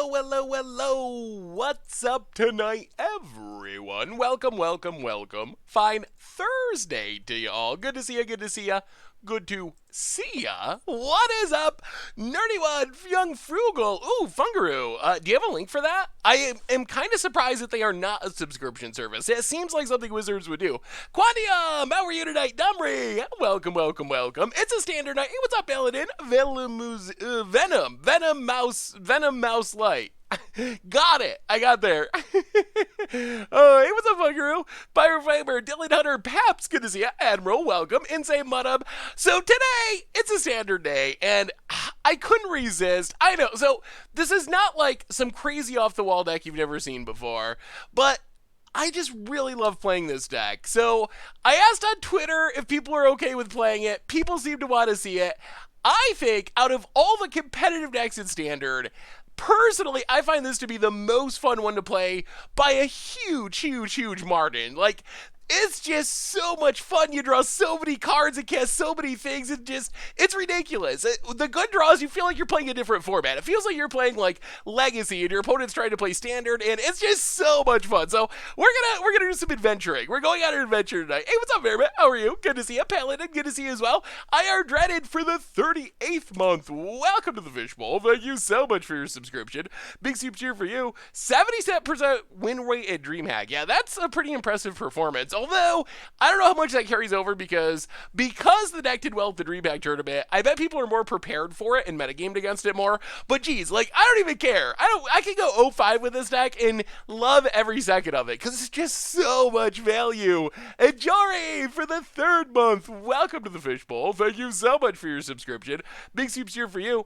Hello. What's up tonight, everyone? Welcome. Fine Thursday to y'all. Good to see ya. Good to see ya. What is up, Nerdy One, Young Frugal? Ooh, Fungaroo. Do you have a link for that? I am kind of surprised that they are not a subscription service. It seems like something Wizards would do. Quantium, how are you tonight? Dumry, welcome. It's a standard night. Hey, what's up, Paladin? Venom Mouse Light. Got it. I got there. Oh, hey, what's up, Fungaroo? Pyrofiber, Dylan Hunter, Paps, good to see you. Admiral, welcome. Insane Mudub. So today, it's a standard day, and I couldn't resist. I know. So this is not like some crazy off-the-wall deck you've never seen before, but I just really love playing this deck. So I asked on Twitter if people are okay with playing it. People seem to want to see it. I think out of all the competitive decks in Standard, personally, I find this to be the most fun one to play by a huge margin. Like, it's just so much fun. You draw so many cards and cast so many things. It's ridiculous. The good draws, you feel like you're playing a different format. It feels like you're playing like Legacy and your opponent's trying to play Standard, and it's just so much fun. So we're gonna do some adventuring. We're going on an adventure tonight. Hey, what's up, Merriman? How are you? Good to see you. Paladin, good to see you as well. IR Dreaded for the 38th month. Welcome to the Fishbowl. Thank you so much for your subscription. Big soup cheer for you. 77% win rate at DreamHack. Yeah, that's a pretty impressive performance. Although, I don't know how much that carries over because the deck did well at the DreamHack tournament, I bet people are more prepared for it and metagamed against it more. But geez, like, I don't even care. I can go 0-5 with this deck and love every second of it because it's just so much value. And Jory, for the 3rd month, welcome to the Fishbowl. Thank you so much for your subscription. Big soups here for you.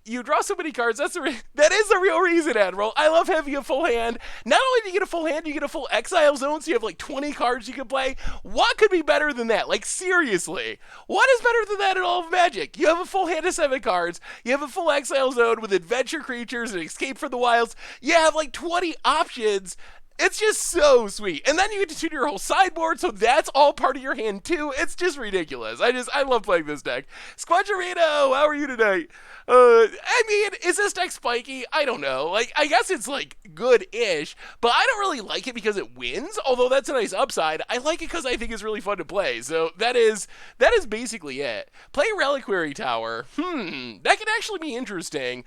You draw so many cards. That is the real reason, Admiral. I love having a full hand. Not only do you get a full hand, you get a full exile zone, so you have like 20 cards you can play. What could be better than that? Like, seriously. What is better than that in all of Magic? You have a full hand of 7 cards. You have a full exile zone with adventure creatures and escape from the wilds. You have like 20 options. It's just so sweet. And then you get to tune your whole sideboard, so that's all part of your hand too. It's just ridiculous. I love playing this deck. Squadrino, how are you tonight? I mean, is this deck spiky? I don't know. Like, I guess it's like good-ish, but I don't really like it because it wins, although that's a nice upside. I like it because I think it's really fun to play. So that is basically it. Play Reliquary Tower. That could actually be interesting.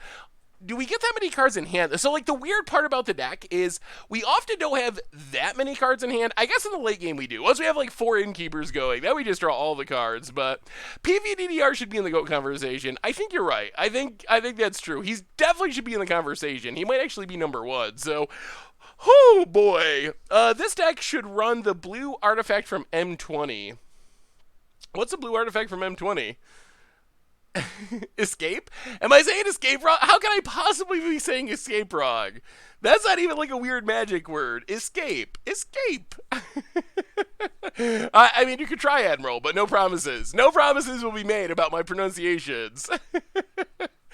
Do we get that many cards in hand? So, like, the weird part about the deck is we often don't have that many cards in hand. I guess in the late game we do. Once we have, like, 4 Innkeepers going, then we just draw all the cards. But PVDDR should be in the GOAT conversation. I think you're right. I think that's true. He definitely should be in the conversation. He might actually be number 1. So, oh, boy. This deck should run the blue artifact from M20. What's the blue artifact from M20? Escape? Am I saying escape wrong? How can I possibly be saying escape wrong? That's not even like a weird Magic word. Escape. I mean, you could try, Admiral, but no promises. No promises will be made about my pronunciations.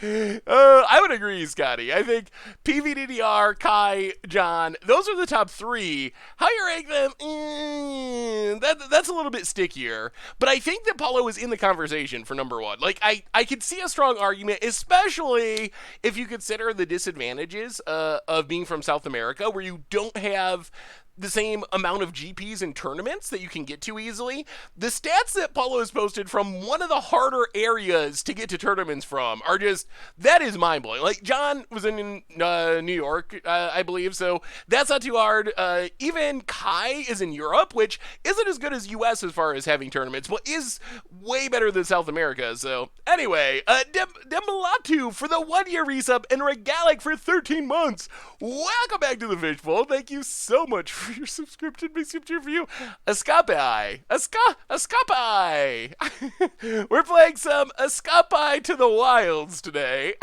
I would agree, Scotty. I think PVDDR, Kai, John, those are the top 3. How you rank them? That's a little bit stickier. But I think that Paulo is in the conversation for number 1. Like, I could see a strong argument, especially if you consider the disadvantages of being from South America, where you don't have the same amount of GPs in tournaments that you can get to easily. The stats that Paulo has posted from one of the harder areas to get to tournaments from are just, that is mind-blowing. Like, John was in New York, I believe, so that's not too hard. Even Kai is in Europe, which isn't as good as US as far as having tournaments, but is way better than South America. So, anyway, Demalatu for the 1-year resub and Regalic for 13 months. Welcome back to the Fishbowl. Thank you so much for your subscription. Big soup cheer for you. Escape. We're playing some Escape to the Wilds today.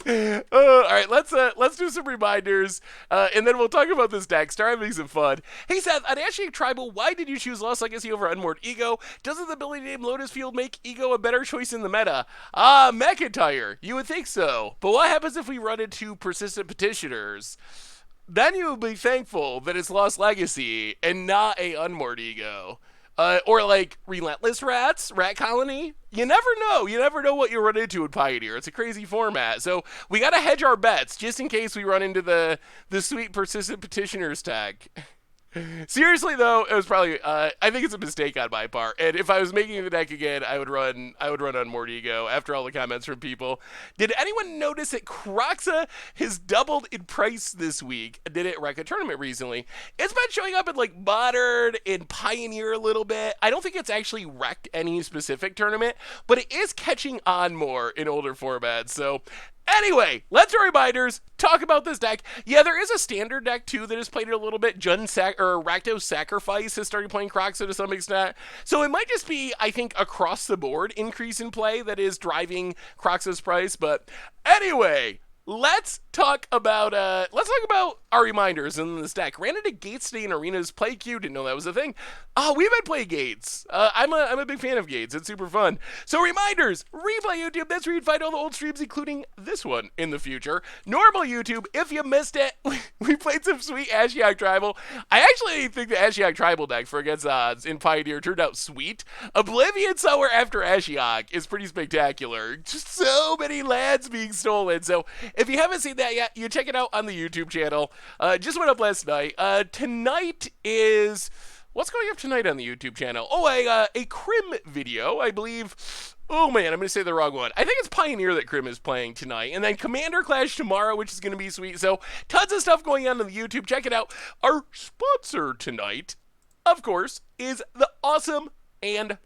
All right, let's do some reminders, and then we'll talk about this deck. Start having some fun. Hey Seth, on Ashic Tribal, why did you choose Lost Legacy over Unmoored Ego? Doesn't the ability to name Lotus Field make Ego a better choice in the meta? McIntyre, you would think so. But what happens if we run into Persistent Petitioners? Then you will be thankful that it's Lost Legacy and not a Unmoored Ego. Or like Relentless Rats, Rat Colony. You never know. You never know what you run into in Pioneer. It's a crazy format. So we got to hedge our bets just in case we run into the sweet persistent petitioners tag. Seriously though, it was probably I think it's a mistake on my part. And if I was making the deck again, I would run on Mordigo after all the comments from people. Did anyone notice that Croxa has doubled in price this week? Did it wreck a tournament recently? It's been showing up in like Modern and Pioneer a little bit. I don't think it's actually wrecked any specific tournament, but it is catching on more in older formats. So anyway, let's do reminders, talk about this deck. Yeah, there is a standard deck, too, that has played it a little bit. Rakdos Sacrifice has started playing Croxa to some extent. So it might just be, I think, across the board increase in play that is driving Croxa's price. But anyway, let's talk about our reminders in this deck. Ran into Gates today in Arena's play queue. Didn't know that was a thing. Oh, we've been playing Gates. I'm a big fan of Gates. It's super fun. So reminders, replay YouTube. That's where you'd find all the old streams, including this one in the future. Normal YouTube, if you missed it, we played some sweet Ashiok Tribal. I actually think the Ashiok Tribal deck for against odds in Pioneer turned out sweet. Oblivion Sower after Ashiok is pretty spectacular. Just so many lands being stolen. So if you haven't seen that yet, you check it out on the YouTube channel. Just went up last night. Tonight is... What's going up tonight on the YouTube channel? Oh, a Crim video, I believe. Oh, man, I'm going to say the wrong one. I think it's Pioneer that Crim is playing tonight. And then Commander Clash tomorrow, which is going to be sweet. So tons of stuff going on the YouTube. Check it out. Our sponsor tonight, of course, is the awesome and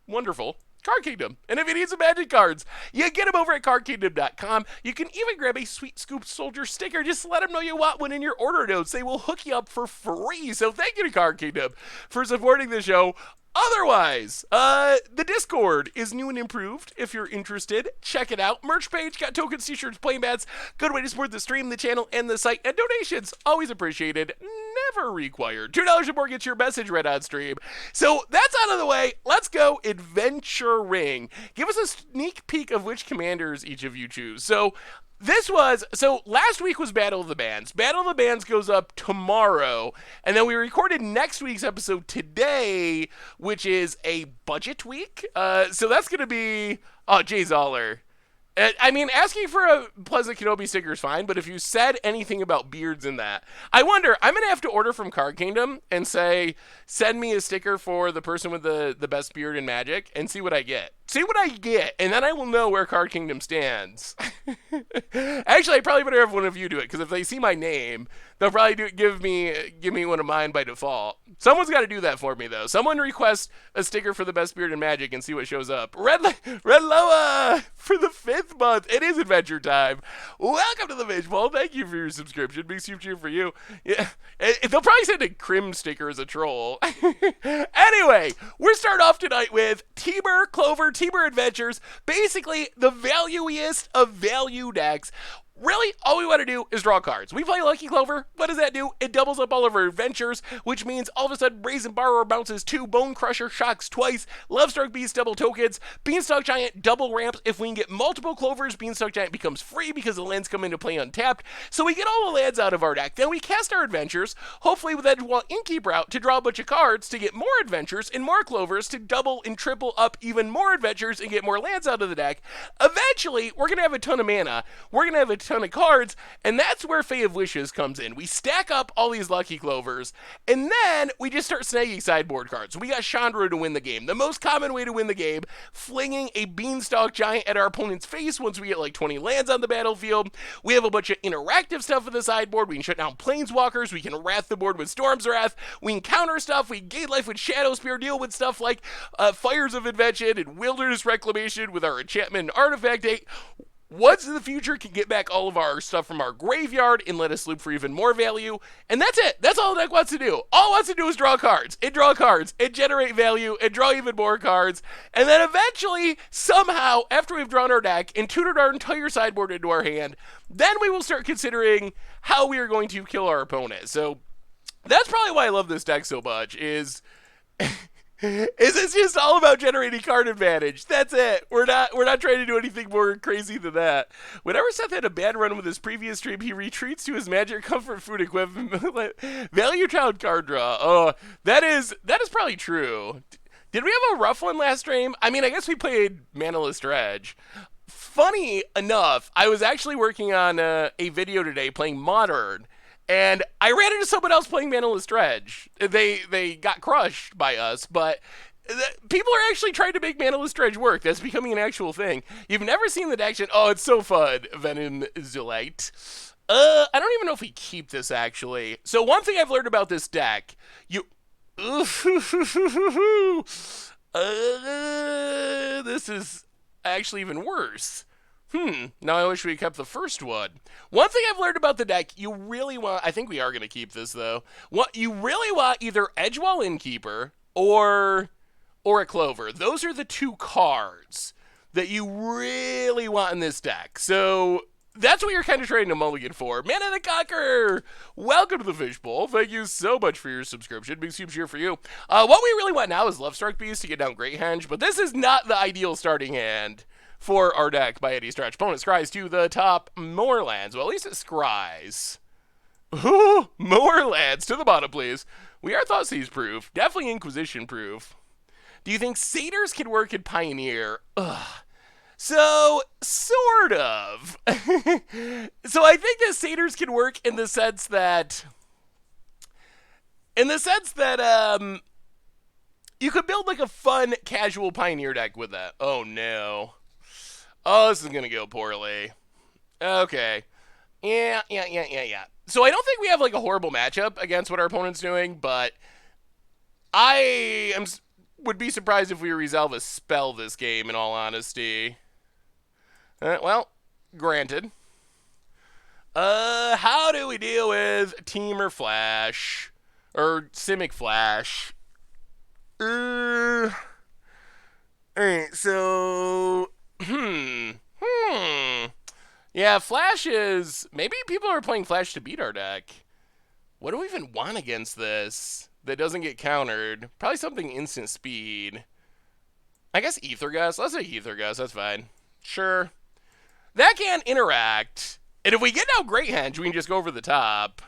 wonderful Card Kingdom. And if you need some magic cards, you get them over at cardkingdom.com. You can even grab a Sweet Scoop Soldier sticker. Just let them know you want one in your order notes. They will hook you up for free. So thank you to Card Kingdom for supporting the show. Otherwise, the Discord is new and improved. If you're interested, check it out. Merch page, got tokens, t-shirts, playing bats. Good way to support the stream, the channel, and the site. And donations, always appreciated, never required. $2 or more gets your message read on stream. So that's out of the way. Let's go adventuring. Give us a sneak peek of which commanders each of you choose. So last week was Battle of the Bands. Battle of the Bands goes up tomorrow, and then we recorded next week's episode today, which is a budget week. So that's going to be, Jay Zoller. I mean, asking for a Pleasant Kenobi sticker is fine, but if you said anything about beards in that, I wonder, I'm going to have to order from Card Kingdom and say, send me a sticker for the person with the best beard in Magic and see what I get. See what I get, and then I will know where Card Kingdom stands. Actually, I probably better have one of you do it, because if they see my name, they'll probably give me one of mine by default. Someone's got to do that for me, though. Someone request a sticker for the best beard in Magic and see what shows up. Red Loa for the 5th month. It is adventure time. Welcome to the Mage Ball. Thank you for your subscription. Big soup cheer for you. Yeah, they'll probably send a Crim sticker as a troll. Anyway, we're starting off tonight with Temur Adventures. Basically, the valuiest of value decks. Really, all we want to do is draw cards. We play Lucky Clover. What does that do? It doubles up all of our adventures, which means all of a sudden Brazen Borrower bounces 2, Bone Crusher shocks twice, Lovestruck Beast double tokens, Beanstalk Giant double ramps. If we can get multiple Clovers, Beanstalk Giant becomes free because the lands come into play untapped. So we get all the lands out of our deck. Then we cast our adventures, hopefully with Edgewall Innkeeper out to draw a bunch of cards to get more adventures and more Clovers to double and triple up even more adventures and get more lands out of the deck. Eventually, we're going to have a ton of mana. We're going to have a ton of cards, and that's where Fae of Wishes comes in. We stack up all these Lucky Clovers, and then we just start snagging sideboard cards. We got Chandra to win the game. The most common way to win the game, flinging a Beanstalk Giant at our opponent's face once we get like 20 lands on the battlefield. We have a bunch of interactive stuff in the sideboard. We can shut down Planeswalkers. We can Wrath the board with Storm's Wrath. We can counter stuff. We can gain life with Shadow Spear, deal with stuff like Fires of Invention and Wilderness Reclamation with our enchantment and artifact deck. Once in the future can get back all of our stuff from our graveyard and let us loop for even more value. And that's it. That's all the deck wants to do. All it wants to do is draw cards. And draw cards. And generate value. And draw even more cards. And then eventually, somehow, after we've drawn our deck and tutored our entire sideboard into our hand, then we will start considering how we are going to kill our opponent. So that's probably why I love this deck so much, is it's just all about generating card advantage. That's it. We're not trying to do anything more crazy than that. Whenever Seth had a bad run with his previous stream, he retreats to his magic comfort food equipment. Value child card draw. Oh, that is probably true. Did we have a rough one last stream? I mean, I guess we played Manaless Dredge. Funny enough, I was actually working on a video today playing Modern, and I ran into someone else playing Manaless Dredge. They got crushed by us, but people are actually trying to make Manaless Dredge work. That's becoming an actual thing. You've never seen the action. Oh, it's so fun. Venom Zulite. I don't even know if we keep this, actually. So one thing I've learned about this deck, you... this is actually even worse. Now I wish we kept the first one. One thing I've learned about the deck, you really want... I think we are going to keep this, though. What you really want, either Edgewall Innkeeper or a Clover. Those are the two cards that you really want in this deck. So that's what you're kind of trading a mulligan for. Man of the Conqueror! Welcome to the Fishbowl. Thank you so much for your subscription. Big super cheer for you. What we really want now is Lovestruck Beast to get down Great Henge, but this is not the ideal starting hand for our deck by any stretch. Opponent scries to the top. More lands. Well, at least it scries. More lands to the bottom, please. We are Thoughtseize proof. Definitely Inquisition proof. Do you think Satyrs can work in Pioneer? Ugh. So, sort of. So I think that Satyrs can work in the sense that... you could build like a fun, casual Pioneer deck with that. Oh, no. Oh, this is going to go poorly. Okay. Yeah. So I don't think we have like a horrible matchup against what our opponent's doing, but would be surprised if we resolve a spell this game, in all honesty. Well, granted. How do we deal with Temur Flash? Or Simic Flash? Alright, so... Yeah, Flash is... Maybe people are playing Flash to beat our deck. What do we even want against this that doesn't get countered? Probably something instant speed. I guess Ether Gust. Let's say Ether Gust. That's fine. Sure. That can interact. And if we get out Great Henge, we can just go over the top.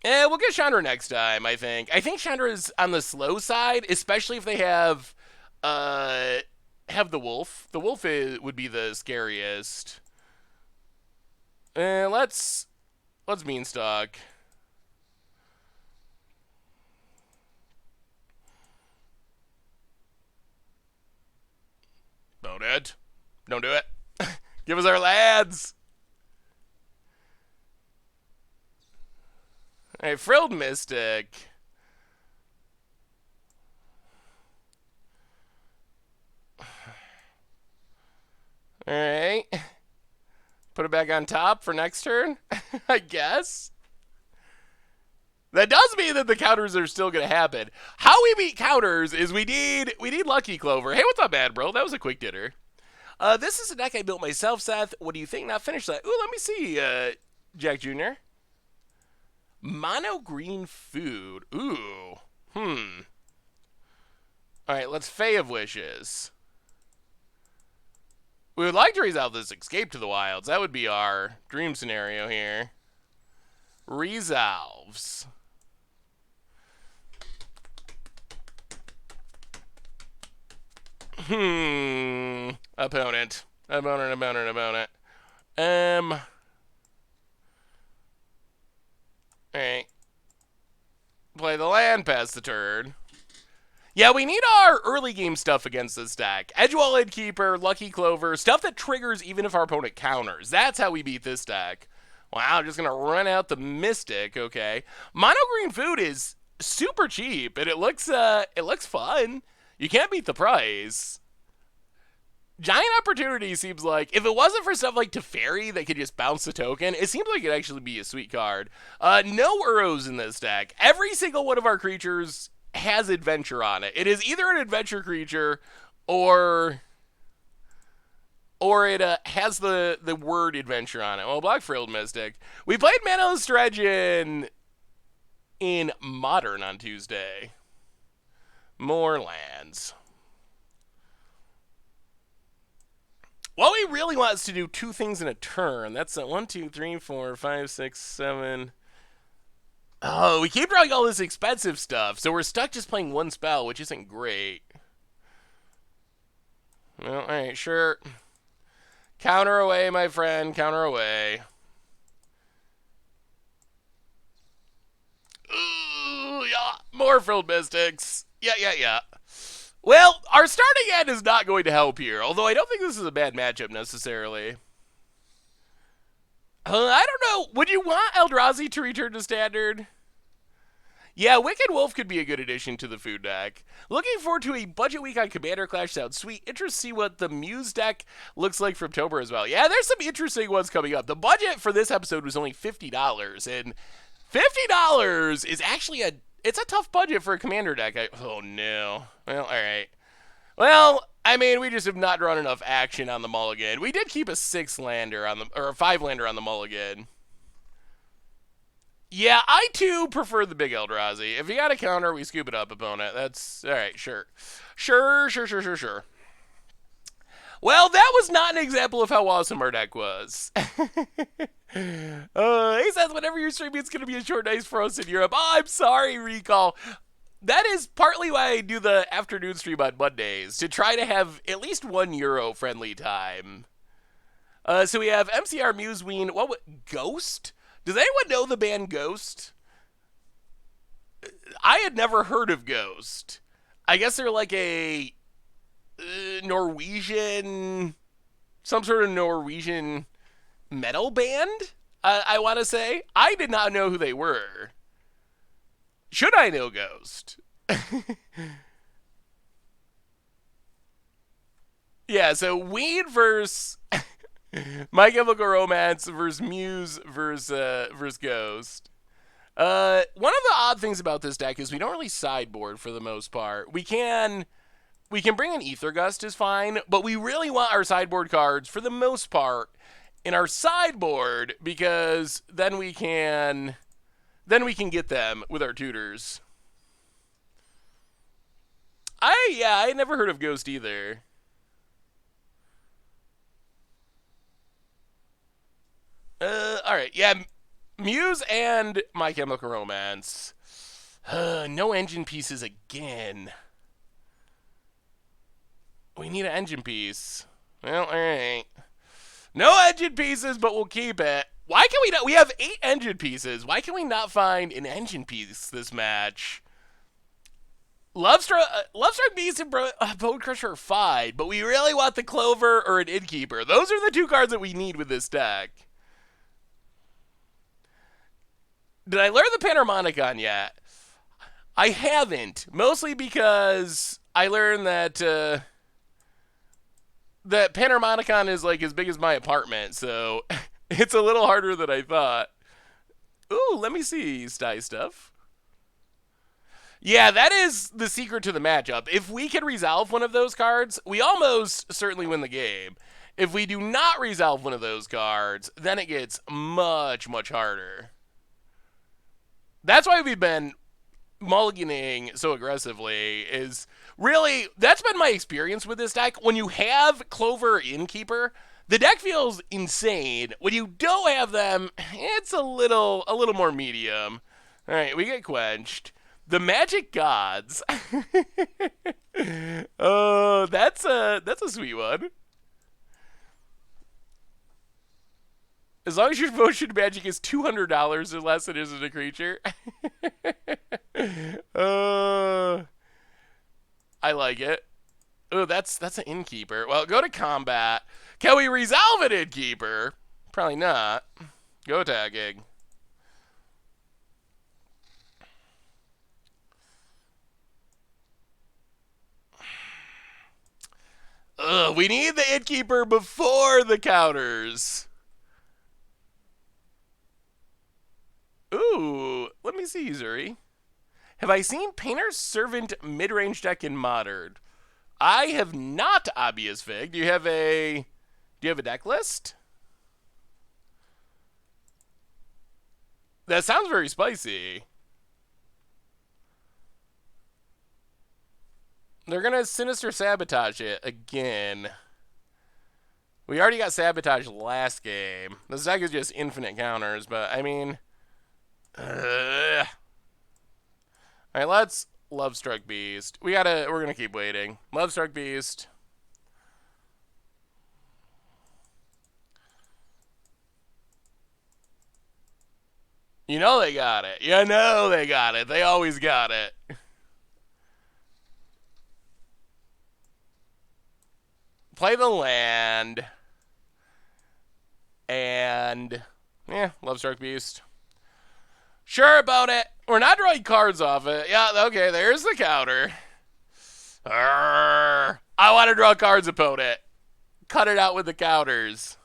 We'll get Chandra next time, I think. I think Chandra is on the slow side, especially if they have the Wolf. The Wolf would be the scariest. Let's Beanstalk. Boned. Don't do it. Give us our lads. Hey, Frilled Mystic. Alright. Put it back on top for next turn, I guess. That does mean that the counters are still going to happen. How we beat counters is we need Lucky Clover. Hey, what's up, man, bro? That was a quick dinner. This is a deck I built myself, Seth. What do you think? Now finish that. Ooh, let me see, Jack Jr. Mono green food. Ooh. Alright, let's Fae of Wishes. We would like to resolve this Escape to the Wilds. That would be our dream scenario here. Resolves. Opponent. Alright. Play the land, pass the turn. Yeah, we need our early game stuff against this deck. Edgewall Innkeeper, Lucky Clover, stuff that triggers even if our opponent counters. That's how we beat this deck. Wow, just gonna run out the Mystic, okay. Mono green food is super cheap, and it looks fun. You can't beat the price. Giant Opportunity seems like, if it wasn't for stuff like Teferi that could just bounce the token, it seems like it'd actually be a sweet card. No Uros in this deck. Every single one of our creatures has adventure on it. It is either an adventure creature or it has the word adventure on it. Well, block Frilled Mystic. We played Manaless Dredge in Modern on Tuesday. More lands. What we really want is to do two things in a turn. That's a 1, 2, 3, 4, 5, 6, 7. Oh, we keep drawing all this expensive stuff, so we're stuck just playing one spell, which isn't great. Well, alright, sure. Counter away, my friend, counter away. Ooh, yeah, more Frilled Mystics. Yeah. Well, our starting end is not going to help here, although I don't think this is a bad matchup necessarily. I don't know. Would you want Eldrazi to return to standard? Yeah, Wicked Wolf could be a good addition to the food deck. Looking forward to a budget week on Commander Clash. Sounds sweet. Interested to see what the Muse deck looks like from Temur as well. Yeah, there's some interesting ones coming up. The budget for this episode was only $50, and $50 is actually it's a tough budget for a Commander deck. Oh no. Well, all right. Well, I mean, we just have not drawn enough action on the mulligan. We did keep a 6-lander on the or a 5-lander on the mulligan. Yeah, I too prefer the big Eldrazi. If you got a counter, we scoop it up, opponent. That's all right. Sure. Well, that was not an example of how awesome our deck was. He says whenever you're streaming, it's going to be a short night for us in Europe. Oh, I'm sorry, Recall. That is partly why I do the afternoon stream on Mondays, to try to have at least 1 Euro friendly time. So we have MCR Museween. Ghost? Does anyone know the band Ghost? I had never heard of Ghost. I guess they're like a Norwegian, some sort of Norwegian metal band, I want to say. I did not know who they were. Should I know Ghost? Yeah, so Weed versus My Chemical Romance versus Muse versus Ghost. One of the odd things about this deck is we don't really sideboard for the most part. We can bring in Ether Gust is fine, but we really want our sideboard cards for the most part in our sideboard, because then we can get them with our tutors. I never heard of Ghost either. All right, yeah, Muse and My Chemical Romance. No engine pieces again. We need an engine piece. Well, all right. No engine pieces, but we'll keep it. Why can we not? We have 8 engine pieces. Why can we not find an engine piece this match? Lovestruck Beast and Bone Crusher are fine, but we really want the Clover or an Innkeeper. Those are the 2 cards that we need with this deck. Did I learn the Panharmonicon yet? I haven't. Mostly because I learned that that Panharmonicon is like as big as my apartment, so it's a little harder than I thought. Ooh, let me see Sty stuff. Yeah, that is the secret to the matchup. If we can resolve one of those cards, we almost certainly win the game. If we do not resolve one of those cards, then it gets much, much harder. That's why we've been mulliganing so aggressively, is really, that's been my experience with this deck. When you have Clover Innkeeper, the deck feels insane. When you don't have them, it's a little more medium. All right, we get quenched. The Magic Gods. Oh, that's a sweet one. As long as your devotion to magic is $200 or less, it isn't a creature. I like it. Oh, that's an Innkeeper. Well, go to combat. Can we resolve an Innkeeper? Probably not. Go tagging. We need the Innkeeper before the counters. Ooh, let me see, Zuri. Have I seen Painter's Servant mid-range deck in Modern? I have not, Obvious Fig. Do you have a deck list? That sounds very spicy. They're gonna Sinister Sabotage it again. We already got Sabotage last game. This deck is just infinite counters, but I mean, All right, let's Love Struck Beast. We're gonna keep waiting. Love Struck Beast. You know they got it. You know they got it. They always got it. Play the land. And yeah, Love Struck Beast. Sure about it. We're not drawing cards off it. Yeah, okay, there's the counter. Arrgh. I want to draw cards, opponent. Cut it out with the counters.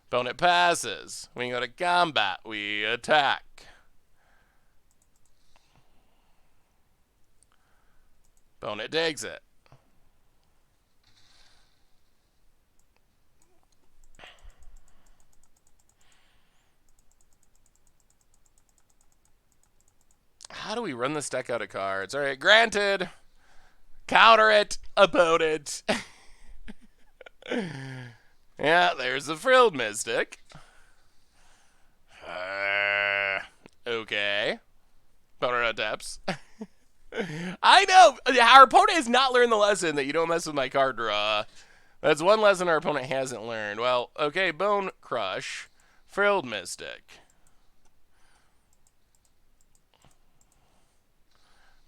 Opponent passes. We go to combat. We attack. Opponent takes it. How do we run this deck out of cards? All right, granted. Counter it, opponent. Yeah, there's the Frilled Mystic. Okay. Opponent taps. I know. Our opponent has not learned the lesson that you don't mess with my card draw. That's one lesson our opponent hasn't learned. Well, okay, Bone Crush. Frilled Mystic.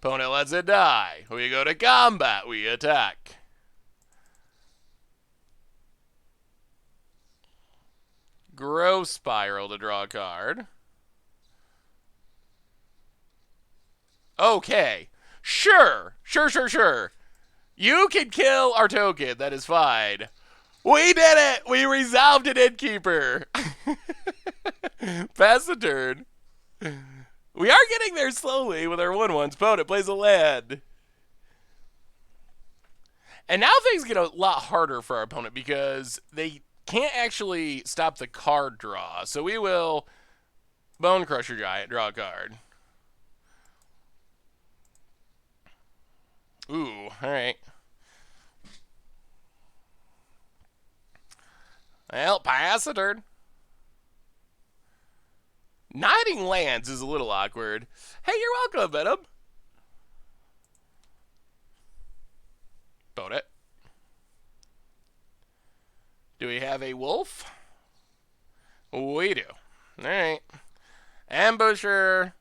Opponent lets it die. We go to combat. We attack. Growth Spiral to draw a card. Okay. Sure. You can kill our token. That is fine. We did it! We resolved an Innkeeper. Pass the turn. We are getting there slowly with our 1/1s. Opponent plays a land. And now things get a lot harder for our opponent because they can't actually stop the card draw. So we will Bone Crusher Giant, draw a card. Ooh, alright. Well, pass the turn. Knighting lands is a little awkward. Hey, you're welcome, Venom. Bone it. Do we have a wolf? We do. Alright. Ambusher.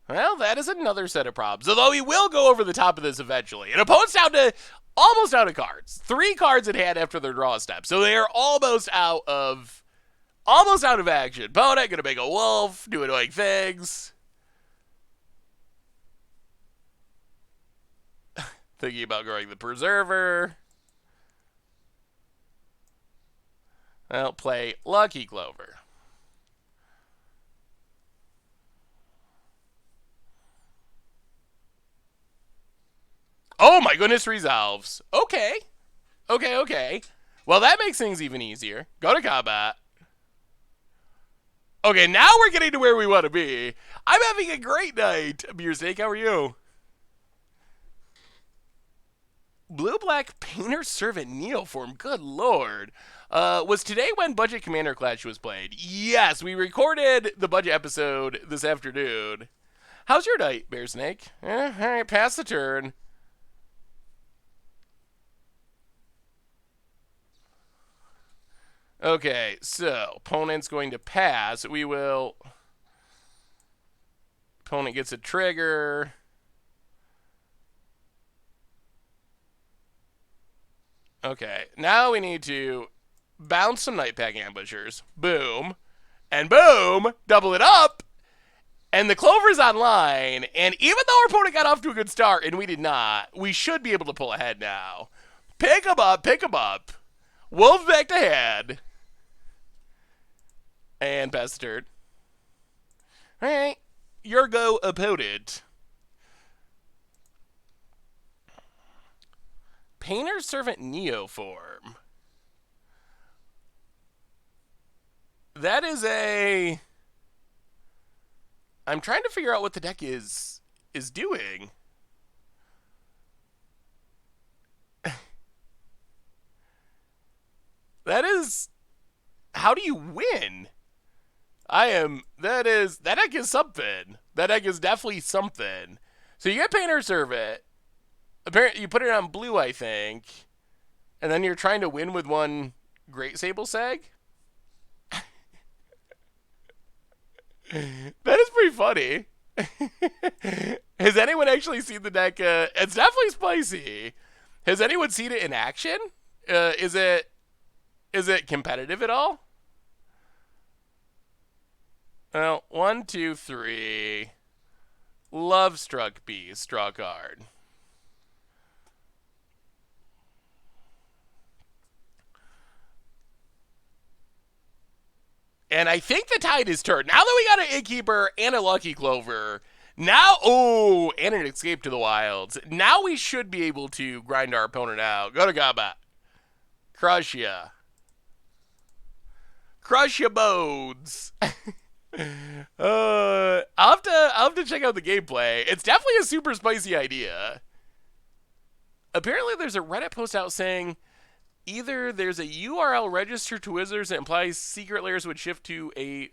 Well, that is another set of problems. Although we will go over the top of this eventually. And opponent's down to almost out of cards. 3 cards in hand after their draw step. So they are almost out of action. Opponent gonna make a wolf, do annoying things. Thinking about growing the Preserver. Well, play Lucky Clover. Oh my goodness, resolves. Okay. Well, that makes things even easier. Go to combat. Okay, now we're getting to where we want to be. I'm having a great night. Beer Steak, how are you? Blue-Black Painter Servant Neoform, good lord. Was today when Budget Commander Clash was played? Yes, we recorded the Budget episode this afternoon. How's your night, Bear Snake? Alright, pass the turn. Okay, so opponent's going to pass. We will. Opponent gets a trigger. Okay, now we need to bounce some Nightpack Ambushers. Boom. And boom! Double it up! And the Clover's online. And even though our opponent got off to a good start, and we did not, we should be able to pull ahead now. Pick 'em up. Wolf back to hand. And pass the turn. Alright. Your go, opponent. Painter Servant Neoform. That is a... I'm trying to figure out what the deck is doing. That is... How do you win? That deck is something. That deck is definitely something. So you get Painter Servant. Apparently, you put it on blue, I think. And then you're trying to win with one Great Sable Sag? That is pretty funny. Has anyone actually seen the deck? It's definitely spicy. Has anyone seen it in action? Is it competitive at all? Well, 1, 2, 3. Love Struck Beast. Draw a card. And I think the tide is turned. Now that we got an Innkeeper and a Lucky Clover, now, and an Escape to the Wilds. Now we should be able to grind our opponent out. Go to combat. Crush ya. Crush ya bones. I'll have to check out the gameplay. It's definitely a super spicy idea. Apparently there's a Reddit post out saying either there's a URL registered to Wizards that implies Secret Layers would shift to a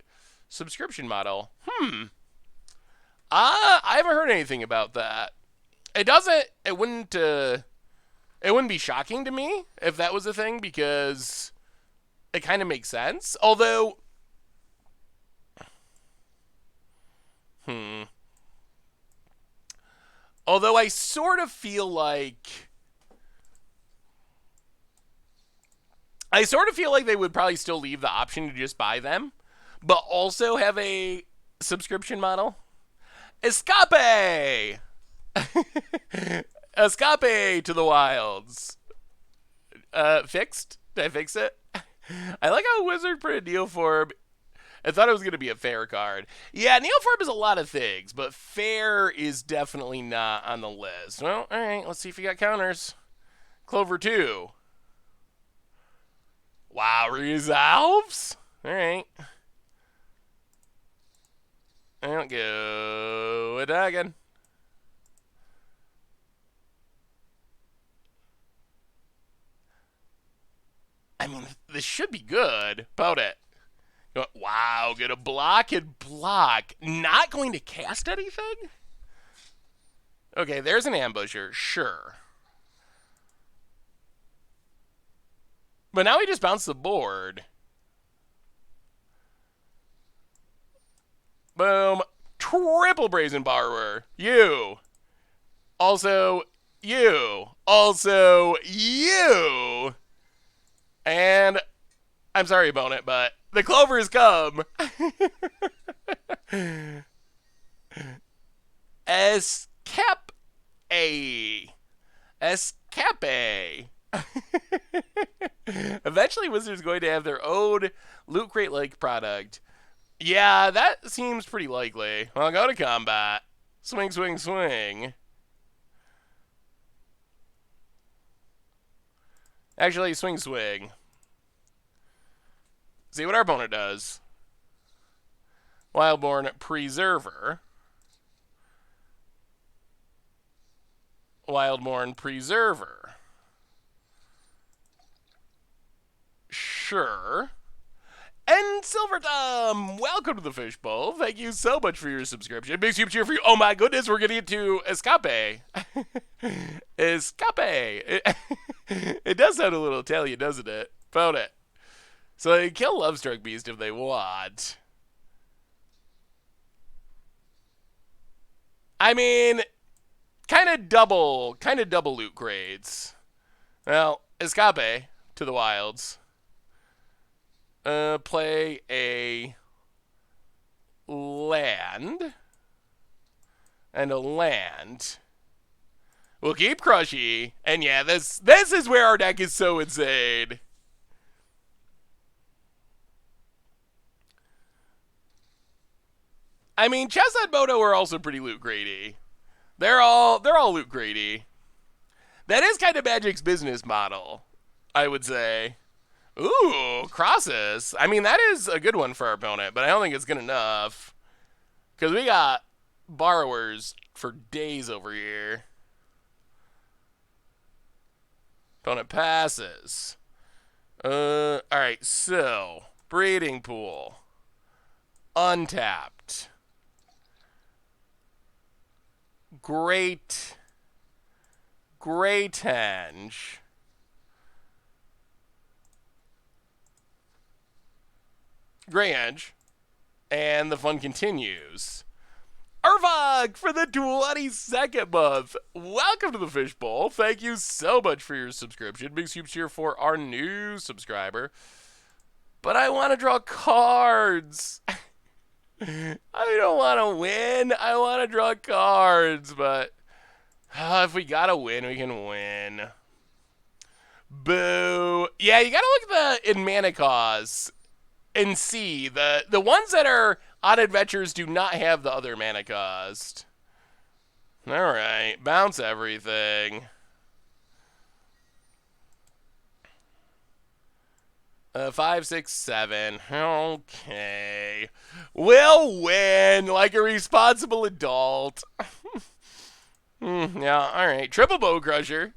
subscription model. I haven't heard anything about that. It wouldn't be shocking to me if that was a thing, because it kind of makes sense. Although, I sort of feel like they would probably still leave the option to just buy them, but also have a subscription model. Escape! Escape to the wilds. Fixed? Did I fix it? I like how Wizard put a Neoform. I thought it was going to be a fair card. Yeah, Neoform is a lot of things, but fair is definitely not on the list. Well, alright, let's see if you got counters. Clover 2. Wow, resolves? Alright. I'll go a dragon. I mean, this should be good. About it. Wow, get a block and block. Not going to cast anything? Okay, there's an ambusher. Sure. But now he just bounced the board. Boom. Triple Brazen Borrower. You. Also, you. Also, you. And I'm sorry about it, but the Clovers come. Escape. Escape. Eventually, Wizards going to have their own Loot Crate-like product. Yeah, that seems pretty likely. I'll go to combat. Swing, swing, swing. Actually, swing, swing. See what our opponent does. Wildborn Preserver. Wildborn Preserver. Sure. And Silverthumb, welcome to the Fishbowl. Thank you so much for your subscription. Big super cheer for you. Oh my goodness, we're getting into Escape. Escape. It does sound a little Italian, doesn't it? Found it. So they kill Lovestruck Beast if they want. I mean, kind of double loot grades. Well, Escape to the wilds. Play a land and a land. We'll keep Crushy, and yeah, this is where our deck is so insane. I mean, Chess and Moto are also pretty loot grady. They're all loot grady. That is kind of Magic's business model, I would say. Ooh, Crosses. I mean, that is a good one for our opponent, but I don't think it's good enough. Because we got borrowers for days over here. Opponent passes. Alright, so, Breeding Pool. untapped. Great Henge. Great Henge. And the fun continues. Arvog for the 22nd month. Welcome to the Fishbowl. Thank you so much for your subscription. Big super cheer for our new subscriber. But I want to draw cards. I don't want to win. I want to draw cards, but if we gotta win, we can win. Boo. Yeah, you gotta look at the in mana costs and see the ones that are on adventures do not have the other mana cost. All right, bounce everything. 5, 6, 7. Okay. We'll win like a responsible adult. Yeah, all right. Triple Bow Crusher.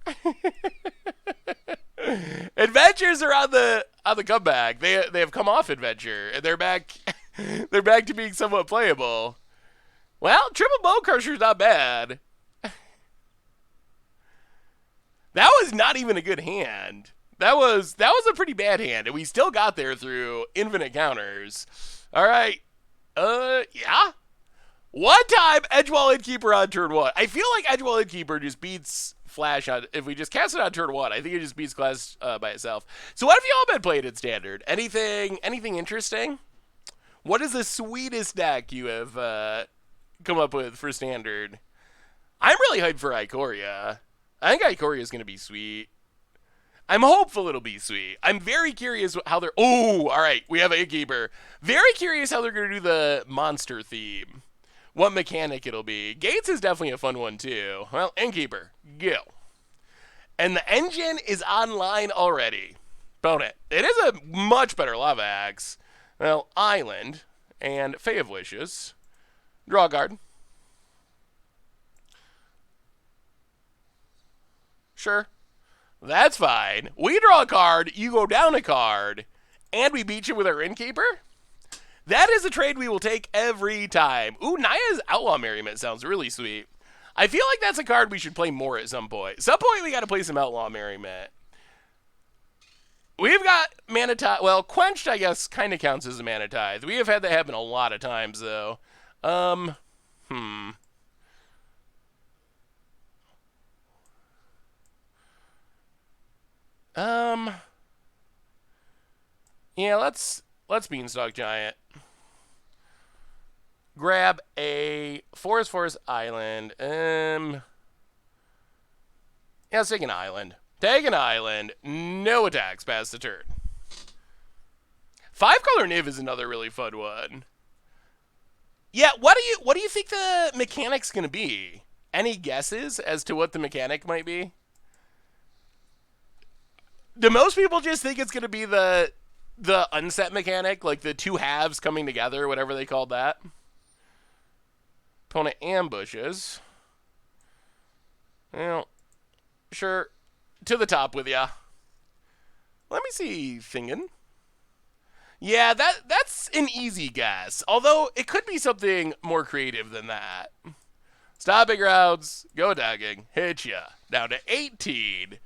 Adventures are on the comeback. They have come off adventure and they're back. They're back to being somewhat playable. Well, Triple Bow Crusher's not bad. That was not even a good hand. That was a pretty bad hand, and we still got there through infinite counters. All right. Yeah. One time, Edgewall Innkeeper on turn 1. I feel like Edgewall Innkeeper just beats Flash on, if we just cast it on turn 1, I think it just beats Clash by itself. So what have you all been playing in Standard? Anything interesting? What is the sweetest deck you have come up with for Standard? I'm really hyped for Ikoria. I think Ikoria is going to be sweet. I'm hopeful it'll be sweet. I'm very curious how they're... Oh, all right. We have a Innkeeper. Very curious how they're going to do the monster theme. What mechanic it'll be. Gates is definitely a fun one, too. Well, Innkeeper, go. And the engine is online already. Opponent. It is a much better Lava Axe. Well, Island and Fae of Wishes. Draw a card. Sure. That's fine. We draw a card, you go down a card, and we beat you with our Innkeeper? That is a trade we will take every time. Ooh, Naya's Outlaw Merriment sounds really sweet. I feel like that's a card we should play more at some point. Some point we got to play some Outlaw Merriment. We've got Mana Tithe. Well, Quenched, I guess, kind of counts as a Mana Tithe. We have had that happen a lot of times, though. Yeah, let's Beanstalk Giant. Grab a Forest Island. Yeah, let's take an island. Take an island. No attacks past the turn. 5-color Niv is another really fun one. Yeah, what do you think the mechanic's gonna be? Any guesses as to what the mechanic might be? Do most people just think it's gonna be the unset mechanic, like the two halves coming together, whatever they called that? Opponent ambushes. Well, sure. To the top with ya. Let me see, thinking. Yeah, that's an easy guess. Although, it could be something more creative than that. Stopping rounds, go attacking, hit ya. Down to 18.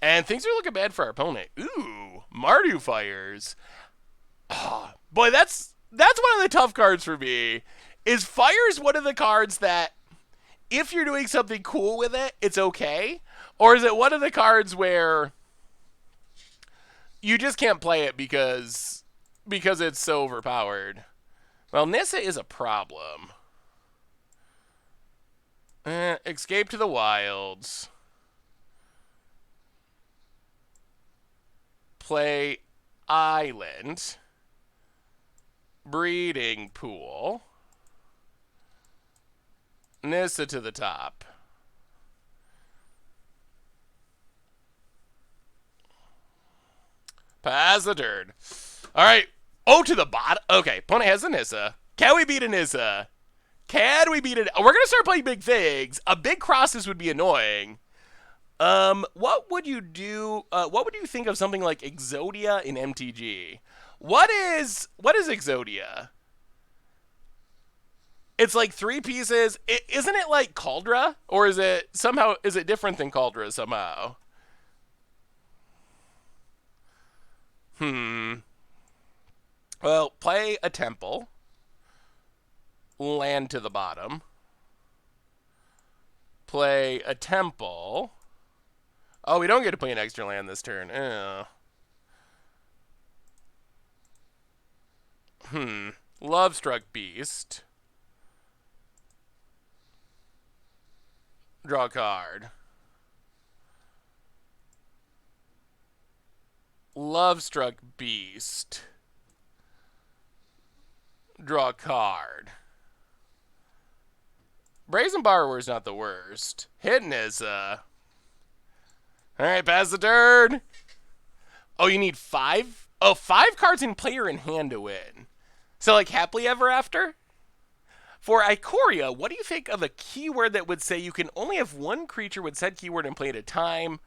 And things are looking bad for our opponent. Ooh, Mardu Fires. Oh, boy, that's one of the tough cards for me. Is Fire's one of the cards that, if you're doing something cool with it, it's okay? Or is it one of the cards where you just can't play it because it's so overpowered? Well, Nissa is a problem. Escape to the Wilds. Play Island. Breeding Pool. Nissa to the top. Pass the turn. All right. Oh, to the bottom. Okay, opponent has a Nissa. Can we beat a Nissa? Can we beat it? We're going to start playing big things. A big crosses would be annoying. What would you do? What would you think of something like Exodia in MTG? What is Exodia? It's like 3 pieces. Isn't it like Cauldra? Or is it somehow, is it different than Cauldra somehow? Hmm. Well, play a temple, land to the bottom, play a temple. Oh, we don't get to play an extra land this turn. Oh. Lovestruck Beast. Draw a card. Lovestruck Beast. Draw a card. Brazen Borrower is not the worst. Hidden is, Alright, pass the turn. Oh, you need 5? Oh, 5 cards in player in hand to win. So, like, happily ever after? For Ikoria, what do you think of a keyword that would say you can only have one creature with said keyword and play at a time?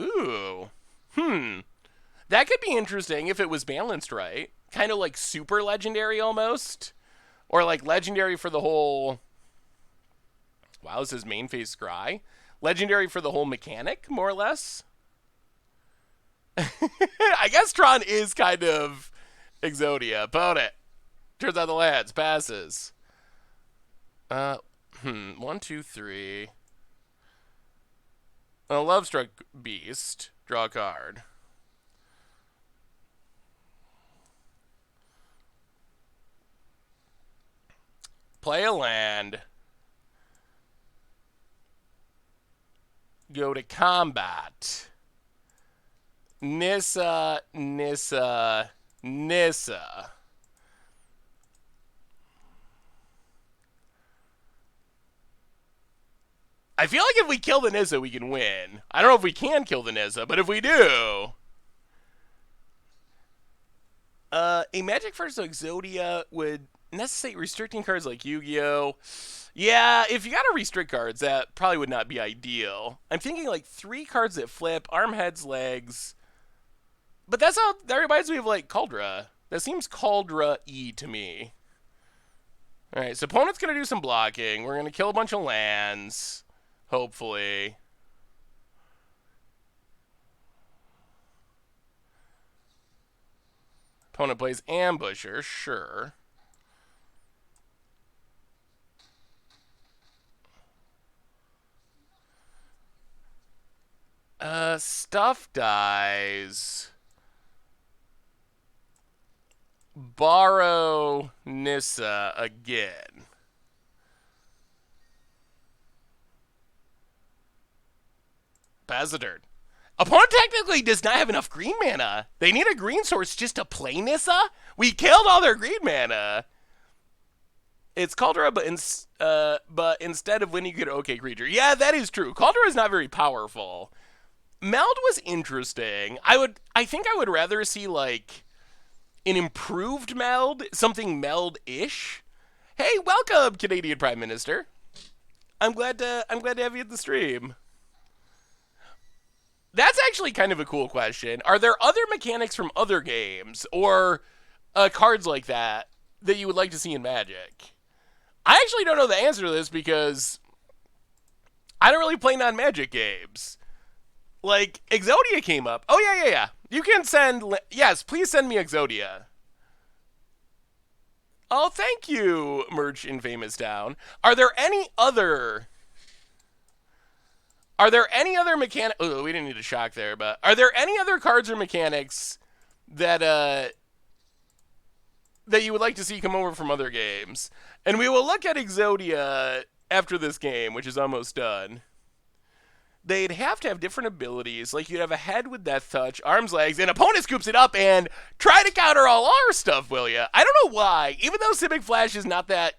Ooh. That could be interesting if it was balanced right. Kind of like super legendary almost. Or like legendary for the whole... Wow, this is main phase scry. Legendary for the whole mechanic, more or less. I guess Tron is kind of Exodia. Opponent. Turns out the lads. Passes. 1, 2, 3. A Lovestruck Beast. Draw a card. Play a land. Go to combat. Nissa. I feel like if we kill the Nissa, we can win. I don't know if we can kill the Nissa, but if we do... a Magic first Exodia would necessitate restricting cards like Yu-Gi-Oh! Yeah, if you gotta restrict cards, that probably would not be ideal. I'm thinking like 3 cards that flip, arm, heads, legs. But that reminds me of like Cauldra. That seems Cauldra-y to me. Alright, so opponent's gonna do some blocking. We're gonna kill a bunch of lands. Hopefully. Opponent plays Ambusher, sure. Stuff dies. Borrow Nissa again. Bazardard. Opponent technically does not have enough green mana. They need a green source just to play Nissa? We killed all their green mana. It's Caldera, but instead of winning, you get an okay creature. Yeah, that is true. Caldera is not very powerful. Meld was interesting. I think I would rather see like an improved Meld, something Meld-ish. Hey, welcome, Canadian Prime Minister. I'm glad to have you at the stream. That's actually kind of a cool question. Are there other mechanics from other games or cards like that that you would like to see in Magic? I actually don't know the answer to this because I don't really play non-Magic games. Like, Exodia came up. Oh, yeah. You can send... Yes, please send me Exodia. Oh, thank you, Merch in Famous Town. Are there any other mechanics... Oh, we didn't need a shock there, but... Are there any other cards or mechanics that you would like to see come over from other games? And we will look at Exodia after this game, which is almost done. They'd have to have different abilities. Like, you'd have a head with Death Touch, arms, legs, and opponent scoops it up and try to counter all our stuff, will ya? I don't know why. Even though Simic Flash is not that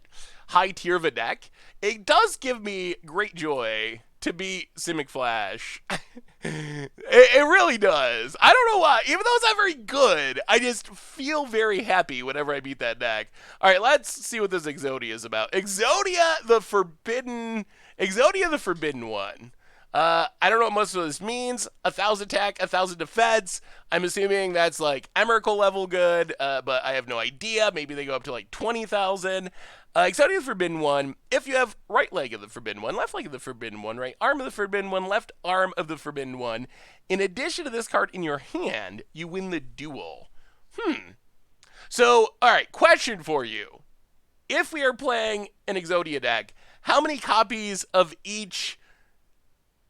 high tier of a deck, it does give me great joy to beat Simic Flash. It really does. I don't know why. Even though it's not very good, I just feel very happy whenever I beat that deck. All right, let's see what this Exodia is about. Exodia the Forbidden One. I don't know what most of this means. 1,000 attack, 1,000 defense. I'm assuming that's like Emrakul level good, but I have no idea. Maybe they go up to like 20,000. Exodia of the Forbidden One. If you have right leg of the Forbidden One, left leg of the Forbidden One, right arm of the Forbidden One, left arm of the Forbidden One, in addition to this card in your hand, you win the duel. So, all right, question for you. If we are playing an Exodia deck, how many copies of each?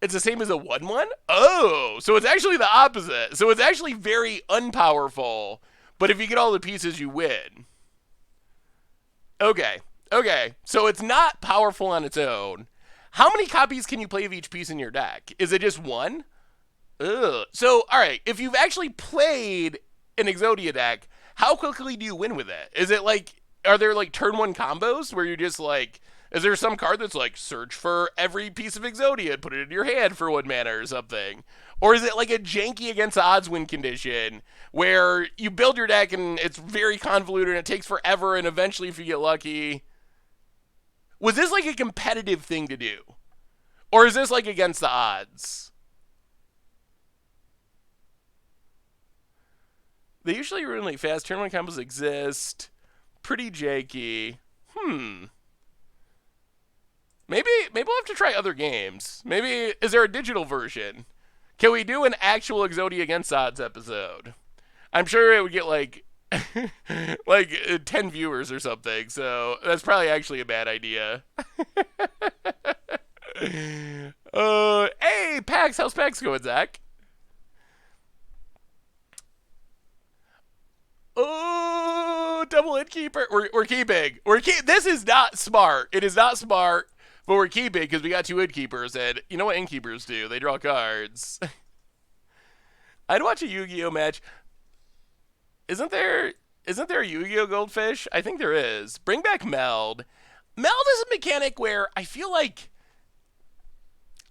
It's the same as a 1-1? Oh, so it's actually the opposite. So it's actually very unpowerful, but if you get all the pieces, you win. Okay, okay. So it's not powerful on its own. How many copies can you play of each piece in your deck? Is it just one? Ugh. So, all right, if you've actually played an Exodia deck, how quickly do you win with it? Is it like, are there like turn one combos where you just like, is there some card that's like search for every piece of Exodia and put it in your hand for 1 mana or something? Or is it like a janky against odds win condition where you build your deck and it's very convoluted and it takes forever and eventually if you get lucky? Was this like a competitive thing to do? Or is this like against the odds? They usually run like fast. Turn one combos exist. Pretty janky. Maybe we'll have to try other games. Maybe, is there a digital version? Can we do an actual Exodia against odds episode? I'm sure it would get like like 10 viewers or something, so that's probably actually a bad idea. Hey, PAX, how's PAX going, Zach? Oh, double innkeeper. We're keeping. This is not smart. It is not smart, but we're keeping because we got 2 innkeepers, and you know what innkeepers do? They draw cards. I'd watch a Yu-Gi-Oh match. Isn't there a Yu-Gi-Oh Goldfish? I think there is. Bring back Meld. Meld is a mechanic where I feel like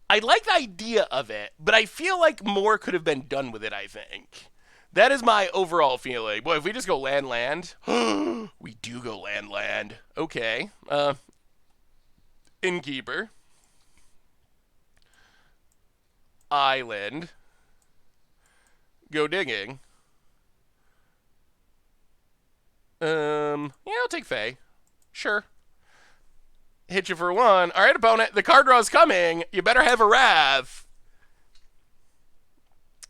I like the idea of it, but I feel like more could have been done with it, I think. That is my overall feeling. Boy, if we just go land, we do go land. Okay. Innkeeper. Island. Go digging. Yeah, I'll take Fae. Sure. Hit you for 1. All right, opponent. The card draw's coming. You better have a Wrath.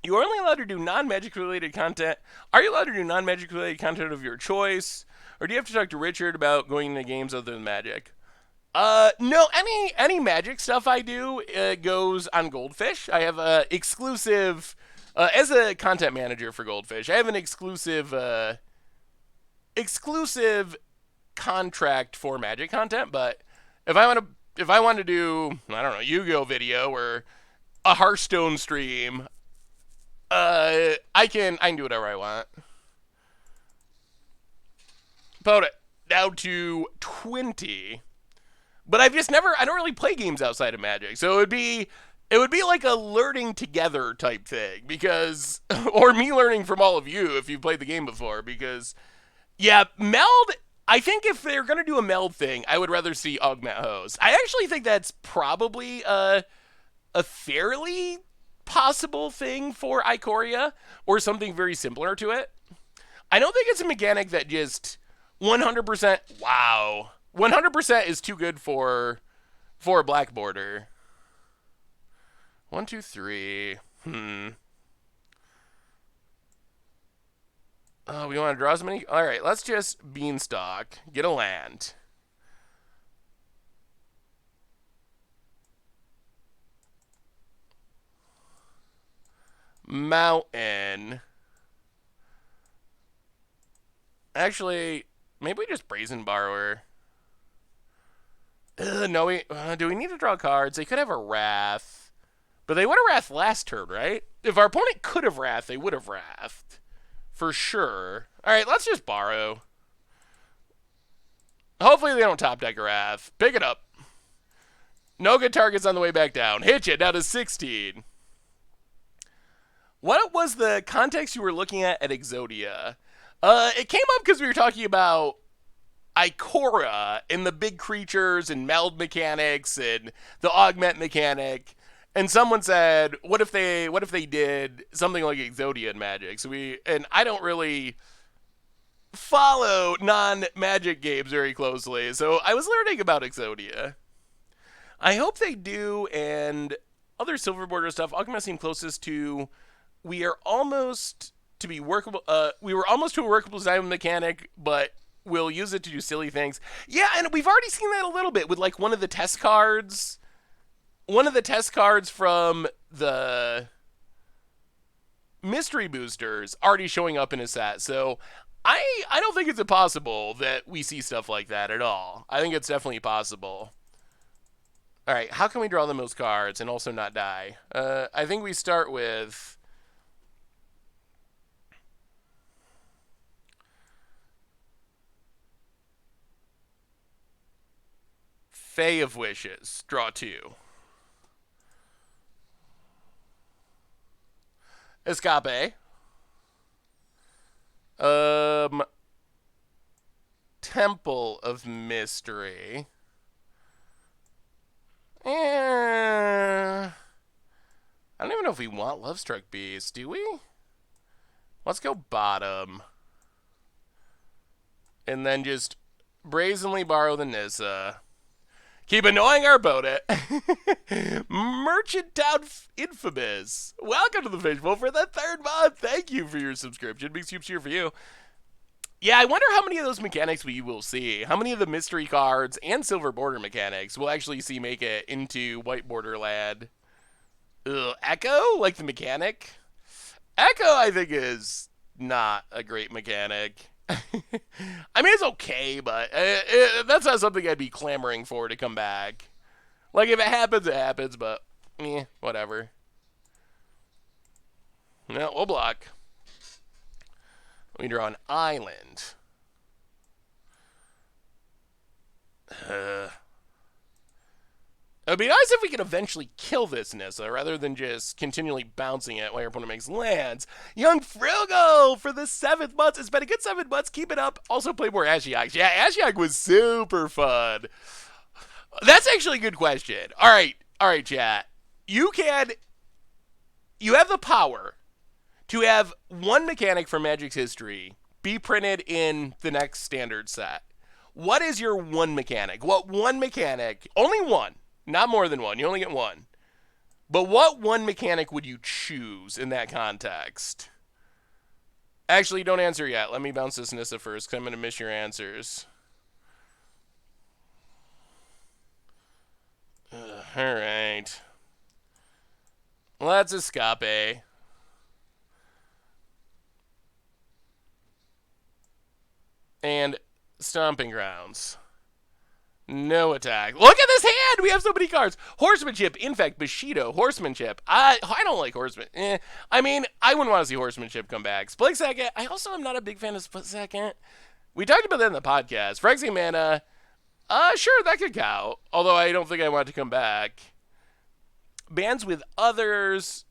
You are only allowed to do non-magic related content. Are you allowed to do non-magic related content of your choice? Or do you have to talk to Richard about going into games other than Magic? No, any Magic stuff I do goes on Goldfish. I have a exclusive, as a content manager for Goldfish, I have an exclusive contract for Magic content, but if I want to do, I don't know, Yu-Gi-Oh video or a Hearthstone stream, I can do whatever I want. Put it down to 20. But I don't really play games outside of Magic. So it would be like a learning together type thing because, or me learning from all of you if you've played the game before, because yeah, Meld, I think if they're going to do a Meld thing, I would rather see Augment Hose. I actually think that's probably a fairly possible thing for Ikoria or something very similar to it. I don't think it's a mechanic that just 100%, wow, 100% is too good for a black border. 1, 2, 3. Oh, we want to draw as many? All right, let's just Beanstalk. Get a land. Mountain. Actually, maybe we just Brazen Borrower. No, do we need to draw cards? They could have a Wrath. But they would have Wrath last turn, right? If our opponent could have Wrath, they would have Wrathed. For sure. Alright, let's just borrow. Hopefully they don't top deck a Wrath. Pick it up. No good targets on the way back down. Hit you down to 16. What was the context you were looking at Exodia? It came up because we were talking about Ikora and the big creatures and Meld mechanics and the augment mechanic. And someone said, what if they did something like Exodia in Magic? And I don't really follow non-Magic games very closely, so I was learning about Exodia. I hope they do, and other Silver Border stuff. Alchemist seemed closest to. We are almost to be workable. We were almost to a workable design mechanic, but we'll use it to do silly things. Yeah, and we've already seen that a little bit with like one of the test cards. One of the test cards from the mystery boosters already showing up in a set. So I don't think it's impossible that we see stuff like that at all. I think it's definitely possible. All right, how can we draw the most cards and also not die? I think we start with Fae of Wishes. Draw 2. Escape. Temple of Mystery. I don't even know if we want Lovestruck Beast, do we? Let's go bottom. And then just brazenly borrow the Nissa. Keep annoying our opponent. Merchant Town Infamous. Welcome to the Fishbowl for the 3rd month. Thank you for your subscription. Big soup cheer for you. Yeah, I wonder how many of those mechanics we will see. How many of the mystery cards and silver border mechanics we'll actually see make it into white borderland. Echo, like the mechanic. Echo, I think, is not a great mechanic. I mean, it's okay, but that's not something I'd be clamoring for to come back. Like, if it happens, but whatever. No, we'll block. We draw an island. It would be nice if we could eventually kill this Nissa rather than just continually bouncing it while your opponent makes lands. Young Frugal for the 7th month. It's been a good 7 months. Keep it up. Also play more Ashiok. Yeah, Ashiok was super fun. That's actually a good question. All right, chat. You have the power to have one mechanic from Magic's history be printed in the next standard set. What is your one mechanic? What one mechanic, only one, not more than one, you only get one. But what one mechanic would you choose in that context? Actually, don't answer yet. Let me bounce this Nissa first, because I'm going to miss your answers. Alright. Let's escape. And Stomping Grounds. No attack. Look at this hand! We have so many cards. Horsemanship, Infect, Bushido, Horsemanship. I don't like Horseman. I mean, I wouldn't want to see Horsemanship come back. Split Second. I also am not a big fan of Split Second. We talked about that in the podcast. Phyrexian Mana. Sure, that could count. Although I don't think I want it to come back. Bands with Others.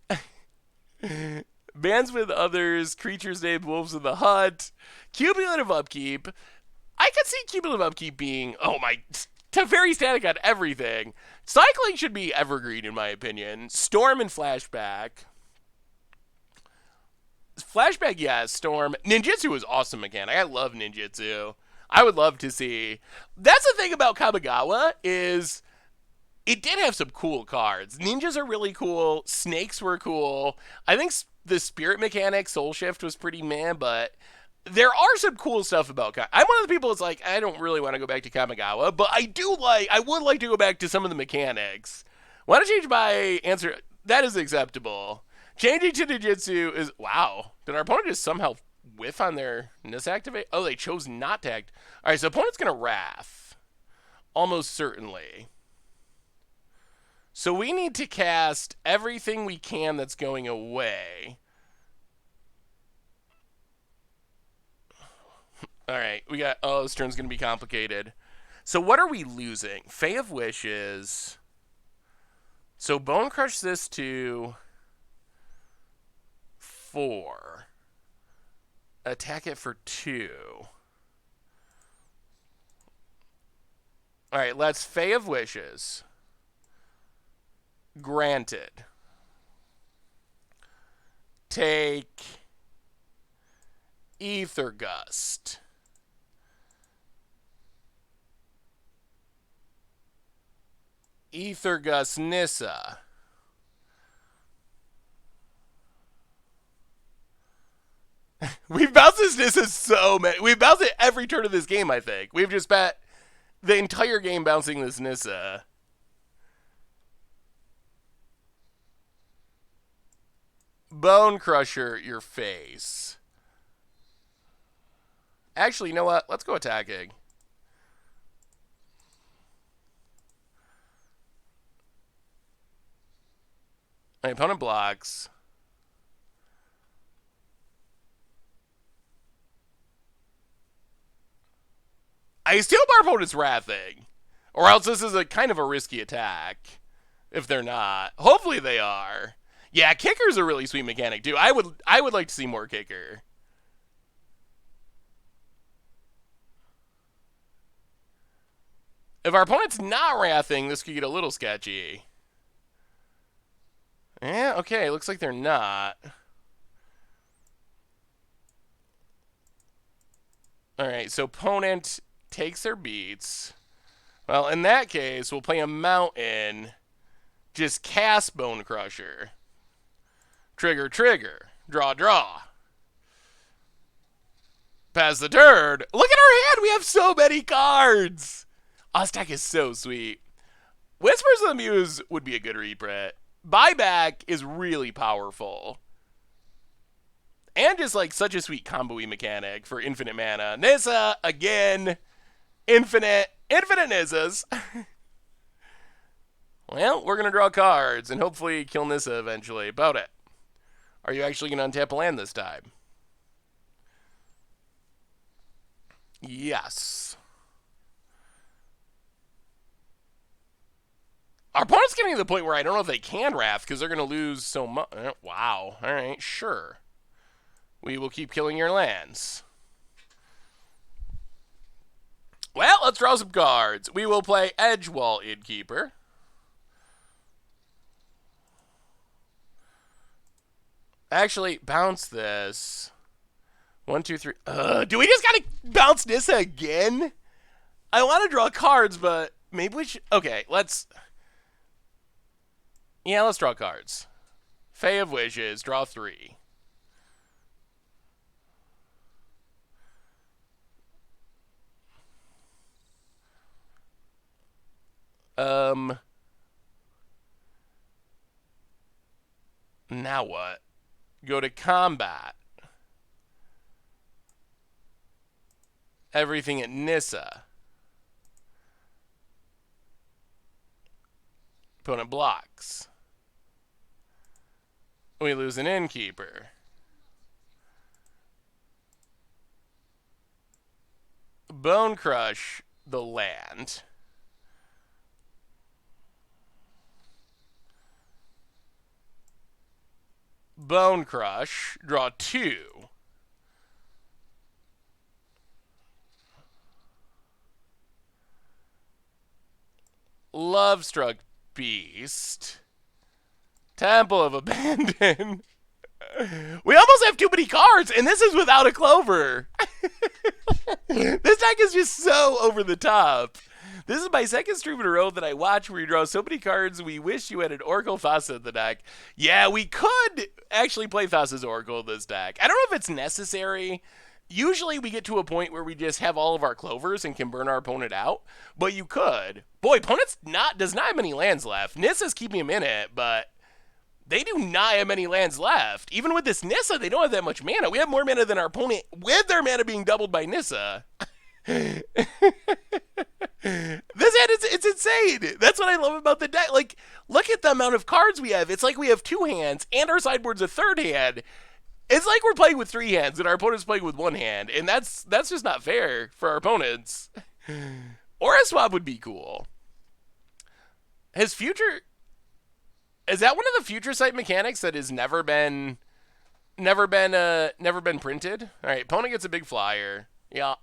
Bands with Others. Creatures named Wolves in the Hut. Cumulative Upkeep. I could see Cumulative Upkeep being, very static on everything. Cycling should be evergreen, in my opinion. Storm and Flashback. Flashback, yes. Storm. Ninjutsu is awesome mechanic. I love Ninjutsu. I would love to see. That's the thing about Kamigawa is it did have some cool cards. Ninjas are really cool. Snakes were cool. I think the Spirit mechanic, Soul Shift, was pretty meh, but there are some cool stuff about I'm one of the people that's like, I don't really want to go back to Kamigawa, but I would like to go back to some of the mechanics. Want to change my answer? That is acceptable. Changing to Ninjutsu is, wow. Did our opponent just somehow whiff on their Nissa activate? Oh, they chose not to act. All right, so opponent's going to Wrath. Almost certainly. So we need to cast everything we can that's going away. All right, we got, this turn's going to be complicated. So what are we losing? Fae of Wishes. So Bone Crush this to 4. Attack it for 2. All right, let's Fae of Wishes. Granted. Take Ether Gust. Ether Gust Nissa. We've bounced this Nissa so many. We've bounced it every turn of this game, I think. We've just bet the entire game bouncing this Nissa. Bone Crusher your face. Actually, you know what? Let's go attacking. My opponent blocks. I assume our opponent's wrathing. Or else this is a kind of a risky attack. If they're not. Hopefully they are. Yeah, kicker's a really sweet mechanic too. I would like to see more kicker. If our opponent's not wrathing, this could get a little sketchy. Yeah, okay, looks like they're not. Alright, so opponent takes their beats. Well, in that case, we'll play a mountain. Just cast Bone Crusher. Trigger, trigger. Draw, draw. Pass the turn. Look at our hand. We have so many cards. This deck is so sweet. Whispers of the Muse would be a good reprint. Buyback is really powerful. And just like such a sweet combo-y mechanic for infinite mana. Nissa, again. Infinite Nissas. Well, we're going to draw cards and hopefully kill Nissa eventually. About it. Are you actually going to untap a land this time? Yes. Our opponent's getting to the point where I don't know if they can Wrath because they're going to lose so much. Wow. All right, sure. We will keep killing your lands. Well, let's draw some cards. We will play Edgewall Innkeeper. Actually, bounce this. 1, 2, 3. Do we just gotta bounce Nissa again? I want to draw cards, but maybe we should. Okay, let's. Yeah, let's draw cards. Fae of Wishes, draw 3. Now what? Go to combat. Everything at Nissa. Opponent blocks. We lose an Innkeeper. Bone Crush the land. Bone Crush, draw 2. Lovestruck Beast. Temple of Abandon. We almost have too many cards, and this is without a Clover. This deck is just so over the top. This is my second stream in a row that I watch where you draw so many cards. We wish you had an Oracle Thassa in the deck. Yeah, we could actually play Thassa's Oracle in this deck. I don't know if it's necessary. Usually we get to a point where we just have all of our Clovers and can burn our opponent out. But you could. Boy, opponent's does not have many lands left. Nissa's keeping him in it, but they do not have many lands left. Even with this Nissa, they don't have that much mana. We have more mana than our opponent with their mana being doubled by Nissa. This hand, it's insane. That's what I love about the deck. Like, look at the amount of cards we have. It's like we have 2 hands, and our sideboard's a 3rd hand. It's like we're playing with 3 hands, and our opponent's playing with 1 hand, and that's just not fair for our opponents. Aura Swap would be cool. His future... Is that one of the future sight mechanics that has never been printed? All right, opponent gets a big flyer. Yeah.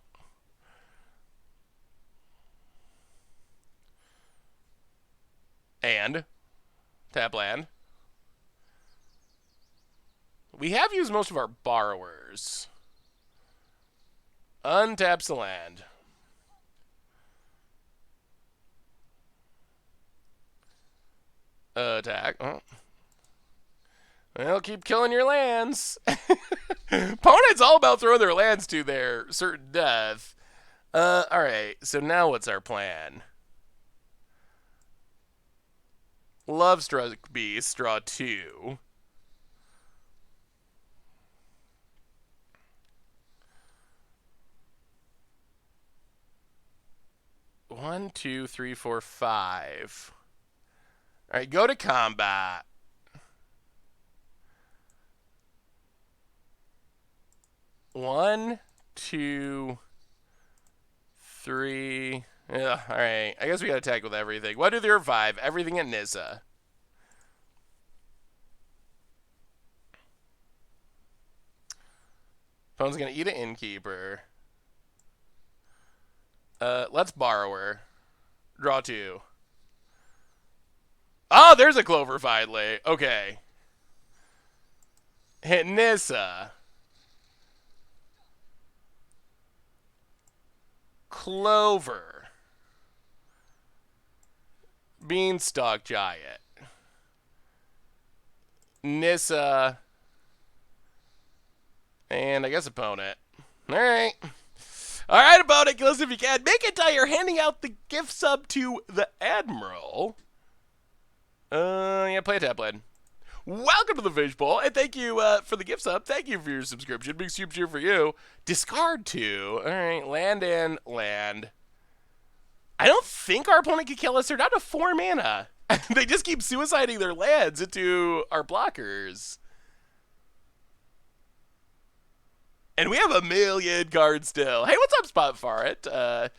And Tap land. We have used most of our borrowers. Untaps the land. Attack. Oh. Well, keep killing your lands. Opponent's all about throwing their lands to their certain death. Alright, so now what's our plan? Lovestruck Beast, draw 2. One, two, three, four, five. Alright, go to combat. One, two, three. Yeah, alright. I guess we gotta attack with everything. 1, 2, 3, 4, 5. Everything at Nissa. Phone's gonna eat an innkeeper. Let's borrower. Draw 2. Oh, there's a clover finally. Okay. Hit Nissa. Clover. Beanstalk Giant. Nissa. And I guess opponent. Alright. Alright, opponent, kill us if you can. Make it die. You're handing out the gift sub to the Admiral. Yeah, play a tap land. Welcome to the Fishbowl, and thank you for the gift sub. Thank you for your subscription. Big super cheer for you. Discard 2. Alright, land and land. I don't think our opponent could kill us. They're down to 4 mana. They just keep suiciding their lands into our blockers. And we have a million cards still. Hey, what's up, Spotfaret?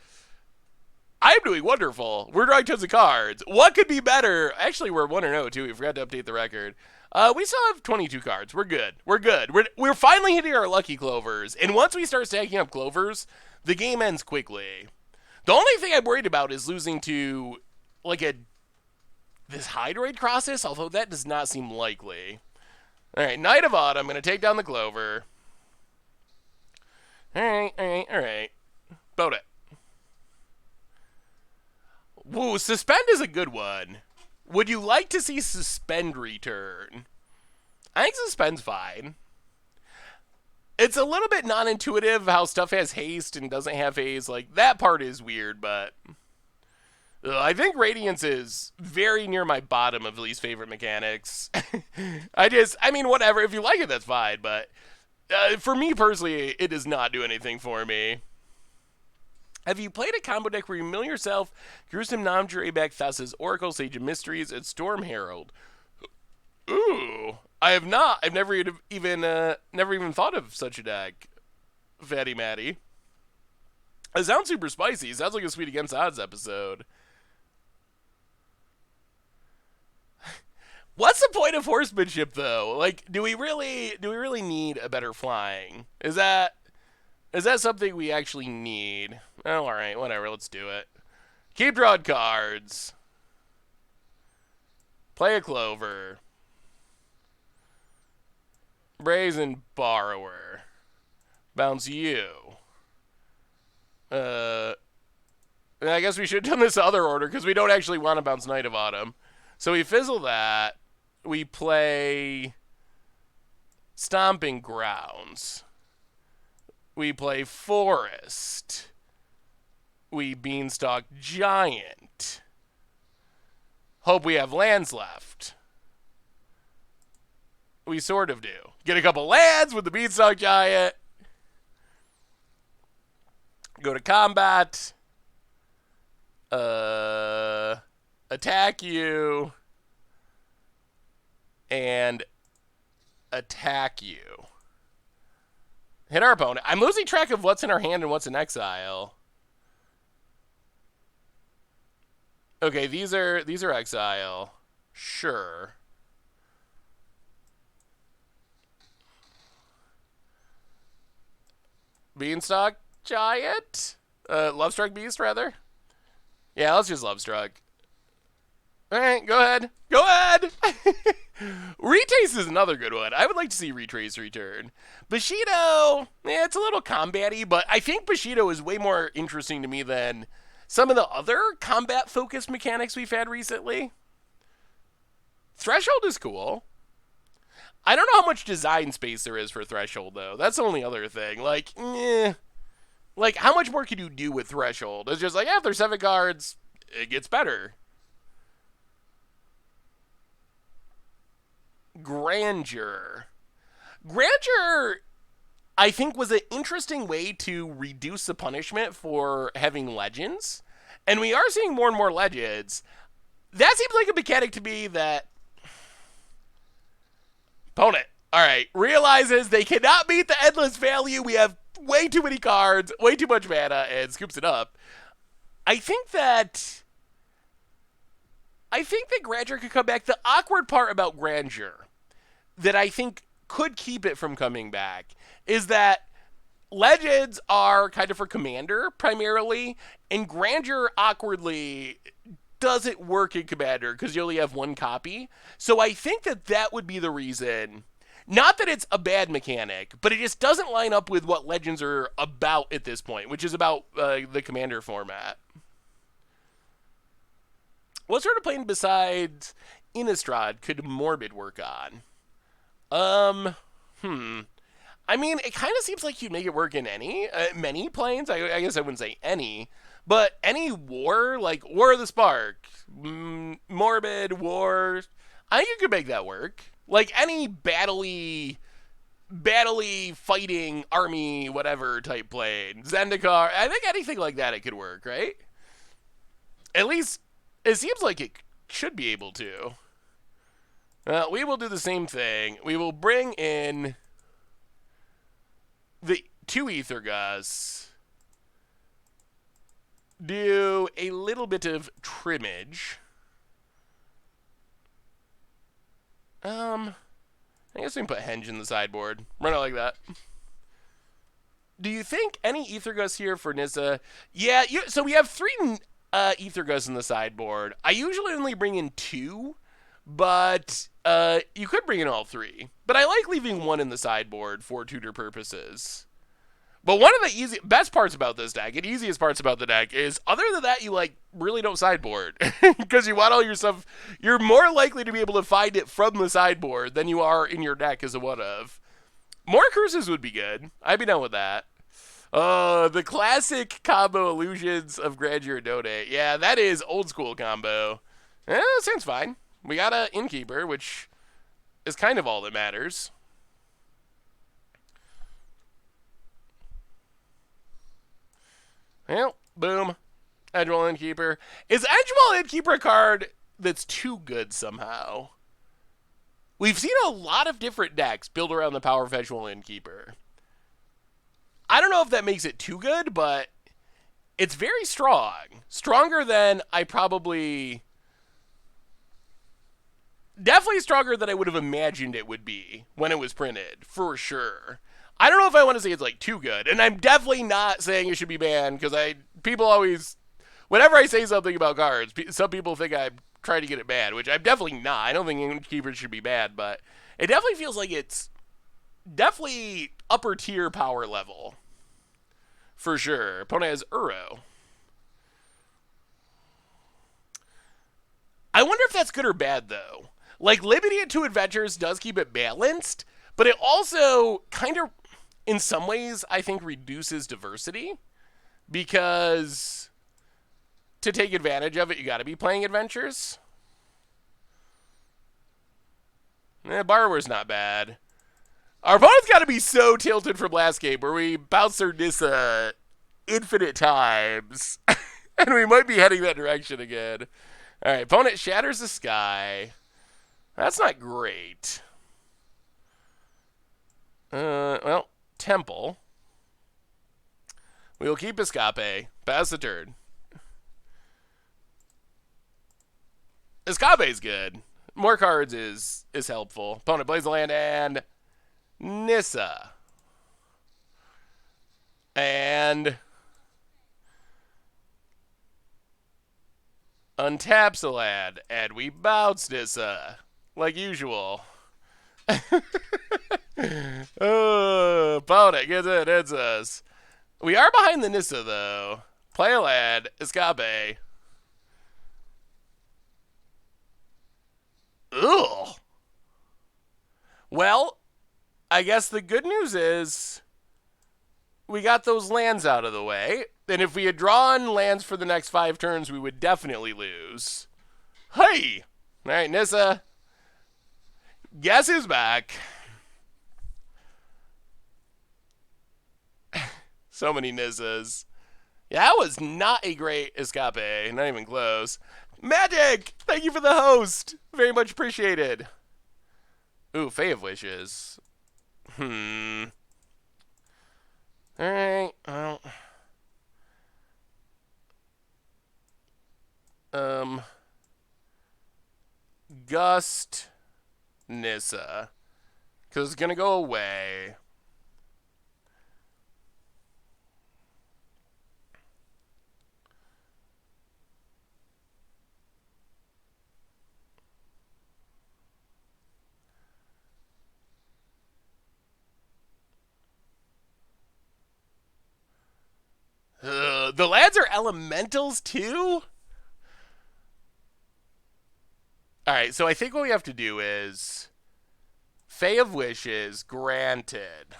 I'm doing wonderful. We're drawing tons of cards. What could be better? Actually, we're 1-0 too. We forgot to update the record. We still have 22 cards. We're good. We're good. We're finally hitting our lucky clovers. And once we start stacking up clovers, the game ends quickly. The only thing I'm worried about is losing to like this Hydroid Crosses, although that does not seem likely. All right, Knight of Autumn. I'm going to take down the clover. All right. Boat it. Woo, Suspend is a good one. Would you like to see Suspend return? I think Suspend's fine. It's a little bit non-intuitive how stuff has haste and doesn't have haste. Like, that part is weird, but I think Radiance is very near my bottom of least favorite mechanics. I mean, whatever. If you like it, that's fine, but for me personally, it does not do anything for me. Have you played a combo deck where you mill yourself, Gruesome Namjure back Thassa's Oracle, Sage of Mysteries, and Storm Herald? Ooh, I have not. I've never even thought of such a deck. Fatty Matty. It sounds super spicy. It sounds like a Sweet Against Odds episode. What's the point of horsemanship though? Like, do we really need a better flying? Is that something we actually need? Oh, all right, whatever. Let's do it. Keep drawing cards. Play a clover. Brazen Borrower. Bounce you. I guess we should have done this other order because we don't actually want to bounce Knight of Autumn. So we fizzle that. We play Stomping Grounds. We play Forest. We Beanstalk Giant. Hope we have lands left. We sort of do. Get a couple lands with the Beanstalk Giant. Go to combat. Attack you. And attack you. Hit our opponent. I'm losing track of what's in our hand and what's in exile. Okay, these are exile. Sure. Beanstalk Giant? Lovestruck Beast, rather? Yeah, let's just Lovestruck. All right, go ahead. Go ahead. Retrace is another good one. I would like to see Retrace return. Bushido, yeah, it's a little combat-y, but I think Bushido is way more interesting to me than some of the other combat-focused mechanics we've had recently. Threshold is cool. I don't know how much design space there is for Threshold, though. That's the only other thing. Like, how much more can you do with Threshold? It's just like, yeah, if there's 7 cards, it gets better. Grandeur. Grandeur, I think, was an interesting way to reduce the punishment for having legends. And we are seeing more and more legends. That seems like a mechanic to me that opponent, all right, realizes they cannot beat the endless value. We have way too many cards, way too much mana, and scoops it up. I think that Grandeur could come back. The awkward part about Grandeur that I think could keep it from coming back is that Legends are kind of for Commander primarily, and Grandeur awkwardly doesn't work in Commander because you only have one copy. So I think that would be the reason. Not that it's a bad mechanic, but it just doesn't line up with what Legends are about at this point, which is about the Commander format. What sort of plane besides Innistrad could Morbid work on? I mean, it kind of seems like you'd make it work in many planes. I guess I wouldn't say any, but any war, like War of the Spark, Morbid, War, I think you could make that work. Like any fighting army, whatever type plane, Zendikar, I think anything like that it could work, right? At least it seems like it should be able to. We will do the same thing. We will bring in the 2 Ether Gus. Do a little bit of trimmage. I guess we can put Henge in the sideboard. Run it like that. Do you think any Ether Gus here for Nissa? Yeah, so we have 3 Ether Gus in the sideboard. I usually only bring in 2, but you could bring in all 3. But I like leaving 1 in the sideboard for tutor purposes. But one of the best parts about this deck, and easiest parts about the deck, is other than that, you really don't sideboard. Because you want all your stuff, you're more likely to be able to find it from the sideboard than you are in your deck as a one-of. More curses would be good. I'd be down with that. The classic combo illusions of Grandeur and Donate. Yeah, that is old school combo. Sounds fine. We got an Innkeeper, which is kind of all that matters. Well, boom. Edgewall Innkeeper. Is Edgewall Innkeeper a card that's too good somehow? We've seen a lot of different decks build around the power of Edgewall Innkeeper. I don't know if that makes it too good, but it's very strong. Stronger than I probably... Definitely stronger than I would have imagined it would be when it was printed, for sure. I don't know if I want to say it's too good, and I'm definitely not saying it should be banned because people always, whenever I say something about cards, some people think I'm trying to get it banned, which I'm definitely not. I don't think Innkeepers should be banned, but it definitely feels like it's definitely upper tier power level, for sure. Opponent has Uro. I wonder if that's good or bad though. Limiting it to adventures does keep it balanced, but it also kind of, in some ways, I think reduces diversity because to take advantage of it, you got to be playing adventures. Borrower's not bad. Our opponent's got to be so tilted from last game where we bounced their Nissa infinite times, and we might be heading that direction again. All right, opponent shatters the sky. That's not great. Well, Temple. We will keep Escape. Pass the turn. Escape's good. More cards is helpful. Opponent plays a land and Nissa. And Untaps a lad, and we bounce Nissa. Like usual. Opponent gets it, it's us. We are behind the Nissa, though. Play a lad, escape. Ugh. Well, I guess the good news is we got those lands out of the way. And if we had drawn lands for the next 5 turns, we would definitely lose. Hey! Alright, Nissa. Guess who's back? So many Nissas. Yeah, that was not a great escape. Not even close. Magic! Thank you for the host. Very much appreciated. Ooh, Fae of Wishes. Alright, well. Gust Nissa. Because it's going to go away. The lads are elementals too? Alright, so I think what we have to do is Fae of Wishes, granted.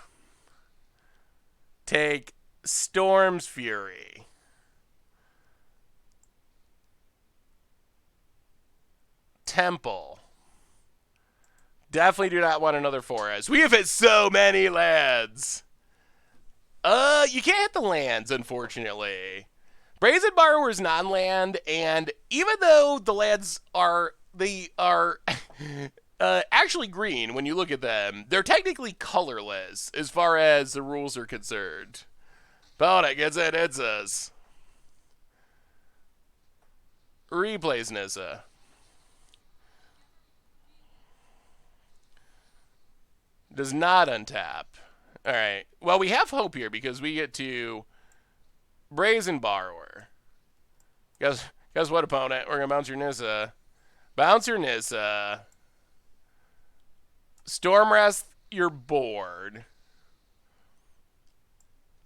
Take Storm's Fury. Temple. Definitely do not want another forest. We have hit so many lands. You can't hit the lands, unfortunately. Brazen Borrower is non-land, and even though the lands are actually green when you look at them, they're technically colorless as far as the rules are concerned. Opponent gets it, it's us. Replays Nissa. Does not untap. Alright. Well, we have hope here because we get to Brazen Borrower. Guess what, opponent? We're going to bounce your Nissa. Bounce your Nissa. Stormwrath your board.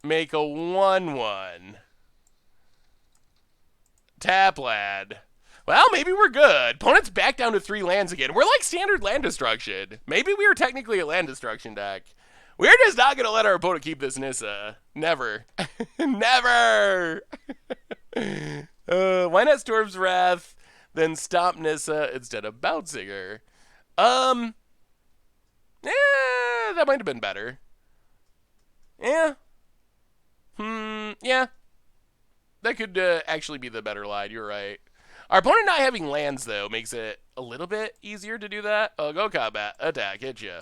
Make a 1/1. Tap lad. Well, maybe we're good. Opponent's back down to 3 lands again. We're like standard land destruction. Maybe we are technically a land destruction deck. We're just not going to let our opponent keep this Nissa. Never. Never! Why not Storm's Wrath, then stop Nissa instead of bouncing her? That might have been better. Yeah. Yeah. That could actually be the better line. You're right. Our opponent not having lands, though, makes it a little bit easier to do that. Oh, go combat. Attack. Hit ya.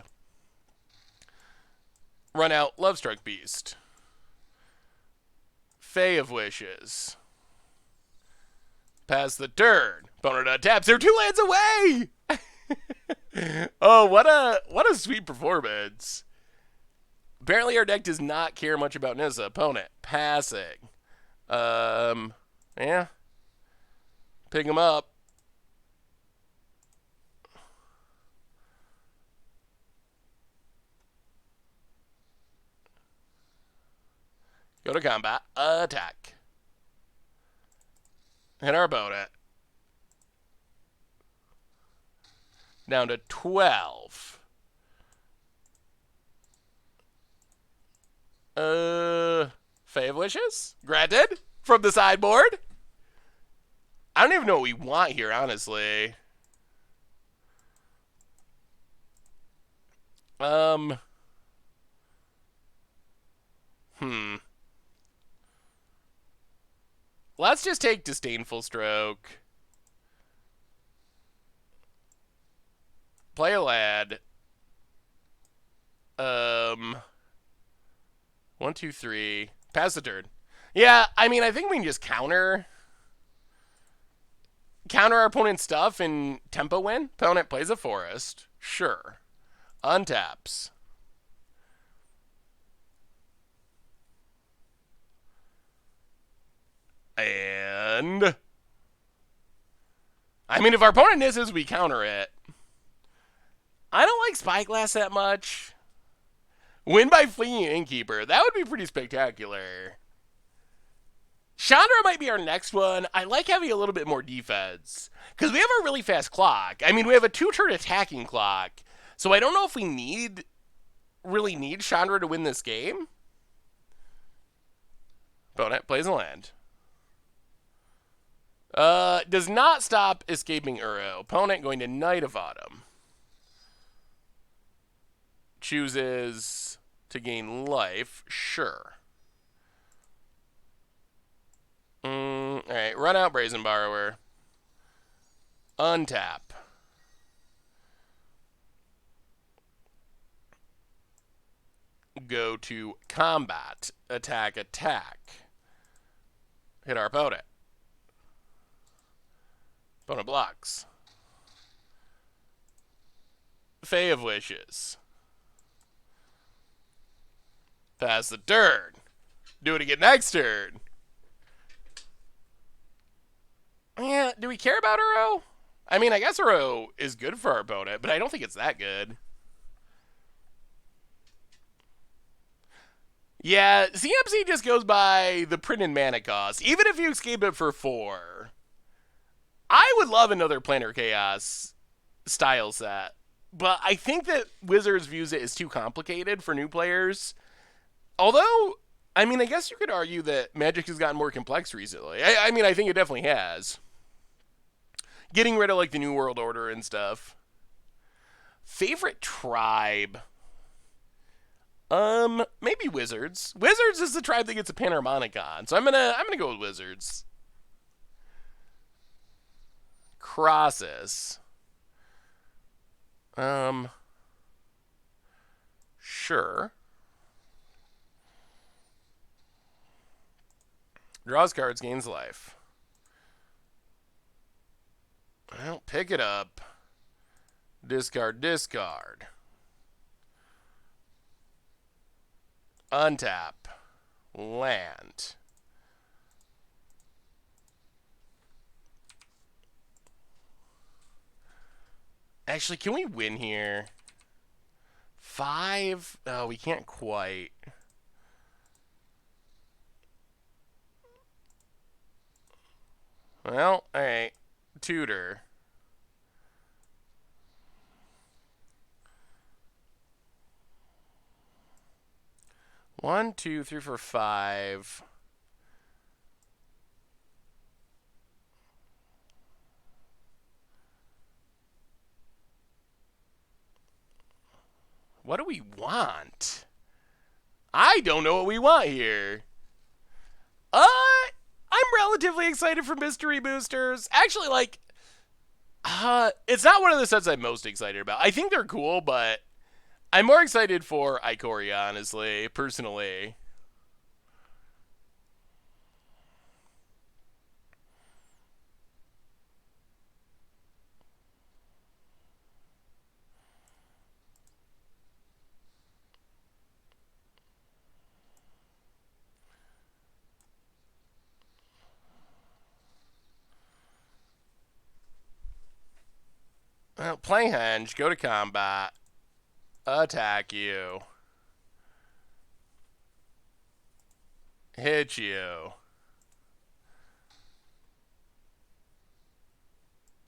Run out Lovestruck Beast. Fae of Wishes. Pass the turn. Opponent taps. They're 2 lands away! Oh, what a sweet performance. Apparently our deck does not care much about Nissa. Opponent passing. Yeah. Pick him up. Go to combat. Attack. Hit our opponent. Down to 12. Fae of Wishes? Granted. From the sideboard. I don't even know what we want here, honestly. Let's just take Disdainful Stroke. Play a lad. 1, 2, 3. Pass the turn. Yeah, I mean, I think we can just counter our opponent's stuff and tempo win. Opponent plays a forest. Sure. Untaps. And I mean, if our opponent misses, we counter it. I don't like Spyglass that much. Win by flinging Innkeeper. That would be pretty spectacular. Chandra might be our next one. I like having a little bit more defense. Because we have a really fast clock. I mean, we have a 2-turn attacking clock. So I don't know if we really need Chandra to win this game. Opponent plays a land. Does not stop escaping Uro. Opponent going to Knight of Autumn. Chooses to gain life. Sure. Alright, run out Brazen Borrower. Untap. Go to combat. Attack, attack. Hit our opponent. Opponent blocks. Fae of Wishes. Pass the turn. Do it again next turn. Yeah, do we care about Uro? I mean, I guess Uro is good for our opponent, but I don't think it's that good. Yeah, CMC just goes by the print and mana cost. Even if you escape it for 4. I would love another Planar Chaos style set. But I think that Wizards views it as too complicated for new players. Although, I mean, I guess you could argue that Magic has gotten more complex recently. I mean, I think it definitely has. Getting rid of, like, the New World Order and stuff. Favorite tribe? Maybe Wizards. Wizards is the tribe that gets a Panharmonicon, so I'm gonna go with Wizards. Crosses. Sure. Draws cards, gains life. Well, pick it up. Discard, discard. Untap. Land. Actually, can we win here? 5? Oh, we can't quite. Well, alright. Tutor. One, two, three, four, 5. What do we want? I don't know what we want here. I'm relatively excited for Mystery Boosters. Actually, like, it's not one of the sets I'm most excited about. I think they're cool, but I'm more excited for Ikoria, honestly, personally. Well, play Henge, go to combat, attack you, hit you,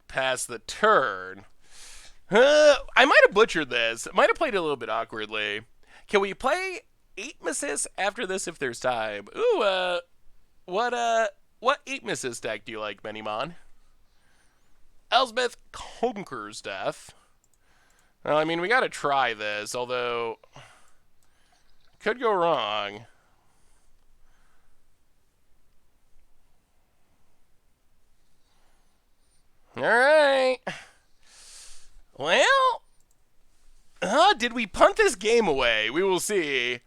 pass the turn. I might have butchered this. Might have played it a little bit awkwardly. Can we play 8 Missis after this if there's time? Ooh, what 8 Missis deck do you like, Benimon? Elspeth conquers death. Well, I mean, we gotta try this, although could go wrong. Alright. Well, did we punt this game away? We will see.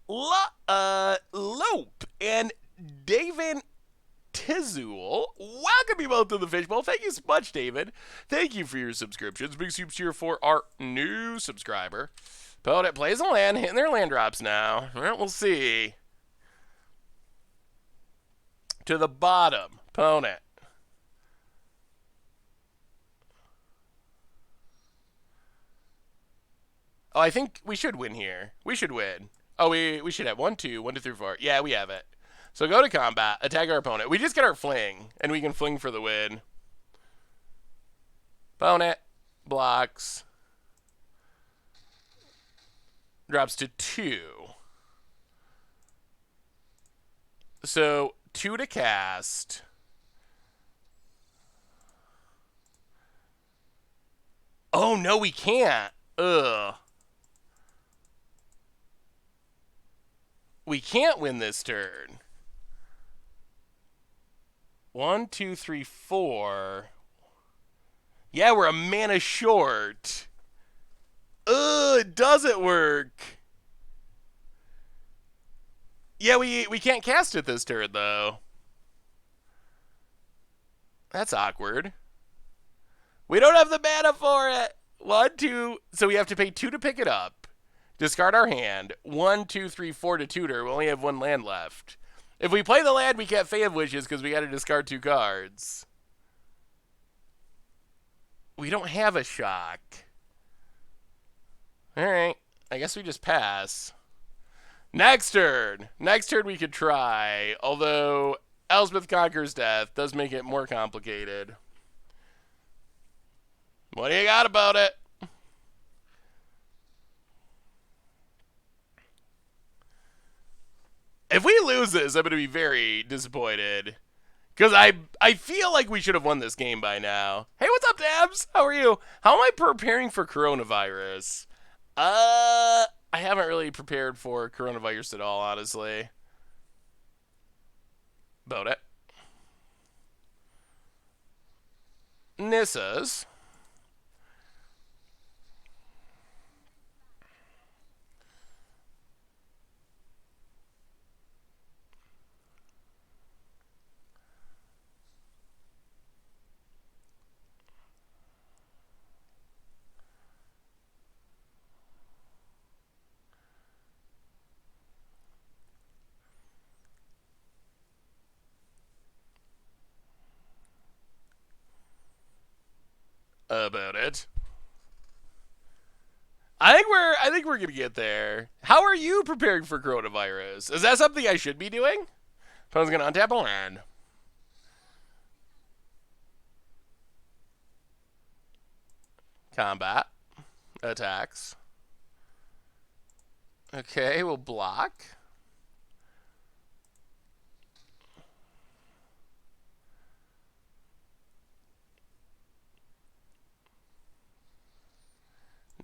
Lope and David Tizul, welcome you both to the Fishbowl. Thank you so much, David. Thank you for your subscriptions. Big soups here for our new subscriber. Opponent plays a land, hitting their land drops now. Well, we'll see. To the bottom, opponent. Oh, I think we should win here. We should win. Oh, we should have 1, 2, 1, 2, 3, 4. Yeah, we have it. So go to combat, attack our opponent. We just get our fling, and we can fling for the win. Opponent blocks. Drops to 2. So 2 to cast. Oh, no, we can't. Ugh. We can't win this turn. 1, 2, 3, 4. Yeah, we're a mana short. Ugh, it doesn't work. Yeah, we can't cast it this turn, though. That's awkward. We don't have the mana for it. 1, 2. So we have to pay 2 to pick it up. Discard our hand. 1, 2, 3, 4 to tutor. We only have 1 land left. If we play the land, we get Fae of Wishes because we got to discard 2 cards. We don't have a shock. Alright. I guess we just pass. Next turn. Next turn we could try. Although Elspeth Conquers Death does make it more complicated. What do you got about it? If we lose this, I'm going to be very disappointed. Because I feel like we should have won this game by now. Hey, what's up, Dabs? How are you? How am I preparing for coronavirus? I haven't really prepared for coronavirus at all, honestly. About it. Nissa's. About it. I think we're gonna get there. How are you preparing for coronavirus? Is that something I should be doing? Opponent's gonna untap a land. Combat. Attacks. Okay, we'll block.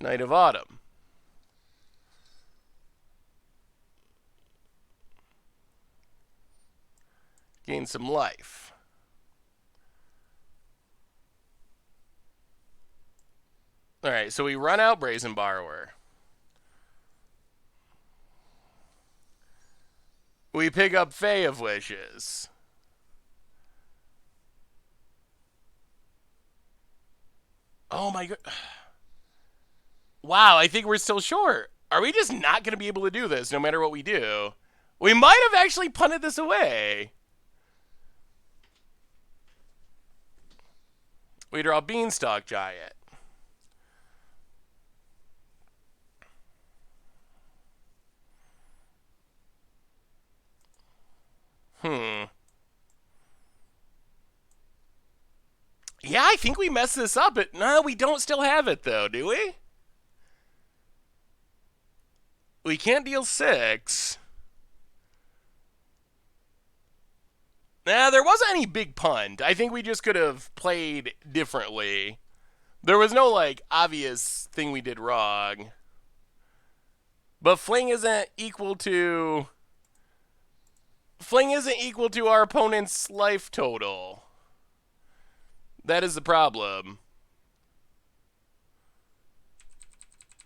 Night of Autumn. Gain some life. Alright, so we run out Brazen Borrower. We pick up Fae of Wishes. Oh my god. Wow, I think we're still short. Are we just not going to be able to do this no matter what we do? We might have actually punted this away. We draw Beanstalk Giant. Yeah, I think we messed this up. But no, we don't still have it, though, do we? We can't deal 6. Nah, there wasn't any big punt. I think we just could have played differently. There was no, like, obvious thing we did wrong. But Fling isn't equal to... Fling isn't equal to our opponent's life total. That is the problem.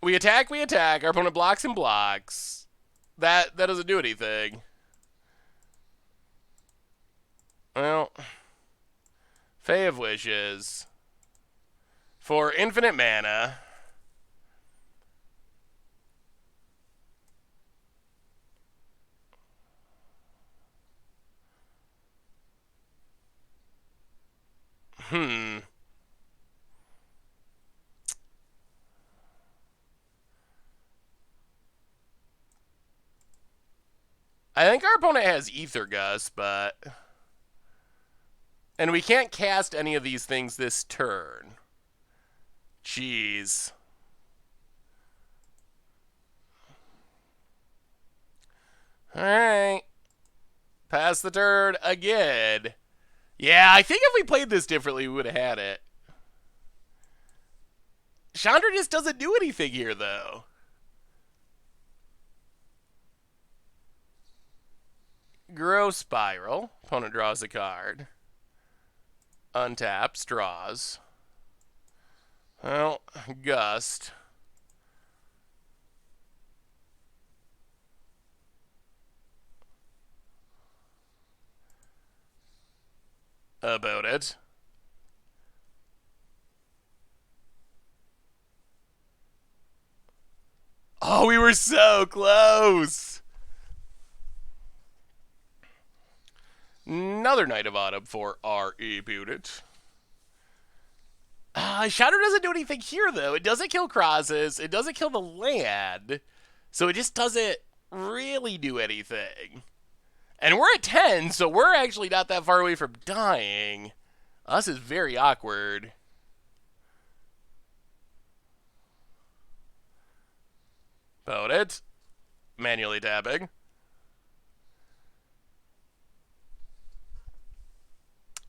We attack, our opponent blocks and blocks. That doesn't do anything. Well, Fae of Wishes. For infinite mana. I think our opponent has Ether Gust, but... And we can't cast any of these things this turn. Jeez. Alright. Pass the turn again. Yeah, I think if we played this differently, we would have had it. Chandra just doesn't do anything here, though. Grow Spiral. Opponent draws a card. Untaps, draws. Well, Gust. About it. Oh, we were so close. Another Knight of Autumn for our opponent. Shadow doesn't do anything here, though. It doesn't kill crosses. It doesn't kill the land. So it just doesn't really do anything. And we're at 10, so we're actually not that far away from dying. Us is very awkward. About it. Manually tapping.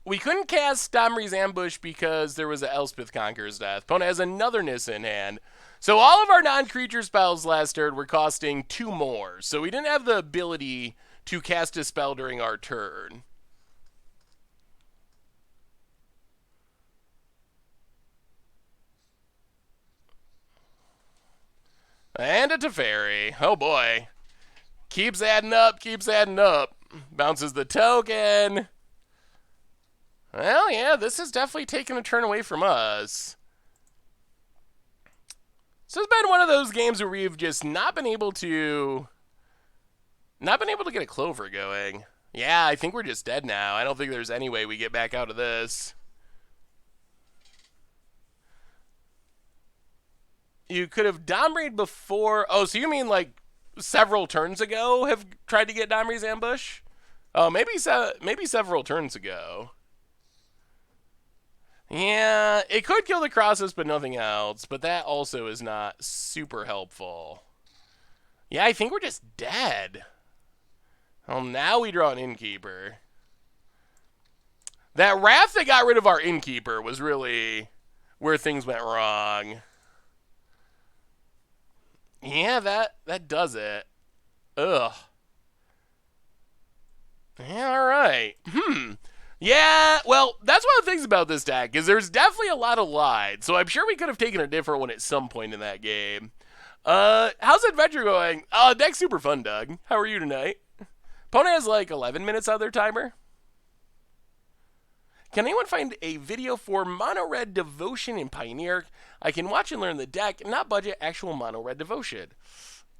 We couldn't cast Domri's Ambush because there was an Elspeth Conqueror's Death. Opponent has another Nissa in hand. So all of our non-creature spells last turn were costing 2 more. So we didn't have the ability to cast a spell during our turn. And a Teferi. Oh boy. Keeps adding up, keeps adding up. Bounces the token. Well, yeah, this has definitely taken a turn away from us. This has been one of those games where we've just not been able to get a clover going. Yeah, I think we're just dead now. I don't think there's any way we get back out of this. You could have Domried before. Oh, so you mean like several turns ago have tried to get Domri's Ambush? Oh, maybe several turns ago. Yeah, it could kill the crosses, but nothing else. But that also is not super helpful. Yeah, I think we're just dead. Well, now we draw an Innkeeper. That Wrath that got rid of our Innkeeper was really where things went wrong. Yeah, that does it. Ugh. Yeah, alright. Yeah, well, that's one of the things about this deck, is there's definitely a lot of lines, so I'm sure we could have taken a different one at some point in that game. How's Adventure going? Deck's super fun, Doug. How are you tonight? Opponent has like 11 minutes on their timer. Can anyone find a video for Mono Red Devotion in Pioneer? I can watch and learn the deck, not budget actual Mono Red Devotion.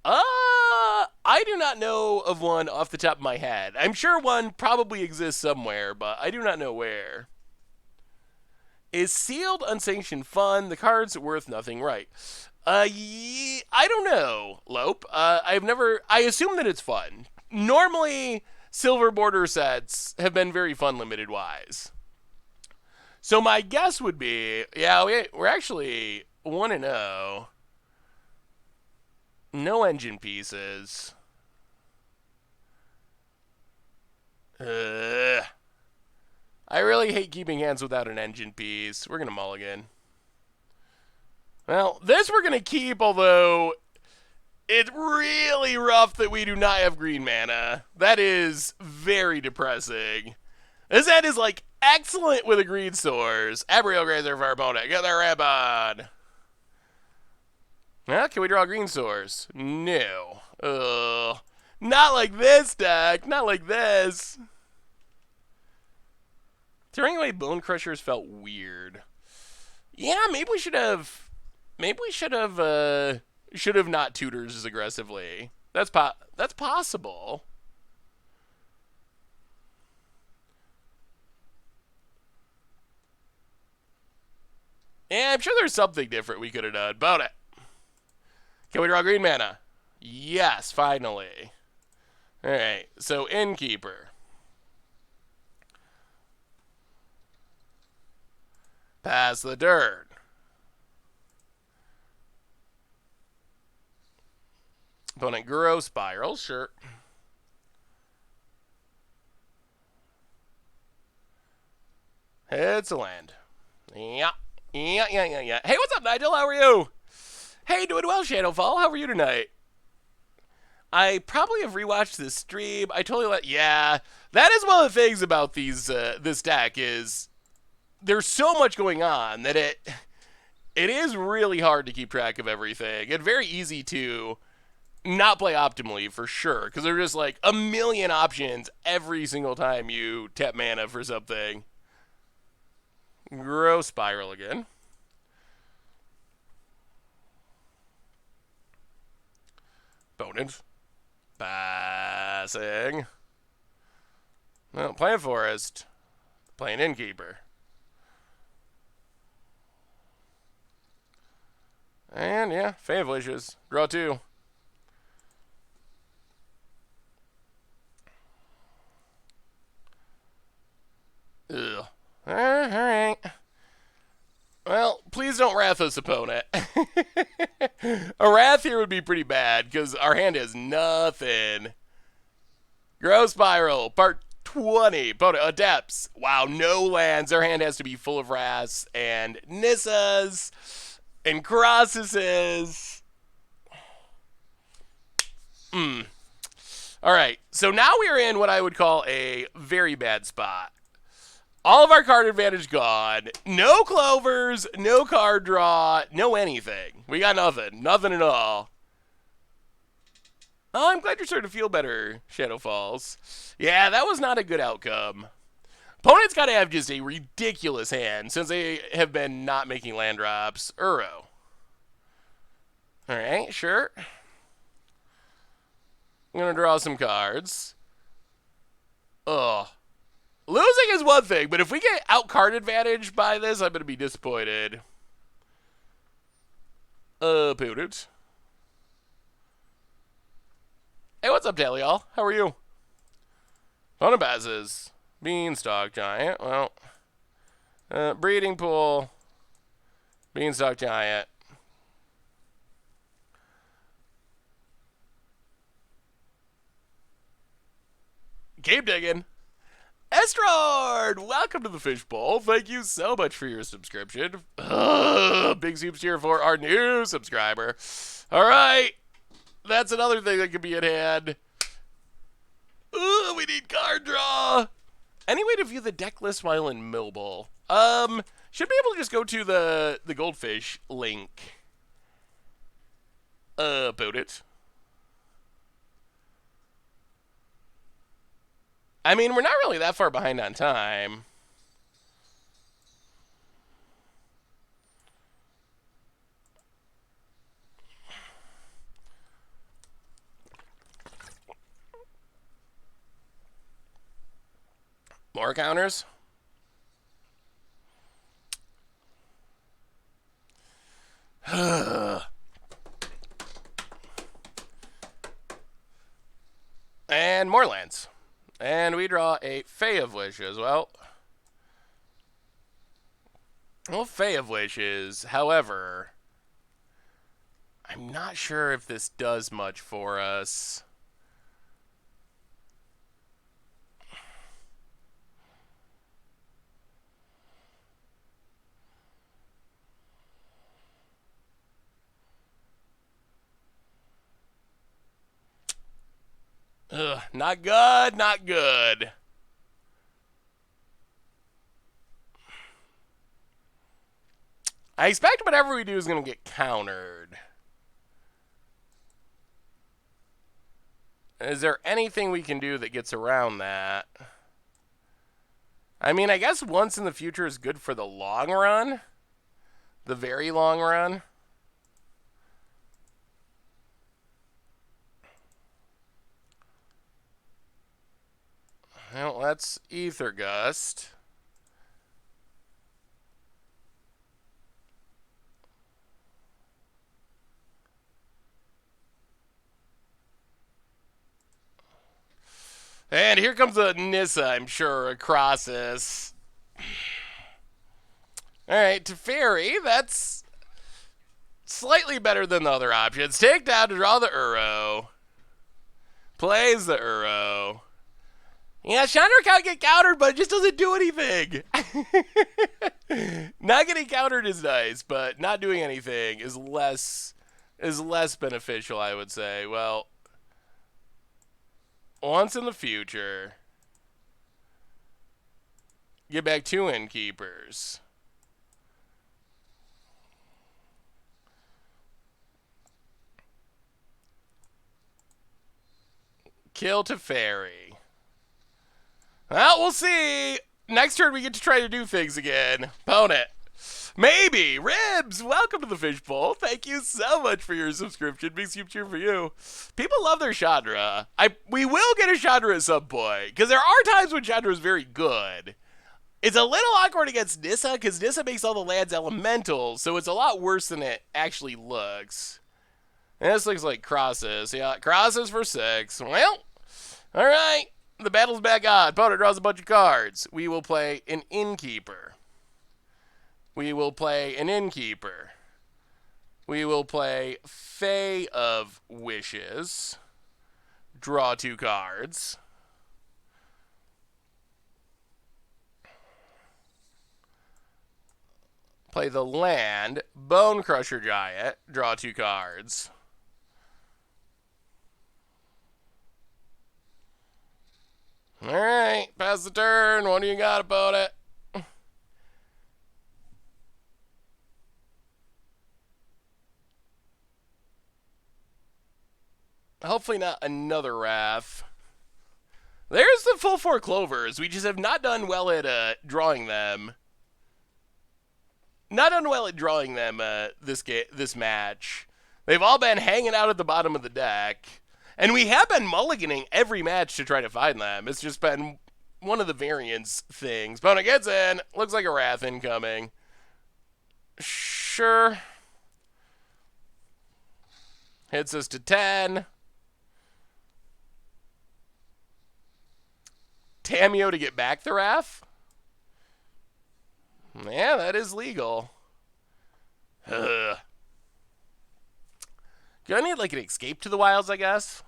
I do not know of one off the top of my head. I'm sure one probably exists somewhere, but I do not know where. Is sealed unsanctioned fun? The card's worth nothing, right? I don't know, Lope. I assume that it's fun. Normally, silver border sets have been very fun limited-wise. So my guess would be, yeah, we're actually 1-0. No engine pieces. I really hate keeping hands without an engine piece. We're going to mulligan. Well, this we're going to keep, although it's really rough that we do not have green mana. That is very depressing. This hand is, like, excellent with a green source. Abriel Grazer for our opponent. Get that Rabon. Well, can we draw a green source? No. Not like this deck. Not like this. Throwing away Bone Crushers felt weird. Yeah, maybe we should have. Maybe we should have not tutors as aggressively. That's possible. Yeah, I'm sure there's something different we could have done about it. Can we draw green mana? Yes, finally. Alright, so Innkeeper. Pass the dirt. Opponent Guro Spiral, sure. It's a land. Yeah. Yeah. Hey, what's up, Nigel? How are you? Hey, doing well, Shadowfall. How are you tonight? I probably have rewatched this stream. I totally yeah. That is one of the things about this deck is there's so much going on that it is really hard to keep track of everything and very easy to not play optimally for sure because there's just like a million options every single time you tap mana for something. Grow Spiral again. Bonus. Passing. Well, playing Forest. Playing Innkeeper. And yeah, Fey of Wishes. Draw 2. Ugh. Alright. Well, please don't Wrath us, opponent. A Wrath here would be pretty bad, because our hand has nothing. Grow Spiral, part 20. Opponent adapts. Wow, no lands. Their hand has to be full of Wraths and Nissas and Crosses. Alright, so now we are in what I would call a very bad spot. All of our card advantage gone. No clovers, no card draw, no anything. We got nothing. Nothing at all. Oh, I'm glad you're starting to feel better, Shadow Falls. Yeah, that was not a good outcome. Opponents got to have just a ridiculous hand since they have been not making land drops. Uro. Alright, sure. I'm going to draw some cards. Ugh. Losing is one thing, but if we get out card advantage by this, I'm going to be disappointed. Put it. Hey, what's up, Dalial? How are you? Bonabazes. Beanstalk Giant. Well, Breeding Pool. Beanstalk Giant. Keep digging. Estrard, welcome to the Fishbowl. Thank you so much for your subscription. Big soups here for our new subscriber. All right, that's another thing that could be at hand. We need card draw. Any way to view the deck list while in mobile? Should be able to just go to the Goldfish link. About it. I mean, we're not really that far behind on time. More counters? And more lands. And we draw a Fey of Wish as well. Well, Fey of Wishes, however, I'm not sure if this does much for us. Ugh, not good, not good. I expect whatever we do is going to get countered. Is there anything we can do that gets around that? I mean, I guess once in the future is good for the long run. The very long run. Well, that's Ether Gust. And here comes a Nissa, I'm sure, across this. Alright, to Fairy, that's slightly better than the other options. Take down to draw the Uro. Plays the Uro. Yeah, Chandra can't get countered, but it just doesn't do anything. Not getting countered is nice, but not doing anything is less beneficial, I would say. Well, once in the future, get back 2 innkeepers. Kill Teferi. Well, we'll see. Next turn, we get to try to do things again. Opponent. Maybe. Ribs, welcome to the Fishbowl. Thank you so much for your subscription. Big soup cheer for you. People love their Chandra. We will get a Chandra at some point, because there are times when Chandra is very good. It's a little awkward against Nissa, because Nissa makes all the lands elemental, so it's a lot worse than it actually looks. And this looks like crosses. Yeah, crosses for 6. Well, all right. The battle's back on. Opponent draws a bunch of cards. We will play an innkeeper. We will play an innkeeper. We will play Fae of Wishes. Draw 2 cards. Play the land, Bone Crusher Giant. Draw 2 cards. All right, pass the turn. What do you got about it? Hopefully not another Wrath. There's the full 4 Clovers. We just have not done well at drawing them. Not done well at drawing them this match. They've all been hanging out at the bottom of the deck. And we have been mulliganing every match to try to find them. It's just been one of the variance things. Opponent gets in. Looks like a Wrath incoming. Sure. Hits us to 10. Tamiyo to get back the Wrath? Yeah, that is legal. Ugh. Gonna need like an escape to the wilds, I guess.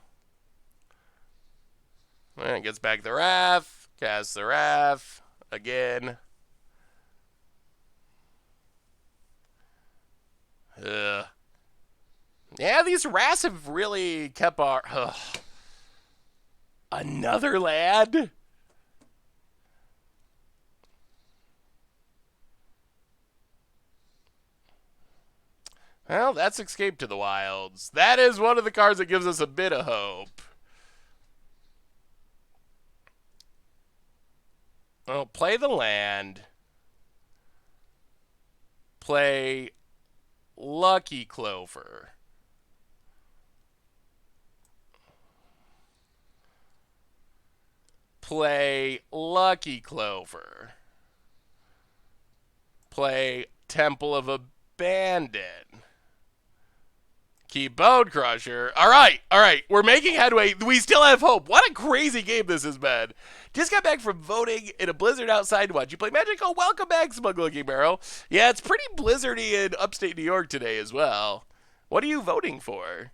And gets back the Wrath. Casts the Wrath. Again. Ugh. Yeah, these Wraths have really kept our... Ugh. Another lad? Well, that's Escape to the Wilds. That is one of the cards that gives us a bit of hope. Oh, play the land. Play Lucky Clover. Play Lucky Clover. Play Temple of Abandon. Keep Bone Crusher. All right. We're making headway. We still have hope. What a crazy game this has been. Just got back from voting in a blizzard outside. Watch you play Magic. Oh, welcome back, Smug Looking Barrel. Yeah, it's pretty blizzardy in upstate New York today as well. What are you voting for?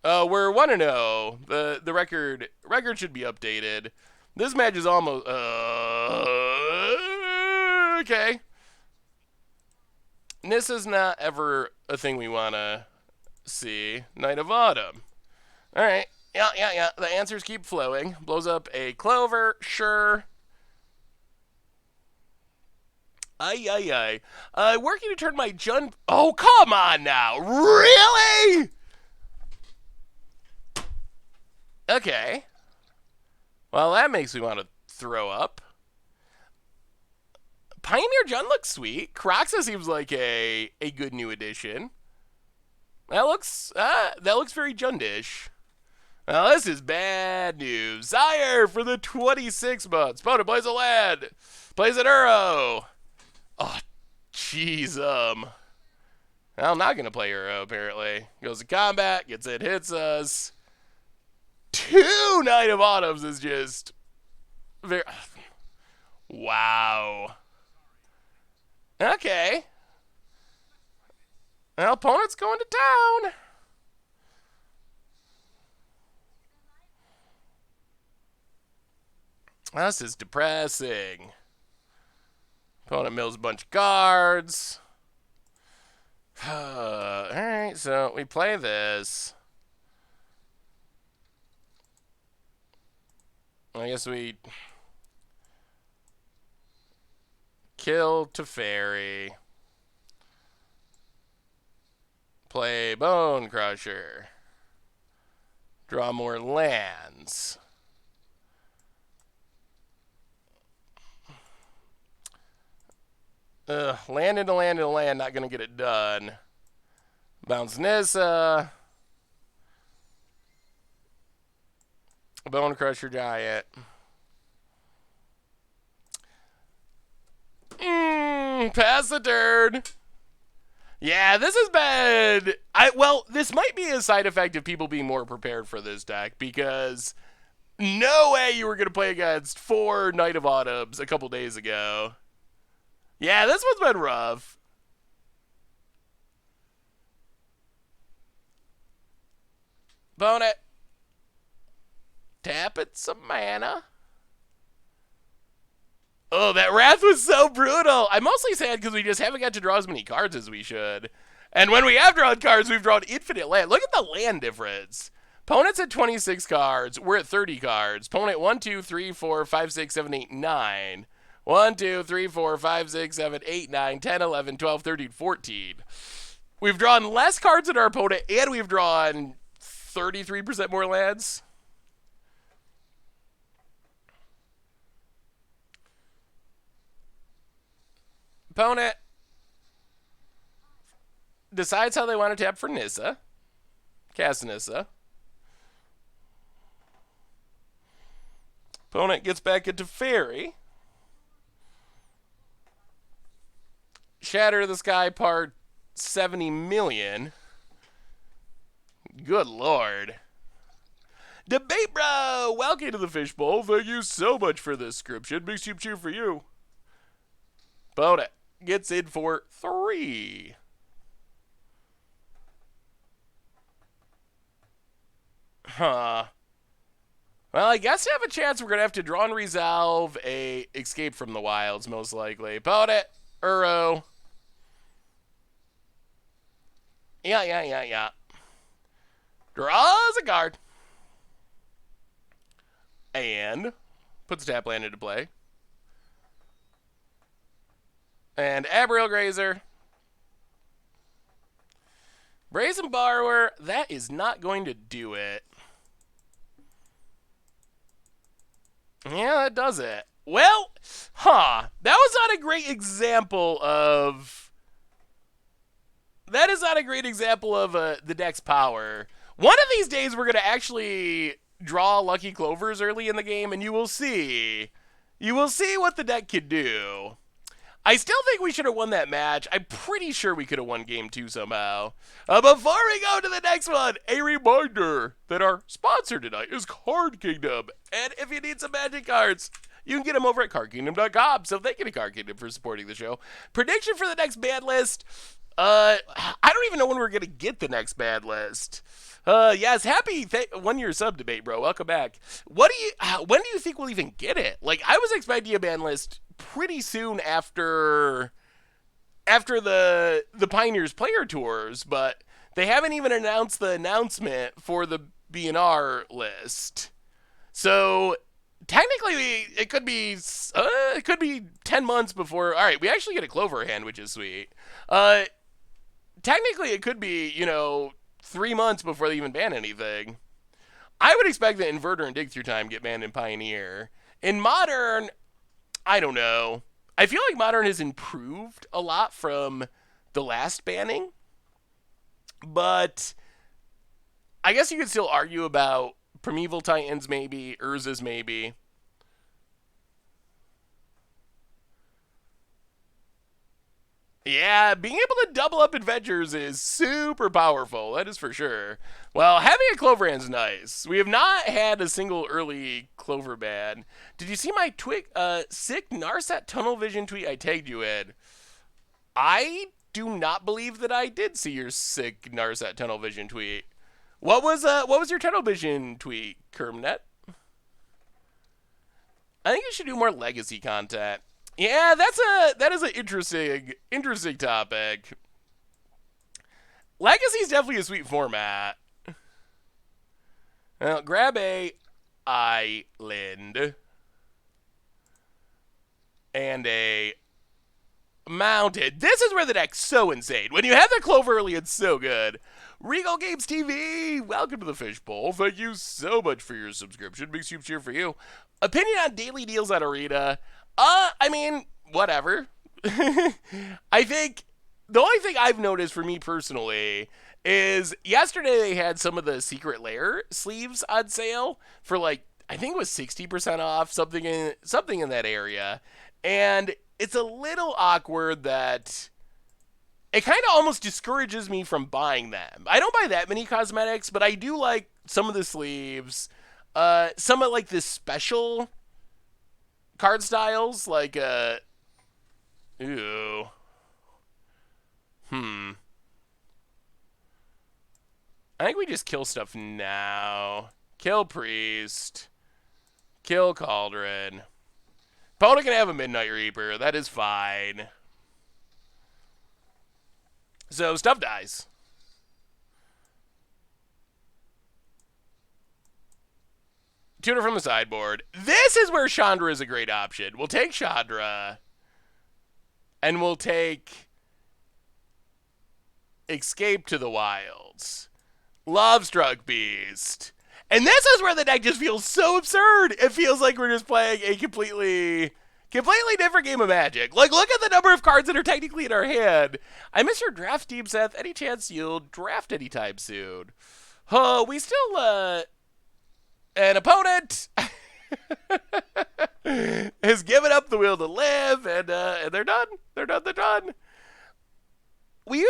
We're 1-0. The record should be updated. This match is almost okay. Nissa's not ever a thing we want to see. Knight of Autumn. All right. Yeah. The answers keep flowing. Blows up a Clover. Sure. Ay. Working to turn my Jun... Oh, come on now. Really? Okay. Well, that makes me want to throw up. Pioneer Jun looks sweet. Croxa seems like a good new addition. That looks very Jundish. Well, this is bad news. Sire for the 26 months. Opponent plays a land. Plays an Uro. Oh, jeez. I'm not going to play Uro, apparently. Goes to combat, gets it, hits us. 2 Knight of Autumns is just very. Wow. Okay. Well, opponent's going to town. This is depressing. Opponent mills a bunch of cards. Alright, so we play this. I guess we kill Teferi. Play Bone Crusher. Draw more lands. Land into land into land, not going to get it done. Bounce Nissa. Bone Crusher Giant. Pass the turn. Yeah, this is bad. Well, this might be a side effect of people being more prepared for this deck, because no way you were going to play against 4 Knight of Autumns a couple days ago. Yeah, this one's been rough. Bone it. Tap it some mana. Oh, that Wrath was so brutal. I'm mostly sad because we just haven't got to draw as many cards as we should. And when we have drawn cards, we've drawn infinite land. Look at the land difference. Opponent's at 26 cards. We're at 30 cards. Opponent 1, 2, 3, 4, 5, 6, 7, 8, 9. 1, 2, 3, 4, 5, 6, 7, 8, 9, 10, 11, 12, 13, 14. We've drawn less cards than our opponent, and we've drawn 33% more lands. Opponent decides how they want to tap for Nissa. Cast Nissa. Opponent gets back into Fairy. Shatter the Sky Part 70 million. Good lord. Debate Bro! Welcome to the Fishbowl. Thank you so much for the description. Big soup cheer for you. Opponent gets in for 3. Huh. Well, I guess to have a chance, we're going to have to draw and resolve a Escape from the Wilds, most likely. Opponent, Uro. Yeah. Draws a card. And puts a tap land into play. And Abriel Grazer. Brazen Borrower, that is not going to do it. Yeah, that does it. Well, that was not a great example of... That is not a great example of the deck's power. One of these days, we're going to actually draw Lucky Clovers early in the game, and you will see. You will see what the deck can do. I still think we should have won that match. I'm pretty sure we could have won game 2 somehow. Before we go to the next one, a reminder that our sponsor tonight is Card Kingdom. And if you need some Magic cards, you can get them over at cardkingdom.com. So thank you to Card Kingdom for supporting the show. Prediction for the next ban list. I don't even know when we're going to get the next ban list. Yes, happy 1 year sub debate, bro. Welcome back. When do you think we'll even get it? Like, I was expecting a ban list pretty soon after the Pioneers player tours, but they haven't even announced the announcement for the BNR list. So technically, it could be 10 months before. All right, we actually get a Clover hand, which is sweet. Technically, it could be 3 months before they even ban anything. I would expect that Inverter and Dig Through Time get banned in Pioneer. In Modern, I don't know. I feel like Modern has improved a lot from the last banning. But I guess you could still argue about Primeval Titans maybe, Urza's maybe. Yeah, being able to double up adventures is super powerful. That is for sure. Well, having a Cloverhand's nice. We have not had a single early Clover ban. Did you see my sick Narset tunnel vision tweet I tagged you in? I do not believe that I did see your sick Narset tunnel vision tweet. What was your tunnel vision tweet, Kermnet? I think you should do more legacy content. Yeah, that is an interesting topic. Legacy is definitely a sweet format. Well, grab a island and a mounted. This is where the deck's so insane. When you have the Clover early, it's so good. Regal Games TV, welcome to the Fishbowl. Thank you so much for your subscription. Big soup cheer for you. Opinion on daily deals at Arena? I mean, whatever. I think the only thing I've noticed for me personally is yesterday they had some of the Secret Lair sleeves on sale for like I think it was 60% off, something in that area. And it's a little awkward that it kind of almost discourages me from buying them. I don't buy that many cosmetics, but I do like some of the sleeves. Some of like the special card styles, like ooh, I think we just kill stuff now. Kill Priest. Kill Cauldron. Opponent can have a Midnight Reaper. That is fine. So stuff dies. Tutor from the sideboard. This is where Chandra is a great option. We'll take Chandra. And we'll take Escape to the Wilds. Lovestruck Beast. And this is where the deck just feels so absurd. It feels like we're just playing a completely different game of Magic. Like, look at the number of cards that are technically in our hand. I miss your draft team, Seth. Any chance you'll draft anytime soon? Oh, we still, an opponent has given up the will to live, and they're done. They're done. We've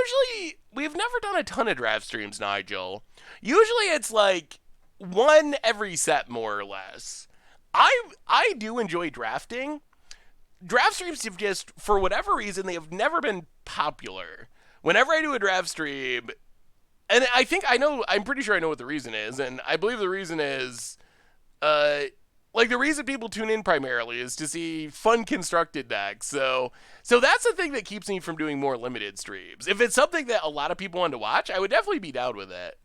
never done a ton of draft streams, Nigel. Usually it's like one every set, more or less. I do enjoy drafting. Draft streams have just, for whatever reason, they have never been popular. Whenever I do a draft stream, and I'm pretty sure I know what the reason is, and I believe the reason is, like the reason people tune in primarily is to see fun constructed decks. So that's the thing that keeps me from doing more limited streams. If it's something that a lot of people want to watch, I would definitely be down with it.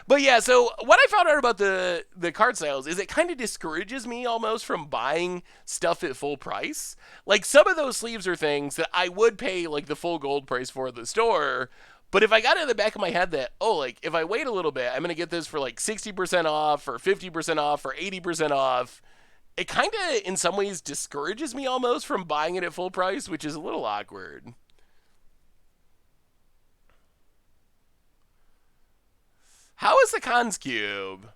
But yeah, so what I found out about the card sales is it kind of discourages me almost from buying stuff at full price. Like some of those sleeves are things that I would pay like the full gold price for at the store. But if I got it in the back of my head that, oh, like if I wait a little bit, I'm going to get this for like 60% off or 50% off or 80% off, it kind of in some ways discourages me almost from buying it at full price, which is a little awkward. How is the Cons Cube?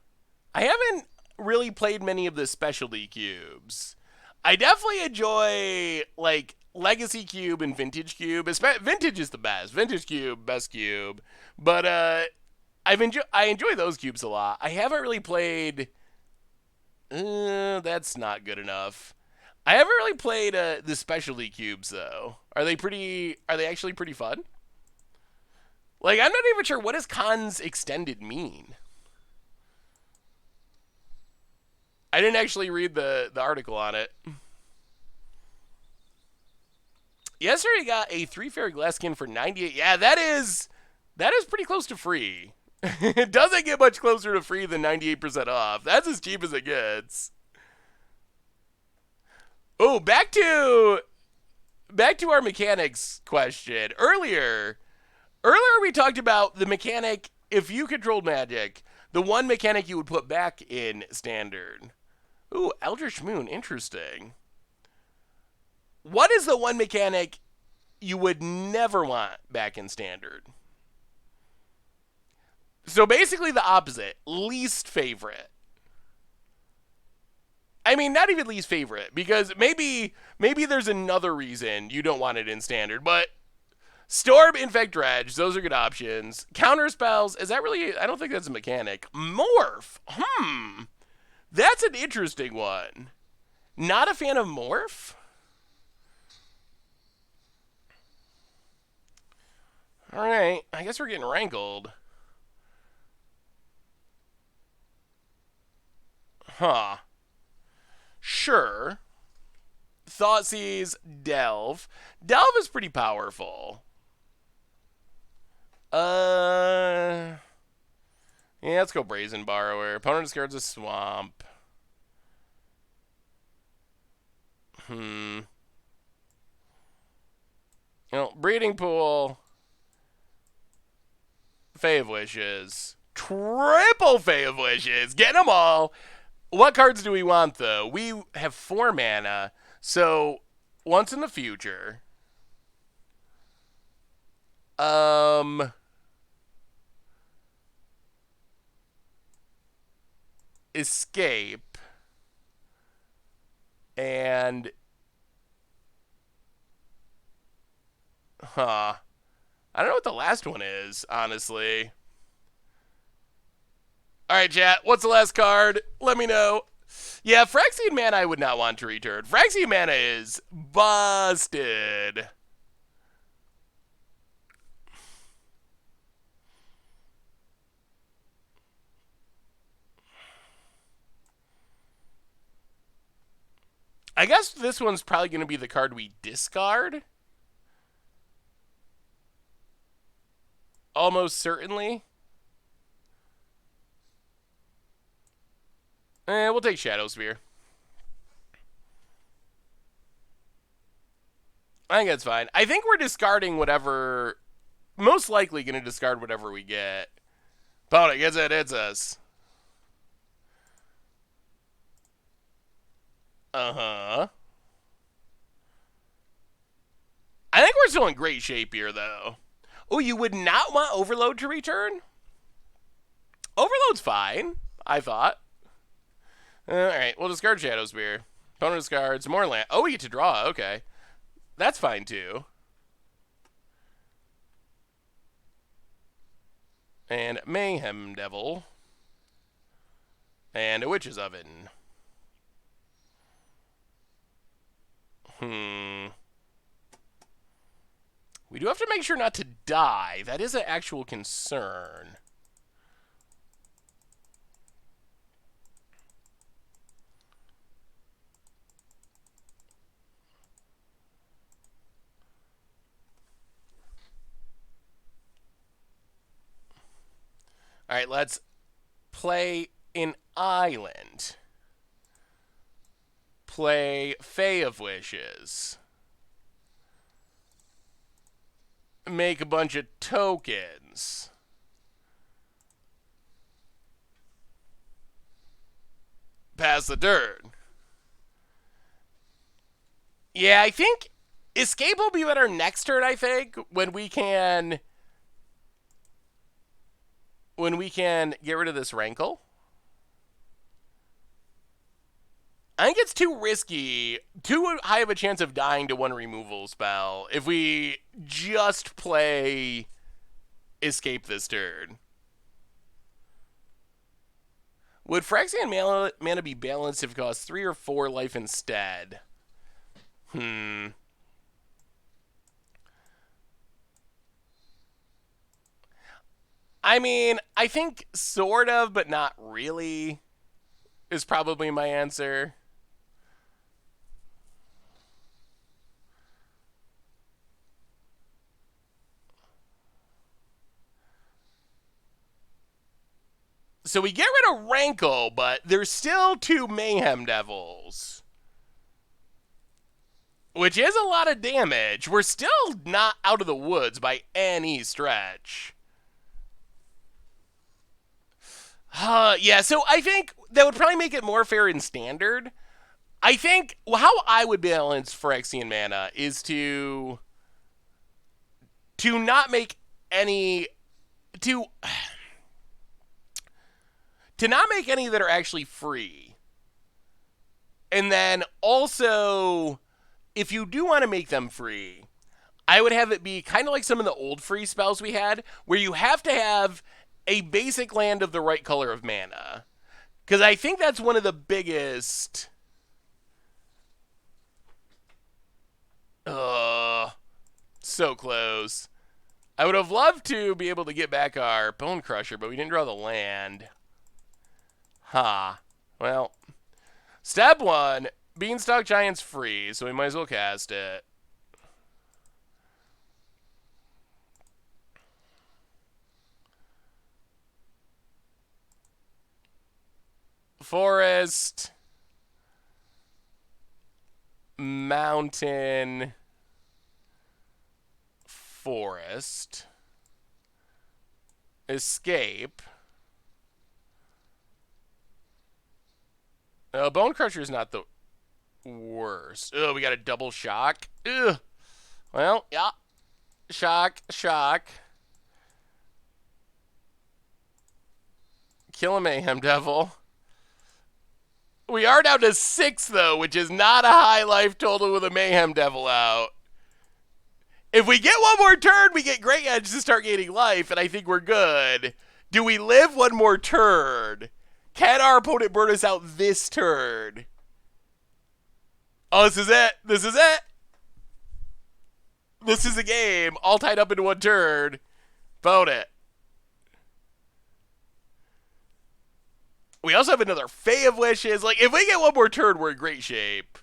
I haven't really played many of the specialty cubes. I definitely enjoy like Legacy Cube and Vintage Cube. Vintage is the best. Vintage Cube, best cube. But I enjoy those cubes a lot. I haven't really played. That's not good enough. I haven't really played the specialty cubes though. Are they pretty? Are they actually pretty fun? Like I'm not even sure what does Cons Extended mean. I didn't actually read the article on it. Yesterday got a 3 fairy glass skin for 98. Yeah, that is pretty close to free. It doesn't get much closer to free than 98% off. That's as cheap as it gets. Oh, back to our mechanics question. Earlier we talked about the mechanic, if you controlled Magic, the one mechanic you would put back in Standard. Ooh, Eldritch Moon, interesting. What is the one mechanic you would never want back in Standard? So basically the opposite. Least favorite. I mean, not even least favorite, because maybe there's another reason you don't want it in Standard, but Storm, Infect, Dredge. Those are good options. Counter spells. Is that really? I don't think that's a mechanic. Morph. That's an interesting one. Not a fan of Morph? Alright. I guess we're getting rankled. Huh. Sure. Thoughtseize, Delve. Delve is pretty powerful. Yeah, let's go Brazen Borrower. Opponent discards a swamp. Breeding Pool. Fae of Wishes. Triple Fae of Wishes. Get them all. What cards do we want, though? We have 4 mana, so once in the future. Escape. And... I don't know what the last one is, honestly. Alright, chat. What's the last card? Let me know. Yeah, Phyrexian Mana I would not want to return. Phyrexian Mana is busted. I guess this one's probably going to be the card we discard. Almost certainly. We'll take Shadow Spear. I think that's fine. I think we're discarding whatever... Most likely going to discard whatever we get. Opponent gets it, it's us. I think we're still in great shape here, though. Oh, you would not want Overload to return? Overload's fine, I thought. Alright, we'll discard Shadow Spear. Opponent discards more land. Oh, we get to draw. Okay. That's fine, too. And Mayhem Devil. And a Witch's Oven. We do have to make sure not to die. That is an actual concern. All right, let's play an island. Play Fae of Wishes. Make a bunch of tokens. Pass the turn. Yeah, I think Escape will be better next turn, I think, when we can get rid of this Rankle. I think it's too risky, too high of a chance of dying to one removal spell if we just play Escape this turn. Would Phyrexian mana be balanced if it costs 3 or 4 life instead? I mean, I think sort of, but not really, is probably my answer. So we get rid of Rankle, but there's still 2 Mayhem Devils. Which is a lot of damage. We're still not out of the woods by any stretch. Yeah, so I think that would probably make it more fair in Standard. I think how I would balance Phyrexian Mana is to not make any... To not make any that are actually free. And then also, if you do want to make them free, I would have it be kind of like some of the old free spells we had, where you have to have a basic land of the right color of mana. Because I think that's one of the biggest. Ugh. So close. I would have loved to be able to get back our Bone Crusher, but we didn't draw the land. Well, step 1, Beanstalk Giant's free, so we might as well cast it. Forest. Mountain. Forest. Escape. Bone Crusher is not the worst. Oh, we got a double shock. Ugh. Well, yeah. Shock. Kill a Mayhem Devil. We are down to 6, though, which is not a high life total with a Mayhem Devil out. If we get one more turn, we get Great Edge to start gaining life, and I think we're good. Do we live one more turn? Can our opponent burn us out this turn? Oh, this is it. This is it. This is a game all tied up into one turn. Bone it. We also have another Fae of Wishes. Like, if we get one more turn, we're in great shape.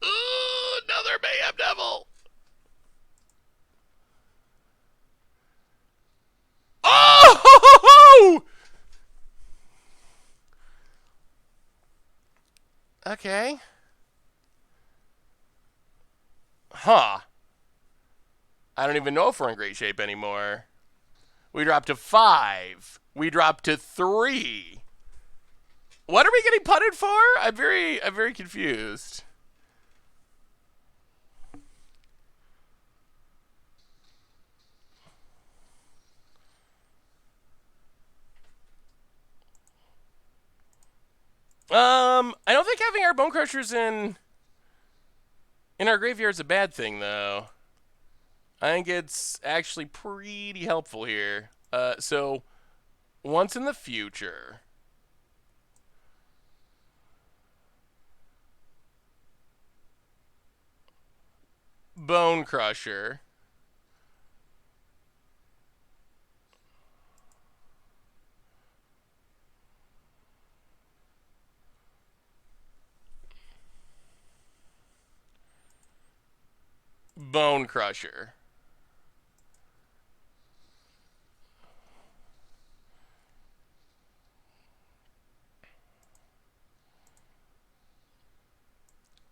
Ooh, another Mayhem Devil. Oh! Okay. Huh. I don't even know if we're in great shape anymore. We dropped to 5. We dropped to 3. What are we getting putted for? I'm very confused. I don't think having our Bone Crushers in our graveyard is a bad thing, though. I think it's actually pretty helpful here. So, once in the future, Bone Crusher. Bone Crusher.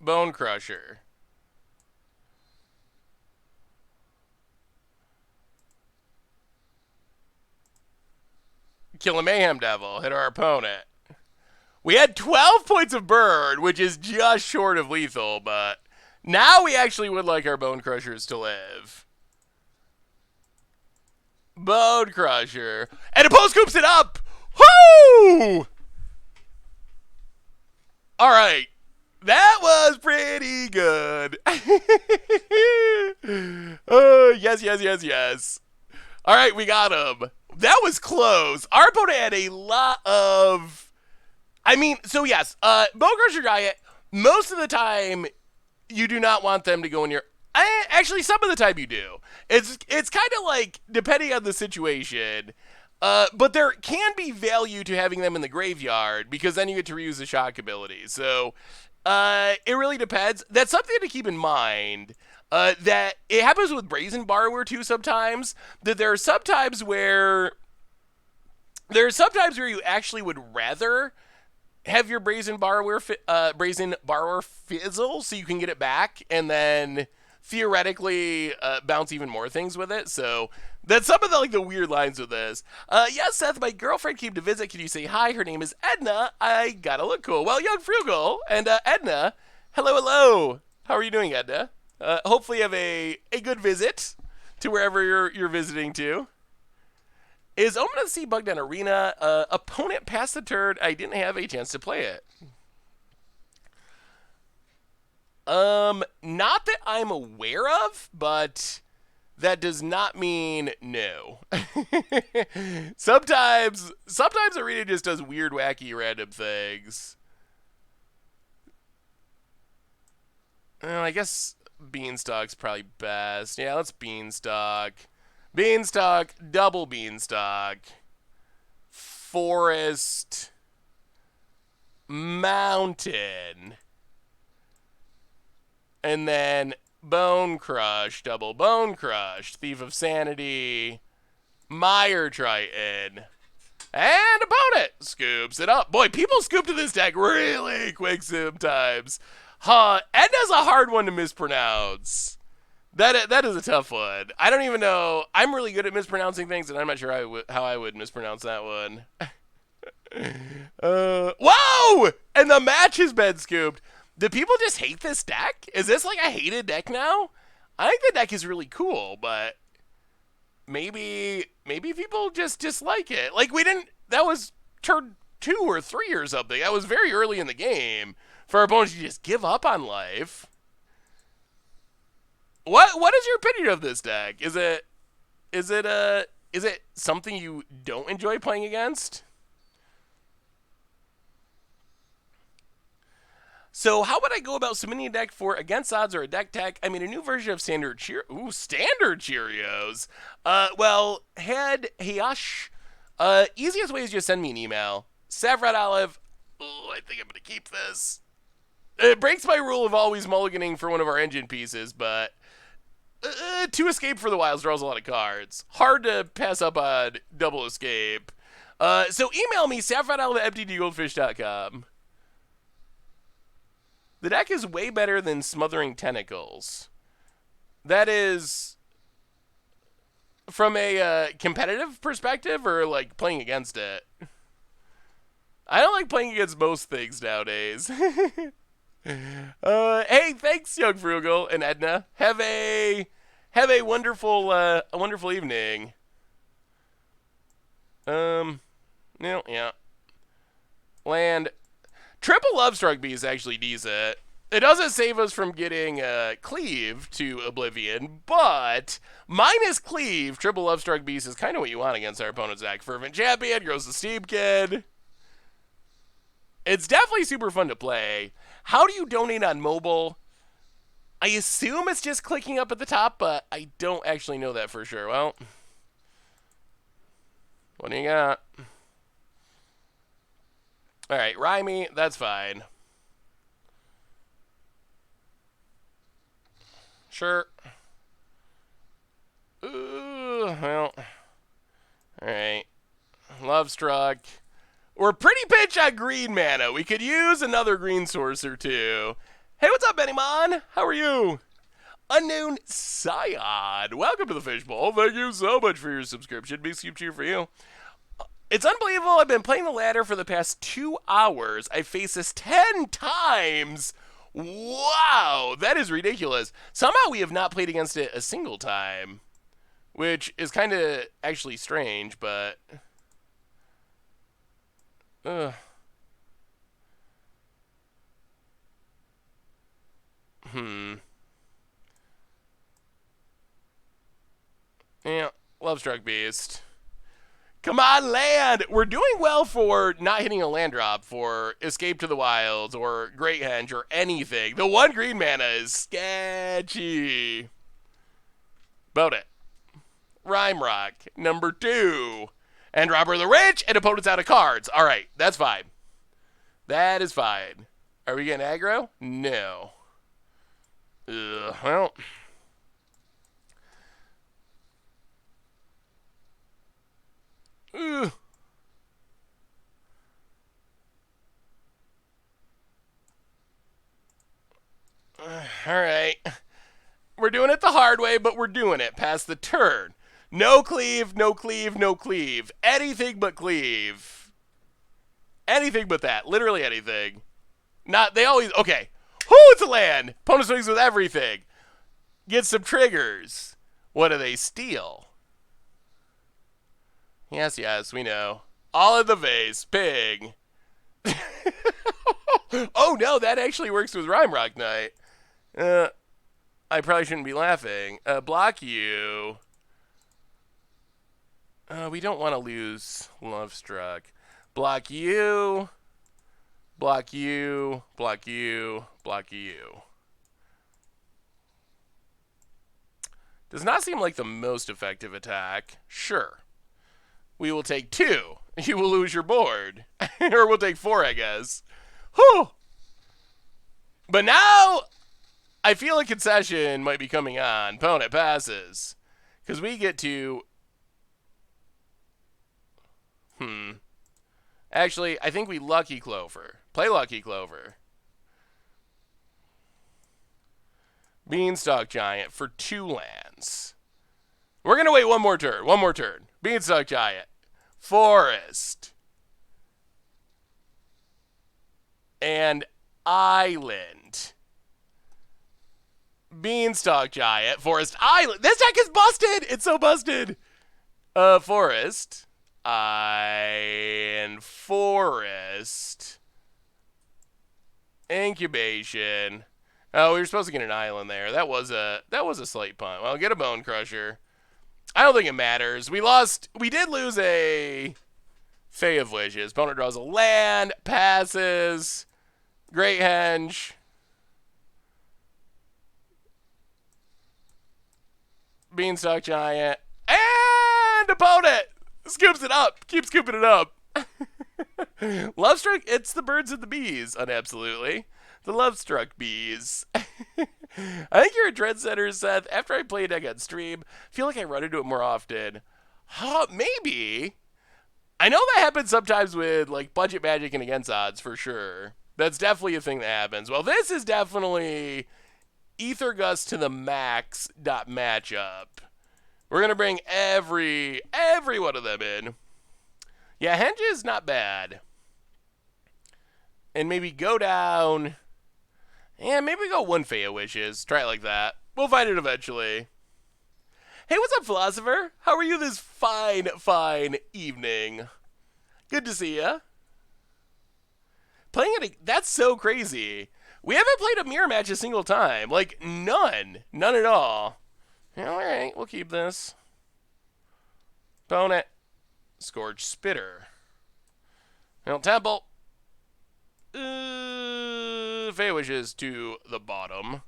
Bone Crusher. Kill a Mayhem Devil. Hit our opponent. We had 12 points of burn, which is just short of lethal, but now we actually would like our Bone Crushers to live. Bone Crusher. And opposed scoops it up! Woo! Alright. That was pretty good. Yes. Alright, we got him. That was close. Our opponent had a lot of... I mean, so yes, Bone Crusher Giant, most of the time, you do not want them to go in your... Actually, some of the time you do. It's kind of like, depending on the situation, but there can be value to having them in the graveyard, because then you get to reuse the shock ability. So, it really depends. That's something to keep in mind. That it happens with Brazen Borrower too sometimes, that there are sometimes where you actually would rather have your Brazen Borrower fizzle so you can get it back and then theoretically bounce even more things with it. So that's some of the weird lines with this. Yes, Seth, my girlfriend came to visit. Can you say hi? Her name is Edna. I gotta look cool. Well, young Frugal and Edna, hello. How are you doing, Edna? Hopefully you have a good visit to wherever you're visiting to. Is Omen of the Sea bugged on Arena? Opponent passed the turn. I didn't have a chance to play it. Not that I'm aware of, but that does not mean no. sometimes Arena just does weird, wacky, random things. I guess Beanstalk's probably best. Yeah, let's Beanstalk. Beanstalk, double Beanstalk. Forest. Mountain. And then Bone Crush, double Bone Crush. Thief of Sanity. Mire Triton. And opponent scoops it up. Boy, people scoop to this deck really quick sometimes. Edna's a hard one to mispronounce. That is a tough one. I don't even know. I'm really good at mispronouncing things, and I'm not sure how I would mispronounce that one. Whoa! And the match has been scooped. Do people just hate this deck? Is this like a hated deck now? I think the deck is really cool, but maybe people just dislike it. Like that was turn 2 or 3 or something. That was very early in the game for our opponents to just give up on life. What is your opinion of this deck? Is it something you don't enjoy playing against? So how would I go about submitting a deck for against odds or a deck tech? I mean, a new version of standard standard Cheerios. Heyash. Easiest way is just send me an email. Saffron Olive. Oh, I think I'm gonna keep this. It breaks my rule of always mulliganing for one of our engine pieces, but 2 escape for the wilds draws a lot of cards. Hard to pass up on double escape. So email me, saffronolive@mtdgoldfish.com. The deck is way better than Smothering Tentacles. That is from a competitive perspective or like playing against it? I don't like playing against most things nowadays. Hey, thanks, Young Frugal and Edna. Have a wonderful evening. Yeah. Land. Triple Lovestruck Bee is actually decent. It doesn't save us from getting Cleave to Oblivion, but minus Cleave, Triple Lovestruck Beast is kind of what you want against our opponent's deck. Fervent Champion, Grows the Steam Kid. It's definitely super fun to play. How do you donate on mobile? I assume it's just clicking up at the top, but I don't actually know that for sure. Well, what do you got? All right, Rhyme, that's fine. Sure. Ooh, well. All right. Lovestruck. We're pretty pitch on green mana. We could use another green source or two. Hey, what's up, Bennymon? How are you? Unknown Scion. Welcome to the Fishbowl. Thank you so much for your subscription. Big scoop cheer for you. It's unbelievable. I've been playing the ladder for the past 2 hours. I faced this 10 times. Wow, that is ridiculous. Somehow we have not played against it a single time, which is kind of actually strange, but... Yeah, Lovestruck Beast. Come on, land! We're doing well for not hitting a land drop for Escape to the Wilds or Great Henge or anything. The 1 green mana is sketchy. About it. Rhyme Rock, number 2. And Robber the Rich, and opponent's out of cards. All right, that's fine. That is fine. Are we getting aggro? No. Well... All right. We're doing it the hard way, but we're doing it past the turn. No cleave, no cleave, no cleave. Anything but cleave. Anything but that. Literally anything. They always... Okay. It's a land. Opponent swings with everything. Get some triggers. What do they steal? Yes, we know. All in the vase. Pig. Oh, no, that actually works with Rhyme Rock Knight. I probably shouldn't be laughing. Block you. We don't want to lose Love Struck. Block you. Block you. Block you. Block you. Does not seem like the most effective attack. Sure. We will take 2. You will lose your board. Or we'll take 4, I guess. Whew. But now, I feel a concession might be coming on. Opponent passes. Because we get to... Actually, I think we Lucky Clover. Play Lucky Clover. Beanstalk Giant for 2 lands. We're going to wait one more turn. One more turn. Beanstalk Giant. Forest. And Island. Beanstalk Giant. Forest. Island. This deck is busted. It's so busted. Forest. And Forest. Incubation. Oh, we were supposed to get an island there. That was a slight punt. Well, get a Bone Crusher. I don't think it matters. We did lose a Fey of Wishes. Opponent draws a land, passes. Great Henge. Beanstalk Giant. And opponent scoops it up. Keep scooping it up. Love Struck, it's the birds and the bees, unabsolutely. The Love Struck bees. I think you're a trendsetter, Seth. After I play a deck on stream, I feel like I run into it more often. Maybe. I know that happens sometimes with like budget magic and against odds for sure. That's definitely a thing that happens. Well, this is definitely Ether Gust to the max matchup. We're gonna bring every one of them in. Yeah, Henge is not bad. And maybe go down. Yeah, maybe we go 1 Fey of Wishes. Try it like that. We'll find it eventually. Hey, what's up, Philosopher? How are you this fine evening? Good to see ya. Playing it, that's so crazy. We haven't played a mirror match a single time. Like, none. None at all. Yeah, all right, we'll keep this. Opponent. Scourge Spitter. Well, Temple. Fey Wishes to the bottom.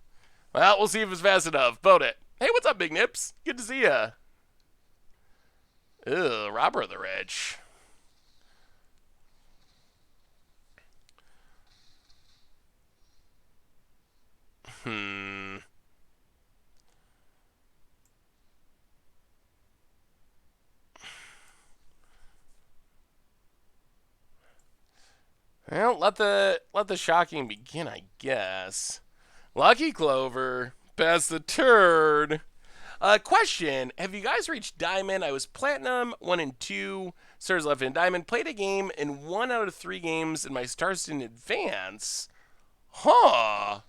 Well, we'll see if it's fast enough. Vote it. Hey, what's up, Big Nips? Good to see ya. Robber of the Rich. Well, let the shocking begin, I guess. Lucky Clover, pass the turn. Question: have you guys reached Diamond? I was Platinum 1 and 2. Stars left in Diamond. Played a game in 1 out of 3 games, and my stars didn't advance. Huh?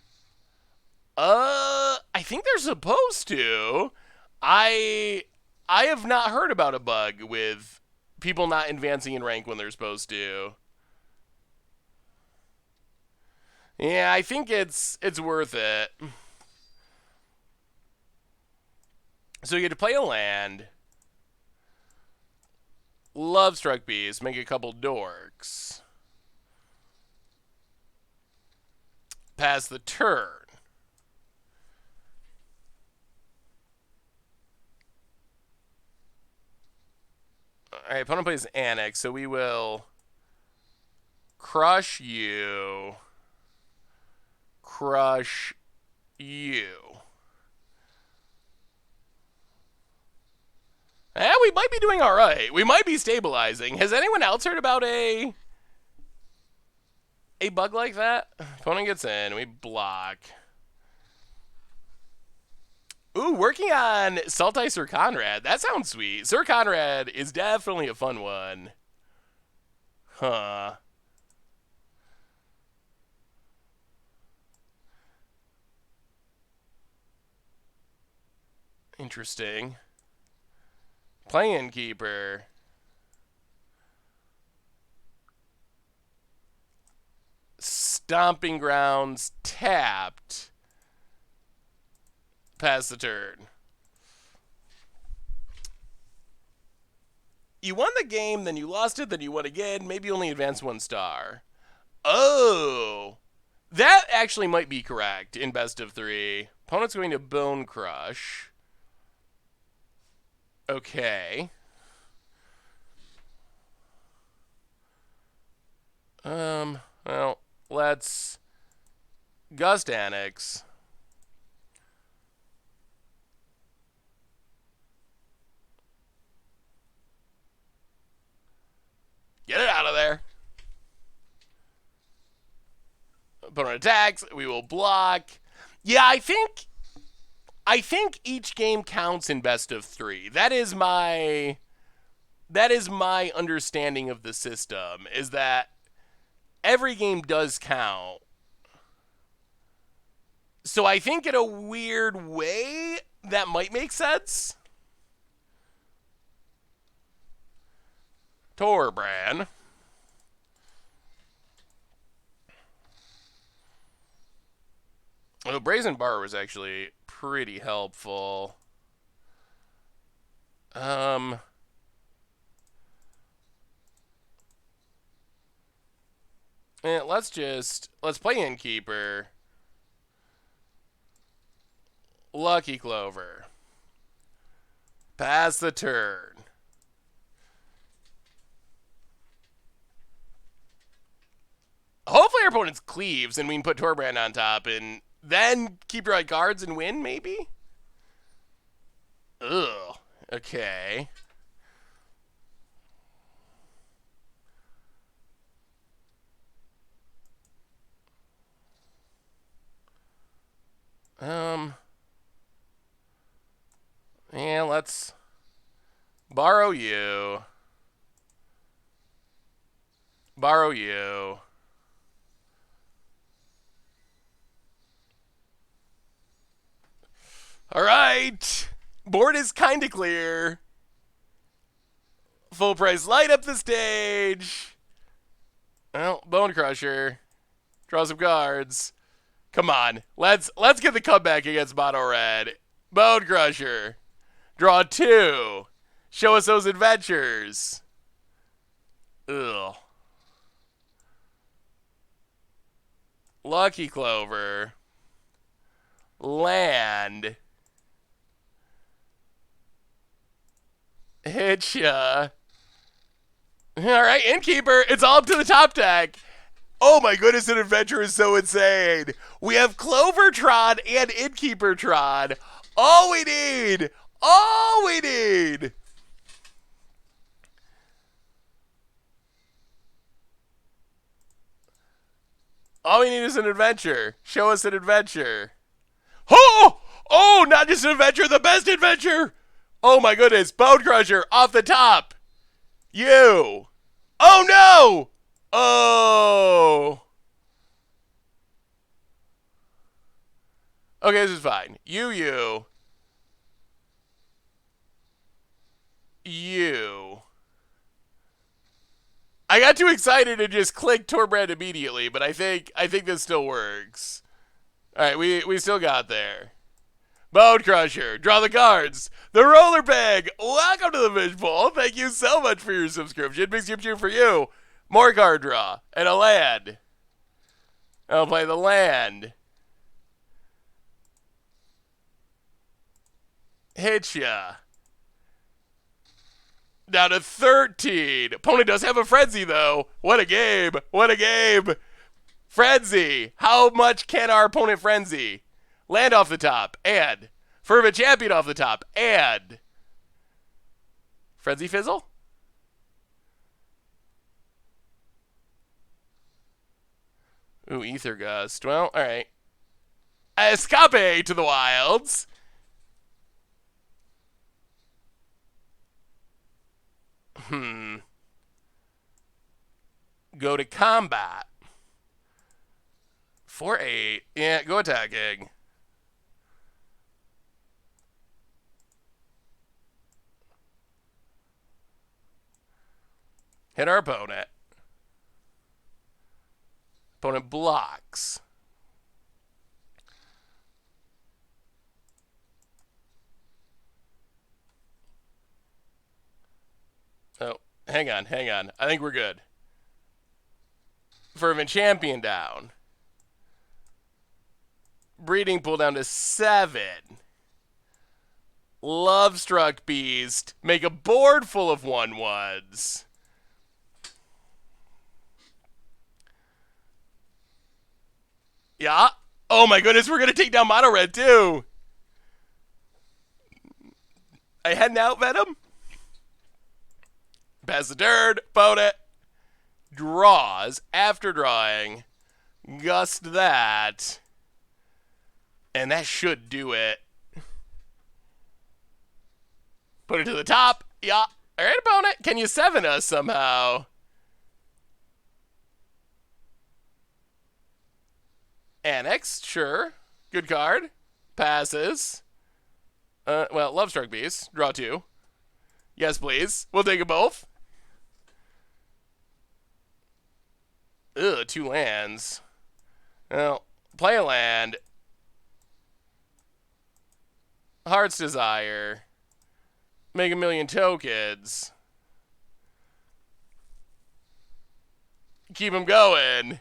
I think they're supposed to. I have not heard about a bug with people not advancing in rank when they're supposed to. Yeah, I think it's worth it. So you get to play a land. Love Struck Bees. Make a couple dorks. Pass the turn. Alright, opponent plays Annex, so we will crush you. Crush you. We might be doing alright. We might be stabilizing. Has anyone else heard about a bug like that? Opponent gets in. We block. Ooh, working on Sultai Sir Conrad. That sounds sweet. Sir Conrad is definitely a fun one. Huh. Interesting. Plan Keeper. Stomping Grounds tapped. Pass the turn. You won the game, then you lost it, then you won again. Maybe you only advanced 1 star. Oh. That actually might be correct in best of 3. Opponent's going to Bone Crush. Okay. Well, let's Gust Annex. Get it out of there. Opponent attacks. We will block. Yeah, I think each game counts in best of 3. That is my understanding of the system, is that every game does count. So I think in a weird way that might make sense. Torbran. Well, Brazen Bar was actually pretty helpful. Let's play Innkeeper. Lucky Clover. Pass the turn. Hopefully our opponent's Cleaves and we can put Torbrand on top and then keep your right cards and win, maybe? Ugh. Okay. Yeah, let's borrow you. Borrow you. All right. Board is kind of clear. Full price light up the stage. Well, Bone Crusher. Draw some cards. Come on. Let's get the comeback against Mono Red. Bone Crusher. Draw 2. Show us those adventures. Ugh. Lucky Clover. Land. Hitcha. Alright, Innkeeper. It's all up to the top deck. Oh my goodness, an adventure is so insane. We have Clovertron and Innkeepertron. All we need. All we need. All we need is an adventure. Show us an adventure. Oh! Oh, not just an adventure, the best adventure! Oh my goodness, Bone Crusher off the top. You. Oh no! Oh. Okay, this is fine. You. I got too excited and just clicked Torbrand immediately, but I think this still works. Alright, we still got there. Bone Crusher, draw the cards. The Roller Bag, welcome to the Fishbowl. Thank you so much for your subscription. Big Skip Cheer for you. More card draw, and a land. I'll play the land. Hitcha. Down to 13. Opponent does have a Frenzy, though. What a game. What a game. Frenzy. How much can our opponent Frenzy? Land off the top. And Fervent Champion off the top. And Frenzy Fizzle? Ooh, Ether Gust. Well, alright. Escape to the wilds. Go to combat. 4-8. Yeah, go attacking. Hit our opponent. Opponent blocks. Hang on, hang on. I think we're good. Fervent Champion down. Breeding Pool down to 7. Love Struck Beast. Make a board full of 1/1s. Yeah. Oh my goodness, we're going to take down Mono Red too. I heading out, Venom? Pass the turn. Phone it. Draws. After drawing. Gust that. And that should do it. Put it to the top. Yeah. All right, opponent. Can you 7 us somehow? Annex. Sure. Good card. Passes. Well, Love Struck Beast. Draw 2. Yes, please. We'll take them both. Ugh, 2 lands. Well, play a land. Heart's Desire. Make 1,000,000 tokens. Keep them going.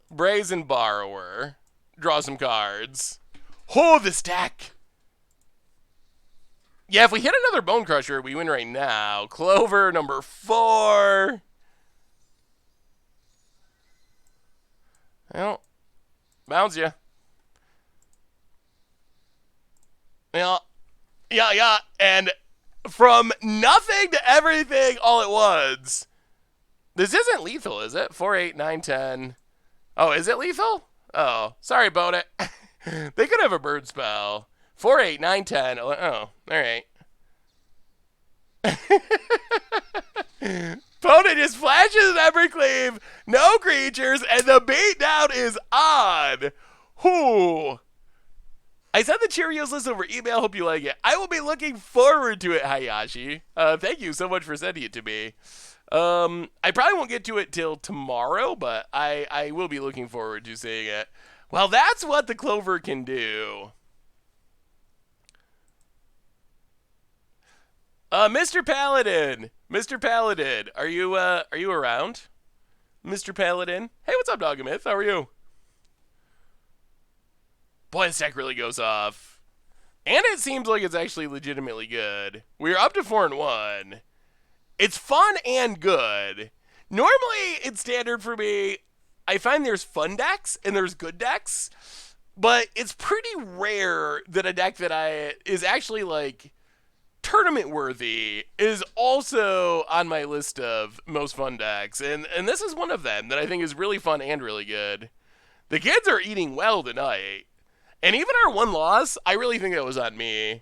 Brazen Borrower. Draw some cards. Oh, this deck! Yeah, if we hit another Bone Crusher, we win right now. Clover, number 4. Well, bounce ya. Yeah. And from nothing to everything all at once. This isn't lethal, is it? 4, 8, 9, 10. Oh, is it lethal? Oh, sorry about it. They could have a bird spell. 4, 8, 9, 10. Oh, all right. Opponent just flashes an Evercleave, no creatures, and the beatdown is on. Whoo. I sent the Cheerios list over email. Hope you like it. I will be looking forward to it, Hayashi. Thank you so much for sending it to me. I probably won't get to it till tomorrow, but I will be looking forward to seeing it. Well, that's what the Clover can do. Mr. Paladin, are you around? Mr. Paladin, hey, what's up, Dogamith? How are you? Boy, this deck really goes off, and it seems like it's actually legitimately good. We're up to 4-1. It's fun and good. Normally, it's standard for me. I find there's fun decks and there's good decks, but it's pretty rare that a deck that is actually like tournament worthy is also on my list of most fun decks, and this is one of them that I think is really fun and really good. The kids are eating well tonight, and even our one loss, I really think that was on me.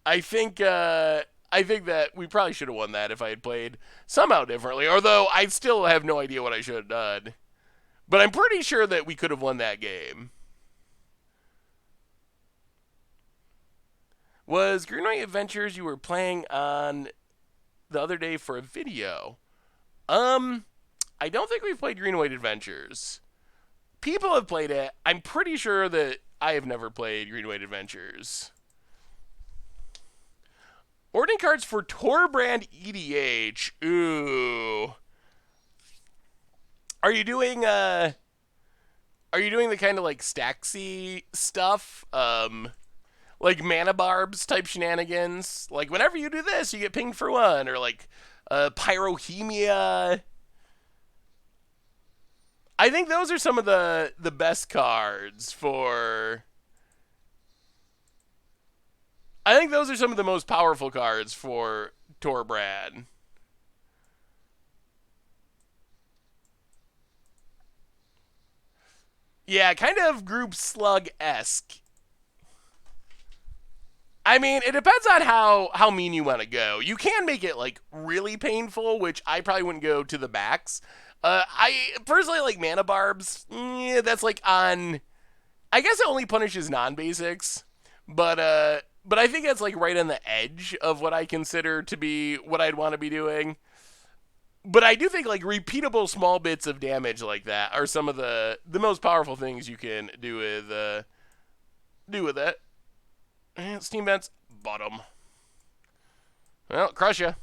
I think that we probably should have won that if I had played somehow differently, although I still have no idea what I should have done. But I'm pretty sure that we could have won that game. Was Green White Adventures you were playing on the other day for a video? I don't think we've played Green White Adventures. People have played it. I'm pretty sure that I have never played Green White Adventures. Ordering cards for Torbrand EDH. Ooh. Are you doing the kind of like Staxy stuff? Like mana barbs type shenanigans? Like whenever you do this, you get pinged for 1, or like Pyrohemia. I think those are some of the best cards for... I think those are some of the most powerful cards for Torbrand. Yeah, kind of group slug-esque. I mean, it depends on how mean you want to go. You can make it, like, really painful, which I probably wouldn't go to the max. I personally like mana barbs. Yeah, that's, like, on... I guess it only punishes non-basics. But I think that's, like, right on the edge of what I consider to be what I'd want to be doing. But I do think, like, repeatable small bits of damage like that are some of the most powerful things you can do with it. Steam Vents, bottom. Well, crush ya.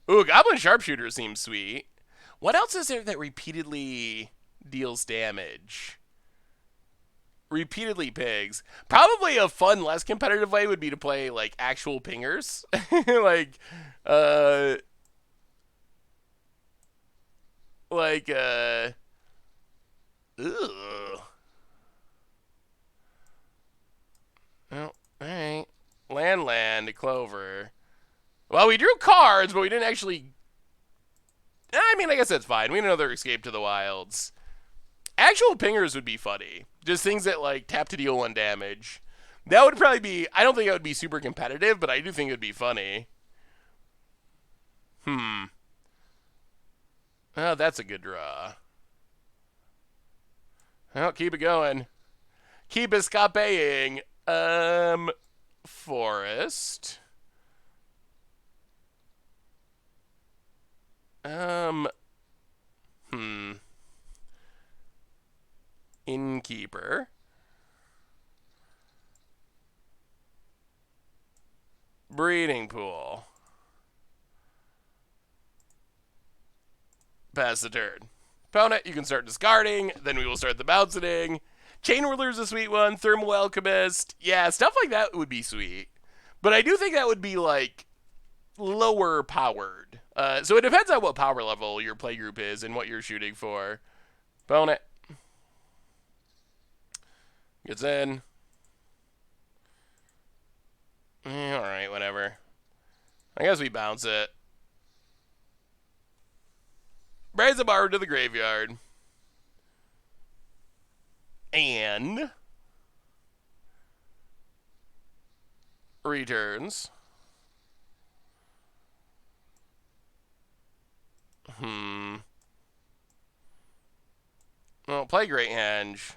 Ooh, Goblin Sharpshooter seems sweet. What else is there that repeatedly deals damage? Repeatedly pigs. Probably a fun, less competitive way would be to play, like, actual pingers. like, uh... Like, Ugh. Well, alright. Land, Clover. Well, we drew cards, but we didn't actually... I mean, I guess that's fine. We had another Escape to the Wilds. Actual pingers would be funny. Just things that, like, tap to deal 1 damage. That would probably be... I don't think that would be super competitive, but I do think it would be funny. Oh, that's a good draw. Well, keep it going. Keep escaping. Forest. Innkeeper. Breeding pool. Pass the turn. Opponent, you can start discarding. Then we will start the bouncing. Chain Whirler's a sweet one. Thermal Alchemist. Yeah, stuff like that would be sweet. But I do think that would be, like, lower powered. So it depends on what power level your playgroup is and what you're shooting for. Opponent. Gets in. Alright, whatever. I guess we bounce it. Raise a bar to the graveyard. And returns. Well, play Great Henge.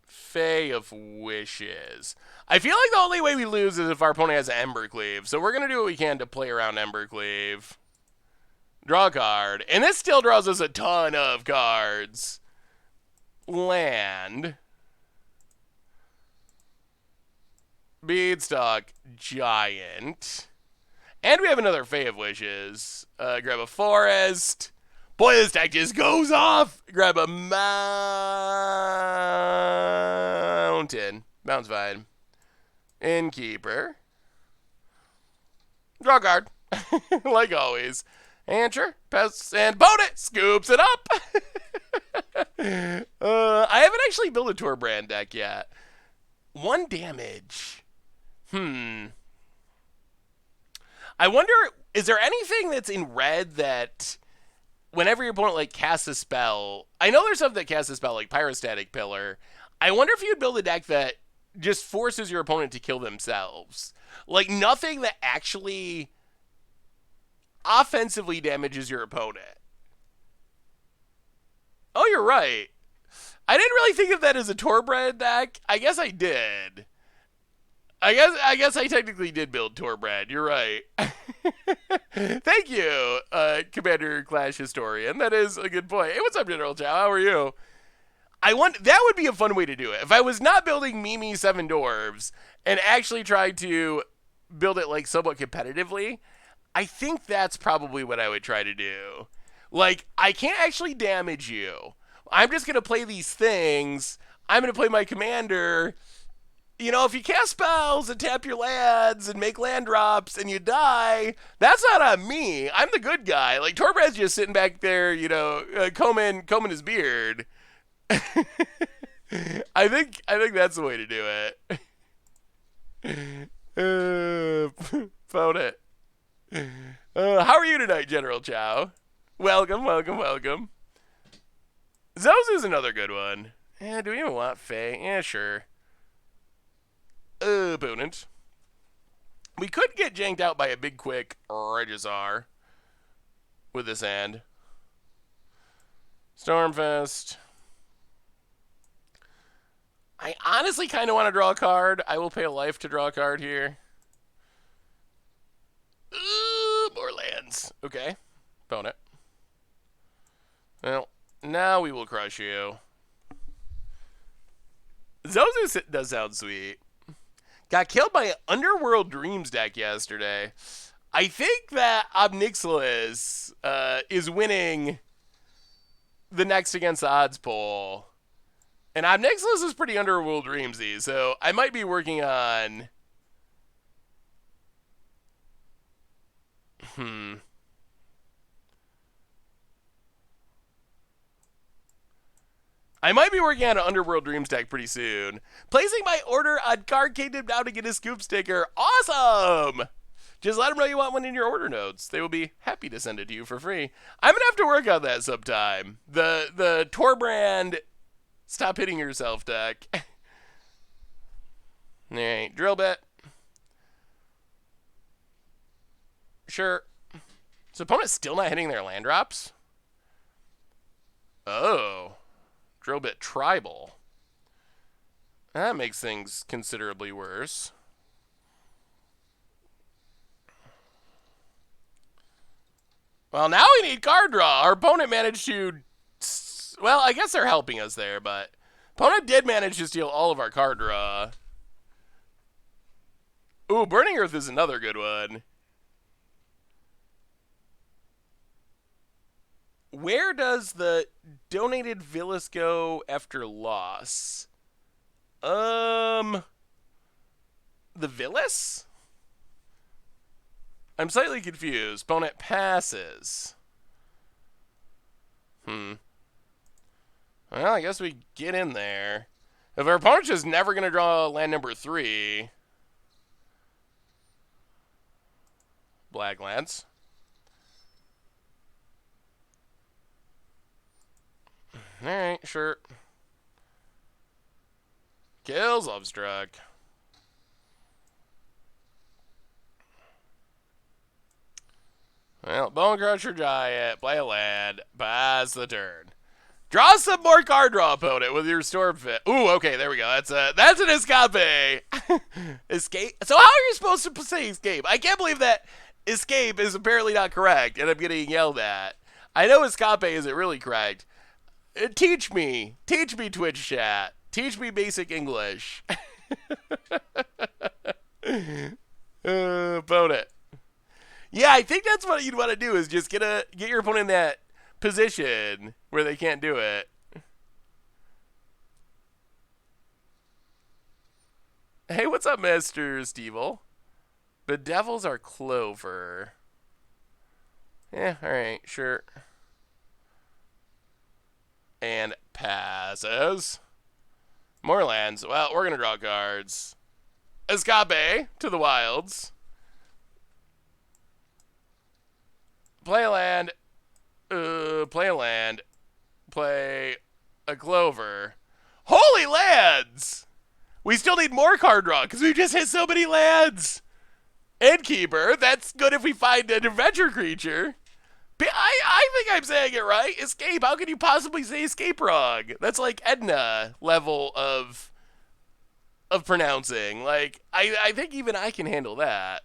Fae of Wishes. I feel like the only way we lose is if our opponent has Embercleave. So we're going to do what we can to play around Embercleave. Draw a card. And this still draws us a ton of cards. Land. Beanstalk. Giant. And we have another Fae of Wishes. Grab a forest. Boy, this deck just goes off. Grab a mountain. Mountain's fine. Innkeeper. Draw a card. Like always. Answer. Pass. And opponent scoops it up. I haven't actually built a Torbrand deck yet. 1 damage. I wonder, is there anything that's in red that whenever your opponent, like, casts a spell, I know there's stuff that casts a spell, like Pyrostatic Pillar. I wonder if you'd build a deck that just forces your opponent to kill themselves. Like, nothing that actually offensively damages your opponent. Oh, you're right. I didn't really think of that as a Torbread deck. I guess I did. I guess I technically did build Torbread. You're right. Thank you, Commander Clash Historian. That is a good point. Hey, what's up, General Chow? How are you? That would be a fun way to do it. If I was not building Mimi 7 Dwarves and actually tried to build it, like, somewhat competitively, I think that's probably what I would try to do. Like, I can't actually damage you. I'm just going to play these things. I'm going to play my commander. You know, if you cast spells and tap your lands and make land drops and you die, that's not on me. I'm the good guy. Like, Torbrad's just sitting back there, you know, combing his beard. I think that's the way to do it. Phone it. How are you tonight, General Chow? Welcome. Zozu's another good one. Do we even want Fae? Yeah, sure. Opponent. We could get janked out by a big quick Regizar with this hand. Stormfest. I honestly kind of want to draw a card. I will pay a life to draw a card here. More lands. Okay. Opponent. Well, Now we will crush you. Zozu does sound sweet. Got killed by an Underworld Dreams deck yesterday. I think that Obnixilis is winning the next against the odds poll. And Obnixilis is pretty Underworld Dreamsy, so I might be working on... I might be working on an Underworld Dreams deck pretty soon. Placing my order on Card Kingdom now to get a scoop sticker. Awesome! Just let them know you want one in your order notes. They will be happy to send it to you for free. I'm going to have to work on that sometime. The Torbrand Stop Hitting Yourself deck. Alright, drill bit. Sure. So opponent's still not hitting their land drops? Oh. Drill bit tribal. That makes things considerably worse. Well, now we need card draw. Our opponent managed to... Well, I guess they're helping us there, but... Opponent did manage to steal all of our card draw. Ooh, Burning Earth is another good one. Where does the donated Villas go after loss? The Villas? I'm slightly confused. Opponent passes. Well, I guess we get in there. If our opponent's just never going to draw land number 3. Black lands. Alright, sure. Kills Lovestruck. Well, Bone Crusher Giant, play a land, pass the turn. Draw some more card draw, opponent, with your Stormfist. Ooh, okay, there we go. That's an escape. Escape. So how are you supposed to say escape? I can't believe that escape is apparently not correct, and I'm getting yelled at. I know escape isn't really correct. Teach me, Twitch chat. Teach me basic English. Opponent. Yeah, I think that's what you'd want to do is just get your opponent in that position where they can't do it. Hey, what's up, Master Stevel? The Devils are Clover. Yeah, alright, sure. And passes. More lands. Well, we're going to draw cards. Escape to the Wilds. Play a land. Play a land. Play a Clover. Holy lands! We still need more card draw because we just hit so many lands. Innkeeper. That's good if we find an adventure creature. I think I'm saying it right. Escape. How can you possibly say escape wrong? That's like Edna level of pronouncing. Like, I think even I can handle that.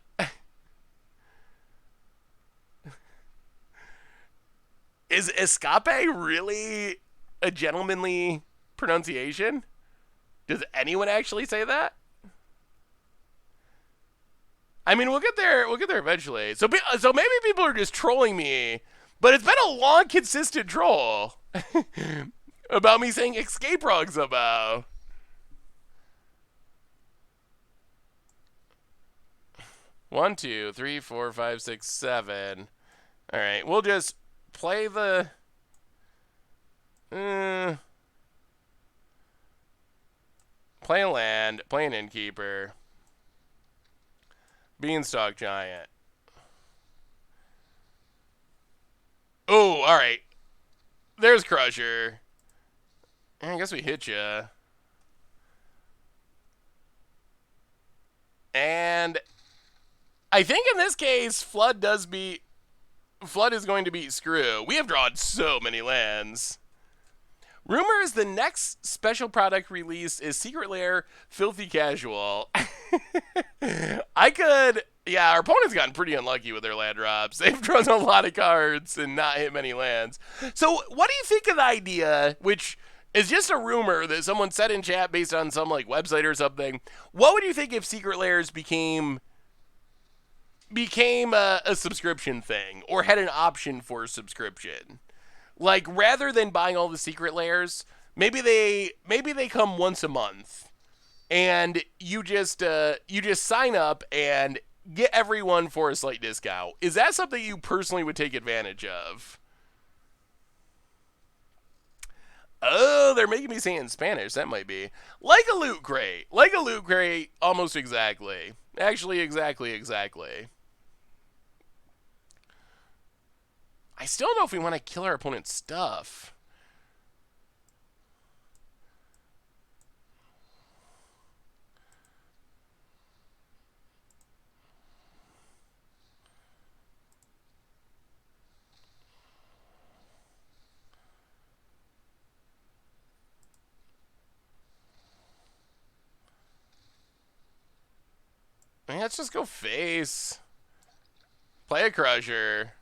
Is escape really a gentlemanly pronunciation? Does anyone actually say that? I mean, we'll get there eventually. So maybe people are just trolling me, but it's been a long, consistent troll about me saying escape wrong somehow. One, two, three, four, five, six, seven. All right, we'll just play the. Play a land, play an innkeeper. Beanstalk Giant. Oh, alright. There's Crusher. I guess we hit ya. And I think in this case, Flood is going to beat Screw. We have drawn so many lands. Rumor is the next special product release is Secret Lair Filthy Casual. I could Yeah, our opponent's gotten pretty unlucky with their land drops. They've drawn a lot of cards and not hit many lands. So, what do you think of the idea, which is just a rumor that someone said in chat based on some like website or something? What would you think if Secret Lairs became a subscription thing or had an option for subscription? Like rather than buying all the Secret Lairs, maybe they come once a month and you just sign up and get everyone for a slight discount. Is that something you personally would take advantage of? Oh, they're making me say it in Spanish. That might be like a loot crate, like a loot crate, almost exactly. Actually, exactly. I still don't know if we want to kill our opponent's stuff. Let's just go face. Play a Crusher.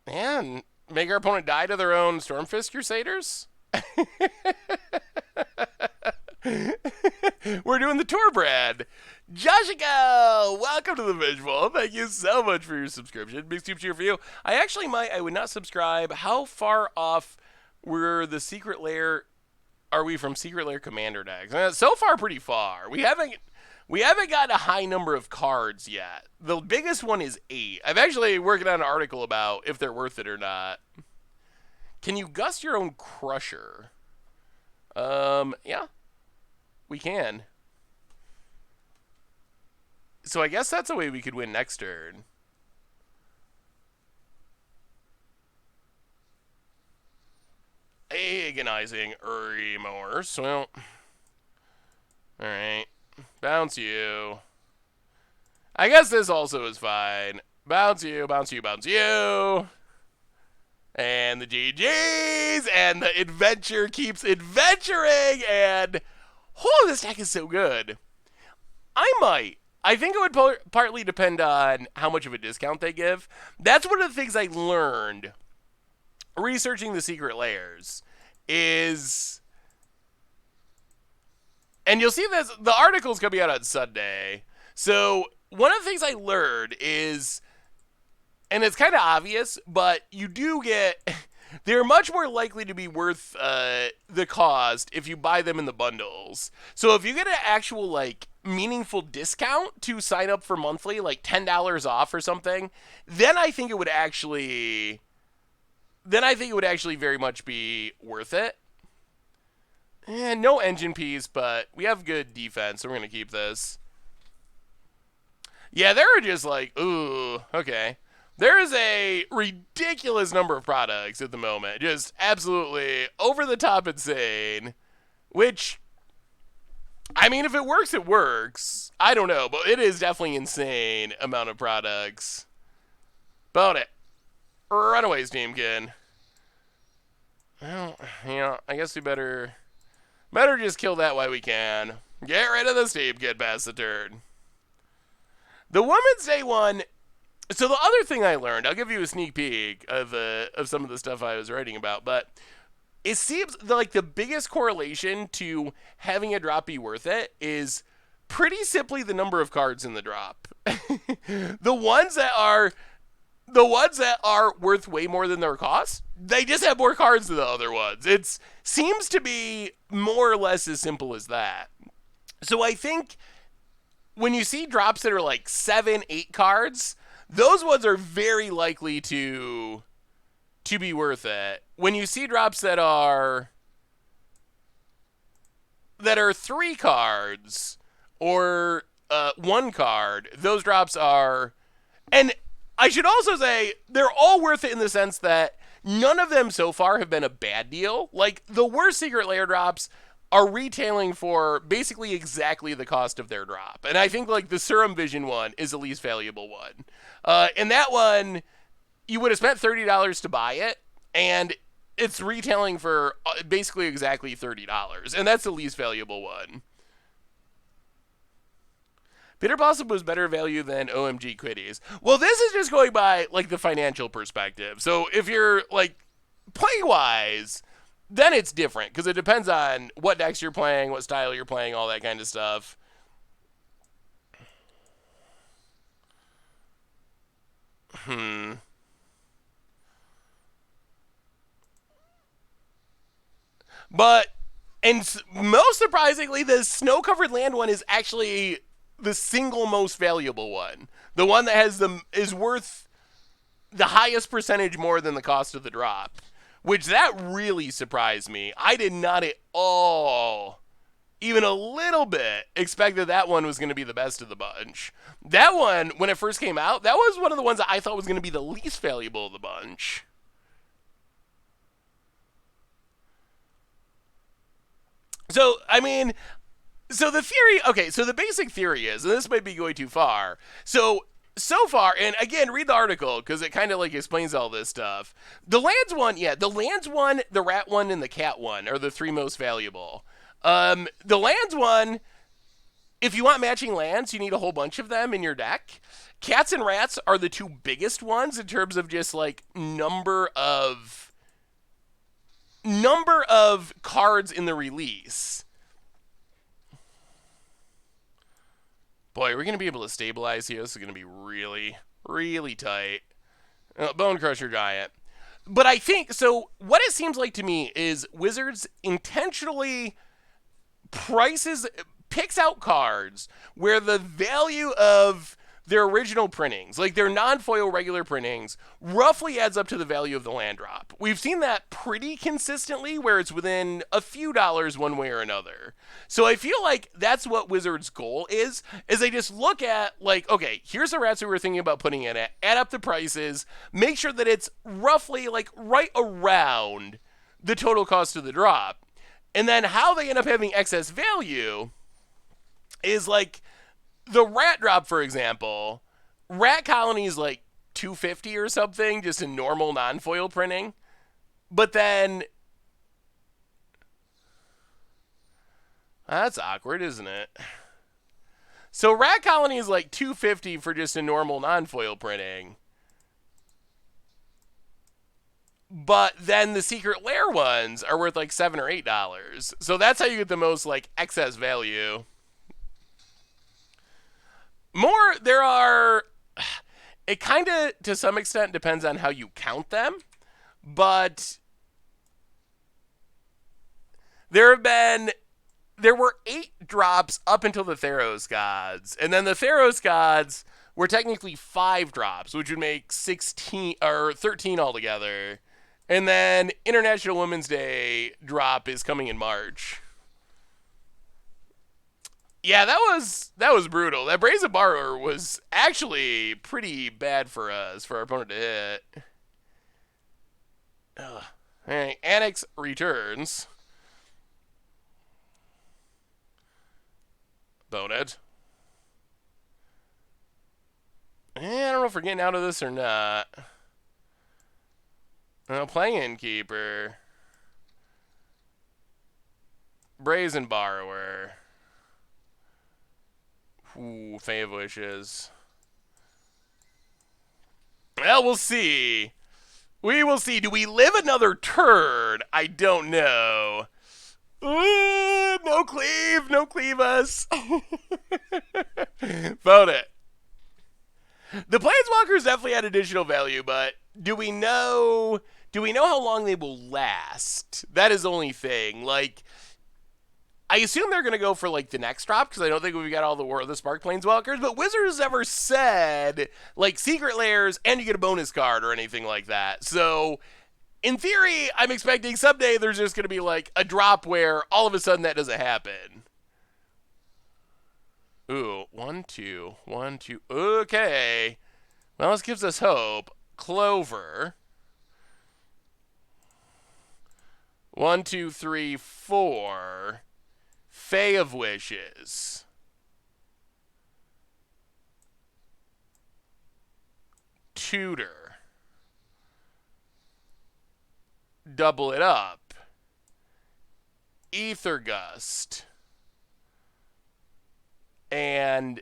And make our opponent die to their own Stormfist Crusaders? We're doing the tour, Brad. Joshiko, welcome to the visual. Thank you so much for your subscription. Big super cheer for you. I would not subscribe. How far off were the Secret Lair are we from Secret Lair Commander decks? So far, pretty far. We haven't got a high number of cards yet. The biggest one is 8. I'm actually working on an article about if they're worth it or not. Can you gust your own Crusher? Yeah, we can. So I guess that's a way we could win next turn. Agonizing remorse. Well, alright. Bounce you. I guess this also is fine. Bounce you, bounce you, bounce you. And the GG's. And the adventure keeps adventuring. And, oh, this deck is so good. I think it would partly depend on how much of a discount they give. That's one of the things I learned researching the Secret Lairs is, and you'll see this, the article's coming out on Sunday. So one of the things I learned is, and it's kind of obvious, but you do get, they're much more likely to be worth the cost if you buy them in the bundles. So if you get an actual like meaningful discount to sign up for monthly, like $10 off or something, then I think it would actually very much be worth it. And no engine piece, but we have good defense, so we're going to keep this. Yeah, there are just like, ooh, okay. There is a ridiculous number of products at the moment. Just absolutely over the top insane. Which, I mean, if it works, it works. I don't know, but it is definitely insane amount of products. About it. Runaways, Teamkin. Well, yeah, I guess we better just kill that while we can. Get rid of this Teamkin past the turn. The Women's Day one. So the other thing I learned, I'll give you a sneak peek of some of the stuff I was writing about, but it seems like the biggest correlation to having a drop be worth it is pretty simply the number of cards in the drop. The ones that are worth way more than their cost, they just have more cards than the other ones. It seems to be more or less as simple as that. So I think when you see drops that are like 7, 8 cards, those ones are very likely to be worth it. When you see drops that are 3 cards or 1 card, those drops are, and I should also say they're all worth it in the sense that none of them so far have been a bad deal. Like the worst Secret Lair drops are retailing for basically exactly the cost of their drop. And I think like the Serum Vision one is the least valuable one. And that one, you would have spent $30 to buy it, and it's retailing for basically exactly $30, and that's the least valuable one. Bitter Blossom was better value than OMG Quitties. Well, this is just going by like the financial perspective. So if you're like play wise, then it's different because it depends on what decks you're playing, what style you're playing, all that kind of stuff. But and most surprisingly, the snow-covered land one is actually the single most valuable one. The one that has the is worth the highest percentage more than the cost of the drop, which that really surprised me. I did not at all, even a little bit, expect that that one was going to be the best of the bunch. That one, when it first came out, that was one of the ones that I thought was going to be the least valuable of the bunch. So, I mean, so the theory, okay, so the basic theory is, and this might be going too far. So far, and again, read the article because it kind of like explains all this stuff. The lands one, yeah, the lands one, the rat one, and the cat one are the three most valuable. The lands one, if you want matching lands, you need a whole bunch of them in your deck. Cats and rats are the two biggest ones in terms of just like number of cards in the release. Boy, we're going to be able to stabilize here. This is going to be really, really tight. Bone Crusher Giant. But I think, so what it seems like to me is Wizards intentionally picks out cards where the value of their original printings, like their non-foil regular printings, roughly adds up to the value of the land drop. We've seen that pretty consistently where it's within a few dollars one way or another. So I feel like that's what Wizards' goal is they just look at, like, okay, here's the rats we were thinking about putting in it, add up the prices, make sure that it's roughly, like, right around the total cost of the drop. And then how they end up having excess value is, like, the rat drop, for example, rat colony is like $250 or something, just a normal non-foil printing. But then that's awkward, isn't it? So rat colony is like $250 for just a normal non-foil printing. But then the secret lair ones are worth like $7 or $8. So that's how you get the most like excess value. There are, it kind of, to some extent, depends on how you count them, but there were 8 drops up until the Theros Gods, and then the Theros Gods were technically 5 drops, which would make 16, or 13 altogether, and then International Women's Day drop is coming in March. Yeah, that was brutal. That Brazen Borrower was actually pretty bad for us, for our opponent to hit. Ugh. All right, Annex returns. Bone it. I don't know if we're getting out of this or not. Playing Keeper. Brazen Borrower. Ooh, Fae of Wishes. Well, we'll see. We will see. Do we live another turn? I don't know. No cleave. No cleave us. Vote it. The Planeswalkers definitely had additional value, but do we know how long they will last? That is the only thing. Like, I assume they're going to go for, like, the next drop, because I don't think we've got all the War of the Spark Planeswalkers, but Wizards never said, like, secret layers, and you get a bonus card or anything like that. So, in theory, I'm expecting someday there's just going to be, like, a drop where all of a sudden that doesn't happen. Ooh, 1, 2, 1, 2. Okay. Well, this gives us hope. Clover. 1, 2, 3, 4. Fae of Wishes. Tutor. double it up. Ether Gust. And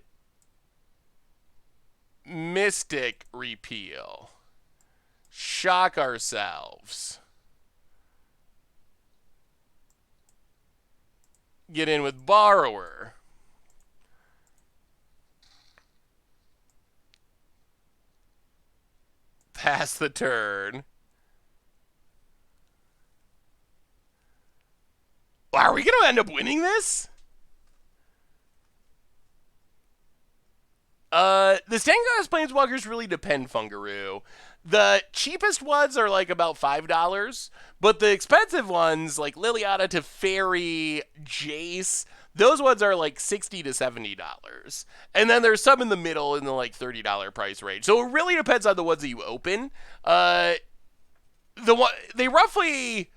Mystic Repeal. Shock ourselves. Get in with Borrower. Pass the turn. Are we going to end up winning this? The Stengas Planeswalkers really depend, Fungaroo. The cheapest ones are like about $5, but the expensive ones, like Liliana, Teferi, Jace, those ones are like $60 to $70. And then there's some in the middle in the like $30 price range. So it really depends on the ones that you open. They roughly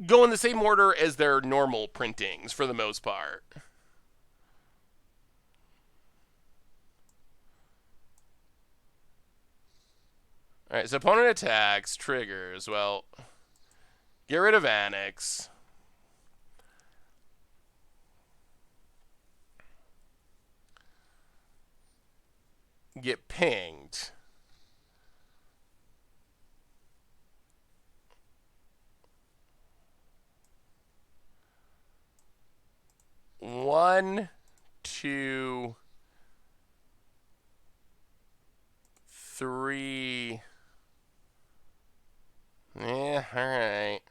go in the same order as their normal printings for the most part. Alright, so opponent attacks, triggers. Well, get rid of Annex. Get pinged. One, two, three. Yeah, alright.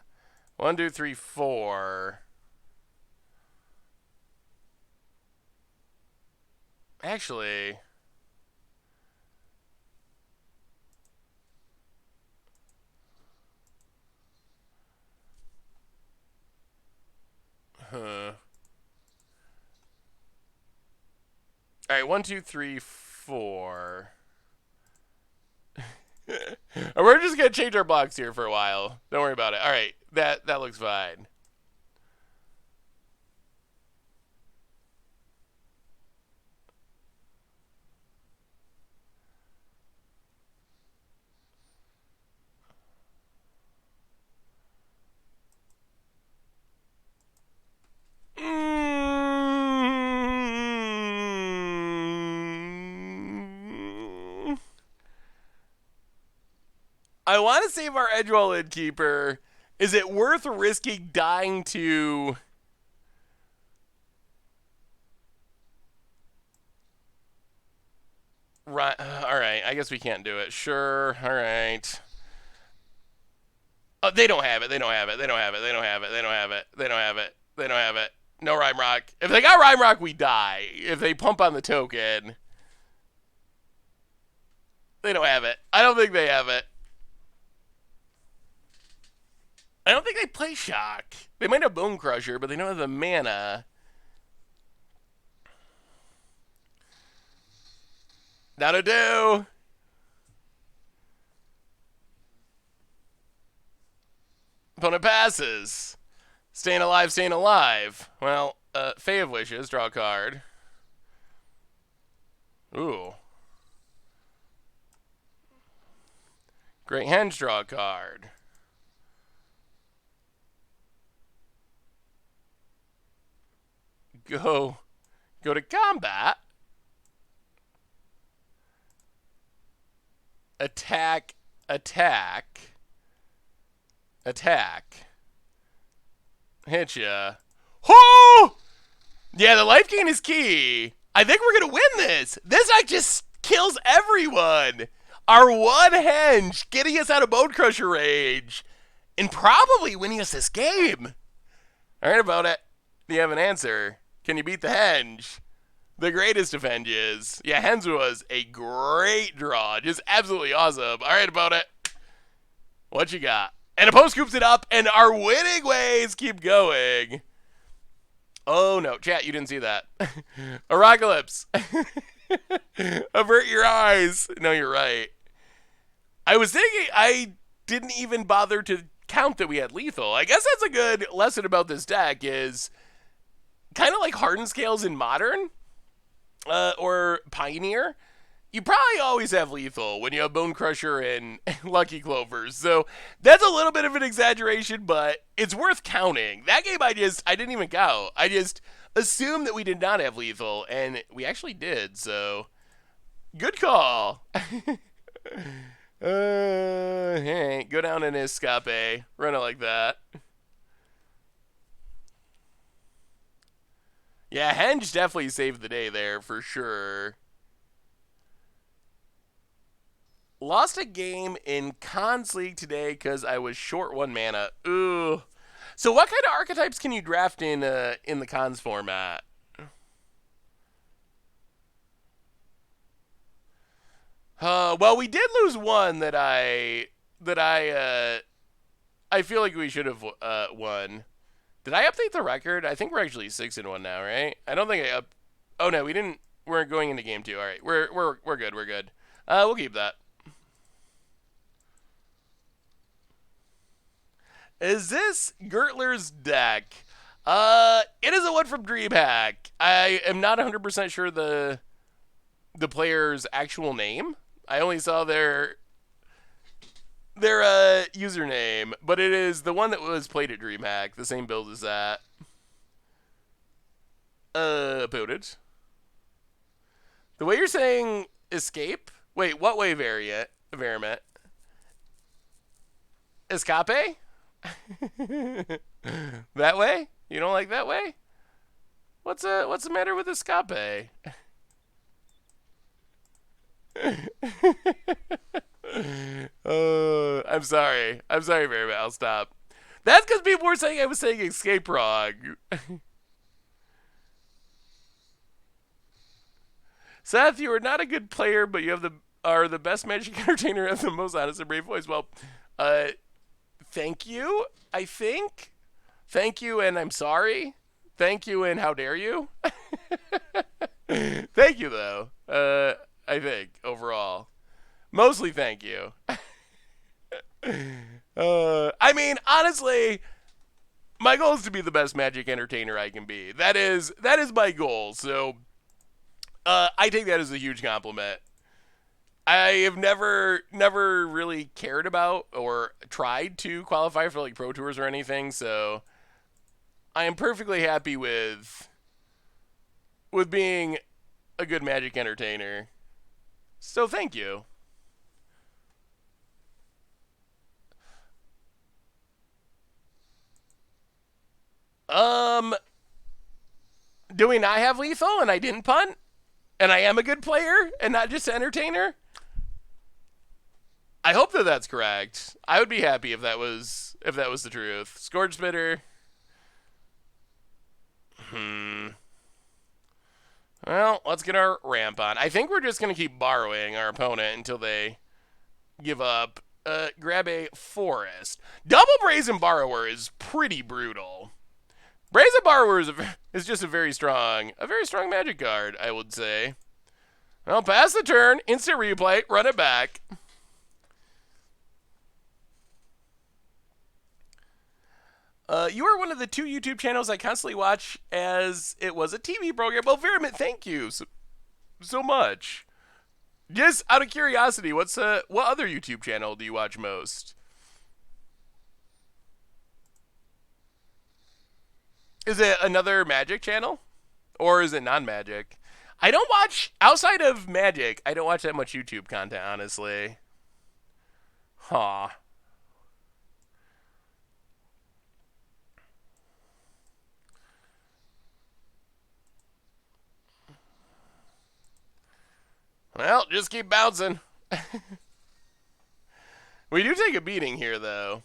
1, 2, 3, 4. Actually, alright, 1, 2, 3, 4. We're just gonna change our blocks here for a while. Don't worry about it. Alright, that looks fine. I want to save our Edgewall Innkeeper. Is it worth risking dying to... Right. Alright, I guess we can't do it. Sure, alright. They don't have it, they don't have it, they don't have it, they don't have it, they don't have it, they don't have it, they don't have it. No Rhyme Rock. If they got Rhyme Rock, we die. If they pump on the token... They don't have it. I don't think they have it. I don't think they play Shock. They might have Bone Crusher, but they don't have the mana. That'll do. Opponent passes. Staying alive, staying alive. Well, Fae of Wishes, draw a card. Ooh. Great Henge, draw a card. Go to combat. Attack. Hit ya. Oh! Yeah, the life gain is key. I think we're gonna win this. This act just kills everyone. Our one henge getting us out of Bone Crusher range and probably winning us this game. All right, about it. Do you have an answer? Can you beat the henge? The greatest of henges. Yeah, henge was a great draw. Just absolutely awesome. All right, about it. What you got? And Oppo scoops it up, and our winning ways keep going. Oh, no. Chat, you didn't see that. Apocalypse. Avert your eyes. No, you're right. I was thinking I didn't even bother to count that we had lethal. I guess that's a good lesson about this deck is kind of like Hardened Scales in Modern or Pioneer. you probably always have lethal when you have Bone Crusher and Lucky Clovers. So that's a little bit of an exaggeration, but it's worth counting. That game I didn't even count. I just assumed that we did not have lethal, and we actually did. So good call. Hey, go down in Escape. Run it like that. Yeah, Henge definitely saved the day there for sure. Lost a game in Cons League today because I was short 1 mana. Ooh. So what kind of archetypes can you draft in the Cons format? Well, we did lose one that I feel like we should have won. Did I update the record? I think we're actually 6-1 now, right? I don't think I up. Oh no, we didn't. We're going into game 2. All right, we're good. We're good. We'll keep that. Is this Gertler's deck? It is a one from DreamHack. I am not 100% sure the player's actual name. I only saw their username, but it is the one that was played at DreamHack, the same build as that. Opponent. The way you're saying escape? Wait, what way variant? Escape? That way? You don't like that way? What's the matter with escape? I'm sorry. I'm sorry, very I'll stop. That's because people were saying I was saying escape wrong. Seth, you are not a good player, but you are the best Magic entertainer and the most honest and brave voice. Well, uh, thank you. I think. Thank you, and I'm sorry. Thank you, and how dare you? Thank you, though. I think overall, mostly thank you. I mean, honestly, my goal is to be the best Magic entertainer I can be. That is my goal. So, I take that as a huge compliment. I have never really cared about or tried to qualify for like pro tours or anything. So, I am perfectly happy with being a good Magic entertainer. So, thank you. Um, do we not have lethal and I didn't punt? And I am a good player and not just an entertainer? I hope that that's correct. I would be happy if that was the truth. Scourge Spitter. Well, let's get our ramp on. I think we're just gonna keep borrowing our opponent until they give up. Grab a forest. Double Brazen Borrower is pretty brutal. Brazen Borrower is just a very strong Magic card, I would say. Well, pass the turn, instant replay, run it back. You are one of the 2 YouTube channels I constantly watch as it was a TV program. Well, Verimit, thank you so much. Just out of curiosity, what other YouTube channel do you watch most? Is it another Magic channel? Or is it non-Magic? I don't watch, outside of Magic, I don't watch that much YouTube content, honestly. Huh. Well, just keep bouncing. We do take a beating here, though.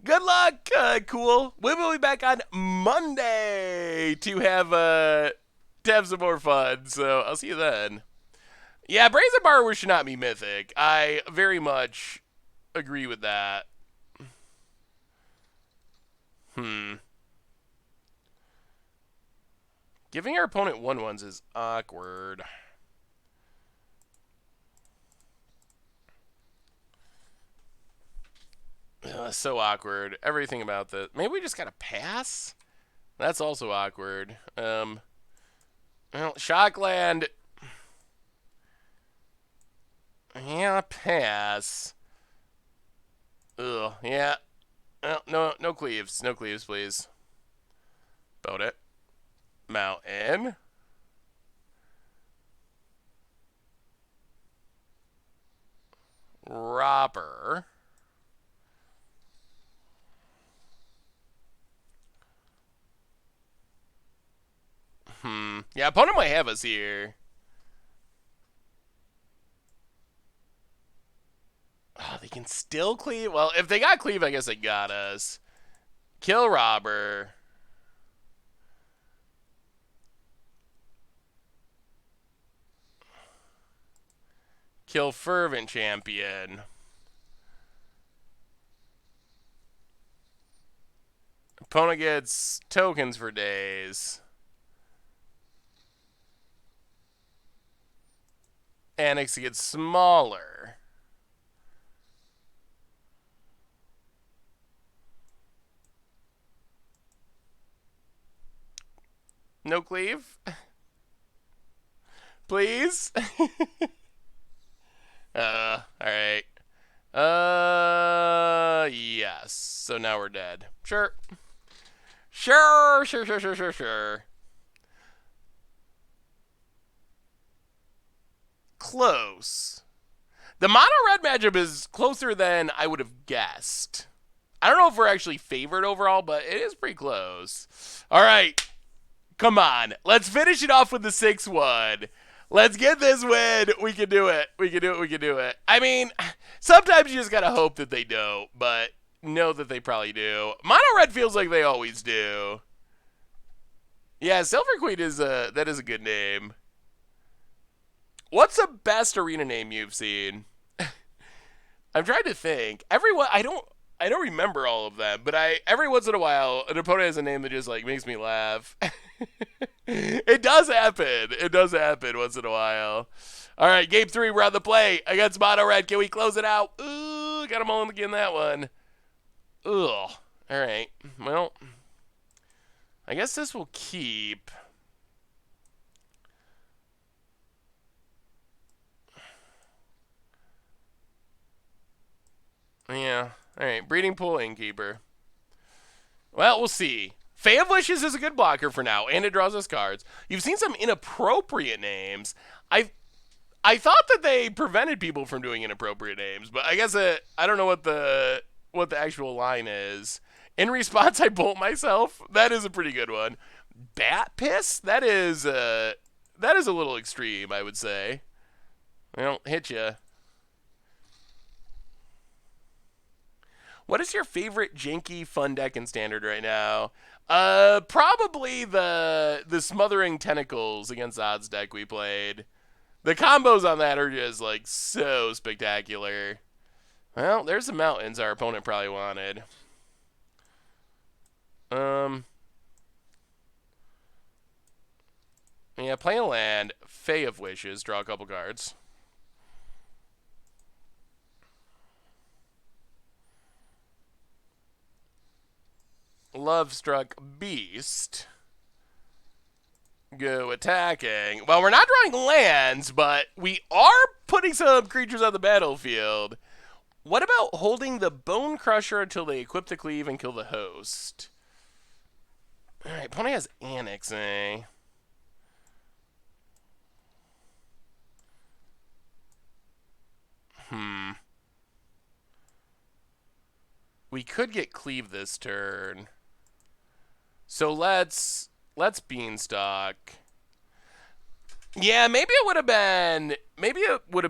Good luck, cool. We will be back on Monday to have some more fun. So I'll see you then. Yeah, Brazen Borrower should not be mythic. I very much agree with that. Giving our opponent 1/1s is awkward. So awkward. Everything about this. Maybe we just gotta pass? That's also awkward. Well, Shockland. Yeah, pass. Ugh, yeah. No cleaves. No cleaves, please. Boat it. Mountain. Robber. Yeah, opponent might have us here. Oh, they can still cleave? Well, if they got cleave, I guess they got us. Kill robber. Kill fervent champion. Opponent gets tokens for days. Annex gets smaller. No cleave? Please? Alright. Yes. So now we're dead. Sure. Sure. Close. The mono red matchup is closer than I would have guessed. I don't know if we're actually favored overall, but it is pretty close. All right. Come on. Let's finish it off with the 6-1. Let's get this win. We can do it. We can do it. I mean, sometimes you just got to hope that they don't, but know that they probably do. Mono red feels like they always do. Yeah, Silver Queen is that is a good name. What's the best arena name you've seen? I'm trying to think. Everyone, I don't remember all of them, but every once in a while an opponent has a name that just like makes me laugh. It does happen. It does happen once in a while. All right, game 3, we're on the play against Mono Red. Can we close it out? Ooh, got him all in that one. Ugh. All right. Well, I guess this will keep. Yeah. All right. Breeding pool innkeeper. Well, we'll see. Fae of Wishes is a good blocker for now, and it draws us cards. You've seen some inappropriate names. I thought that they prevented people from doing inappropriate names, but I guess I don't know what the actual line is. In response, I bolt myself. That is a pretty good one. Bat piss. That is a little extreme, I would say. I don't hit you. What is your favorite janky fun deck in Standard right now? Probably the Smothering Tentacles against Odds deck we played. The combos on that are just like so spectacular. Well, there's the mountains our opponent probably wanted. Yeah, play a land. Fae of Wishes. Draw a couple cards. Love Struck Beast. Go attacking. Well, we're not drawing lands, but we are putting some creatures on the battlefield. What about holding the Bone Crusher until they equip the cleave and kill the host? Alright, opponent has Annexing. We could get cleave this turn. So let's Beanstalk. Yeah, maybe it would have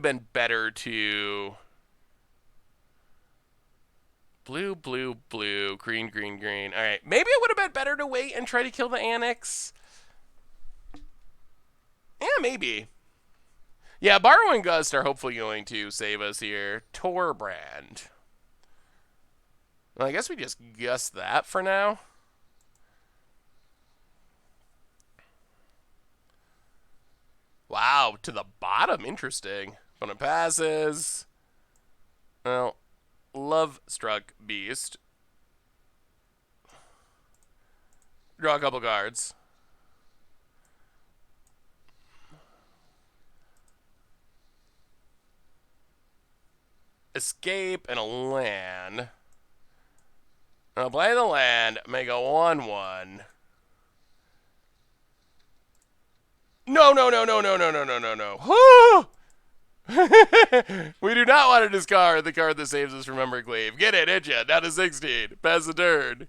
been better to blue, green. All right, maybe it would have been better to wait and try to kill the Annex. Yeah, maybe. Yeah, Borrow and Gust are hopefully going to save us here. Torbrand. Well, I guess we just gust that for now. Wow, to the bottom. Interesting. Opponent passes. Well, Love Struck Beast. Draw a couple cards. escape, and a land. I'll play the land, make a 1/1. No, no, no, no, no, no, no, no, no, no. We do not want to discard the card that saves us from Embercleave. Get it, did ya? Down to 16. Pass the turn.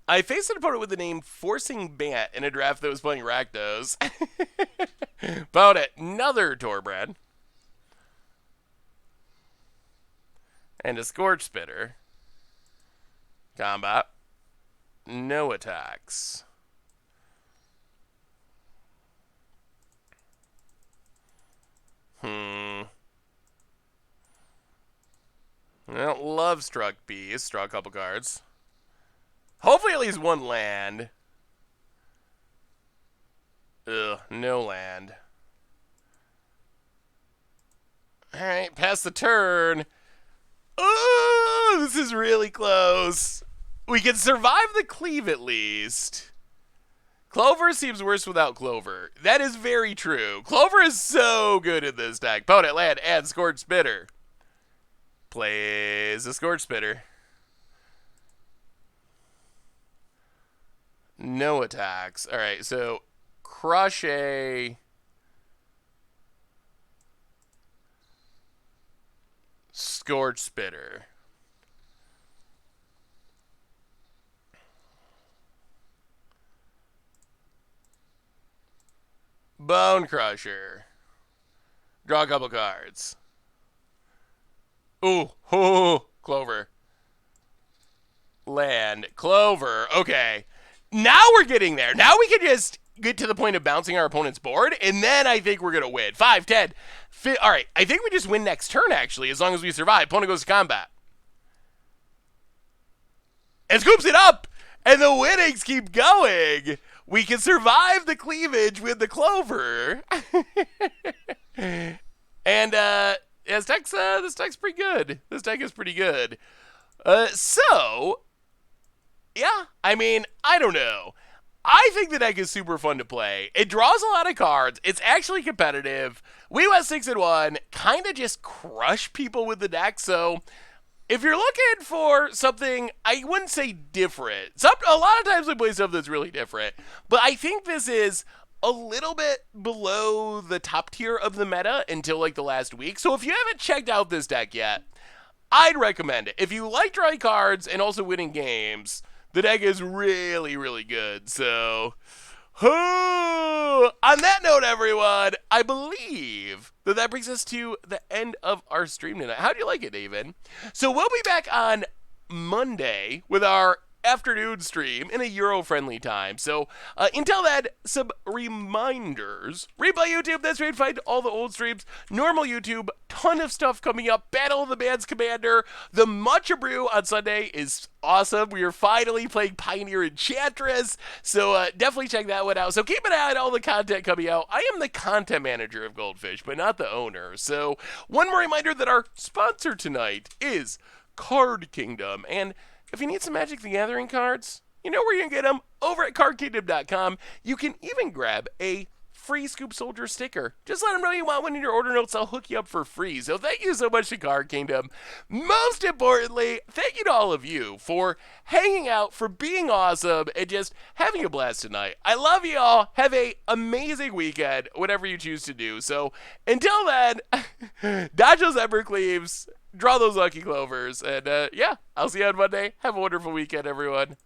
I faced an opponent with the name Forcing Bat in a draft that was playing Rakdos. About it. Another Torbrad. And a Scorch Spitter. Combat. No attacks. I don't love Struck Beast. Draw a couple cards. Hopefully at least one land. Ugh, no land. Alright, pass the turn. Oh, this is really close. We can survive the cleave at least. Clover seems worse without Clover. That is very true. Clover is so good in this deck. Opponent land, add Scorch Spitter. Plays a Scorch Spitter. No attacks. Alright, so crush a Scorch Spitter. Bone Crusher. Draw a couple cards. Ooh, Clover. Land. Clover. Okay. Now we're getting there. Now we can just get to the point of bouncing our opponent's board, and then I think we're going to win. 5, 10. All right. I think we just win next turn, actually, as long as we survive. Opponent goes to combat. And scoops it up, and the winnings keep going. We can survive the cleavage with the Clover. And, this deck's pretty good. This deck is pretty good. So, yeah, I mean, I don't know. I think the deck is super fun to play. It draws a lot of cards. It's actually competitive. We went 6-1, kind of just crush people with the deck. So, if you're looking for something, I wouldn't say different. A lot of times we play stuff that's really different. But I think this is a little bit below the top tier of the meta until like the last week. So if you haven't checked out this deck yet, I'd recommend it. If you like drawing cards and also winning games, the deck is really, really good. So, on that note, everyone, I believe that brings us to the end of our stream tonight. How do you like it, David? So we'll be back on Monday with our afternoon stream in a Euro-friendly time. So until then, some reminders. Replay YouTube, that's where you find all the old streams. Normal YouTube, ton of stuff coming up. Battle of the Bands Commander. The Matcha Brew on Sunday is awesome. We are finally playing Pioneer Enchantress. So definitely check that one out. So keep an eye on all the content coming out. I am the content manager of Goldfish, but not the owner. So one more reminder that our sponsor tonight is Card Kingdom. And if you need some Magic the Gathering cards, you know where you can get them, over at cardkingdom.com. You can even grab a free Scoop Soldier sticker. Just let them know you want one in your order notes. I'll hook you up for free. So thank you so much to Card Kingdom. Most importantly, thank you to all of you for hanging out, for being awesome, and just having a blast tonight. I love you all. Have a amazing weekend, whatever you choose to do. So until then, dodge those Embercleaves, draw those Lucky Clovers, and yeah, I'll see you on Monday. Have a wonderful weekend, everyone.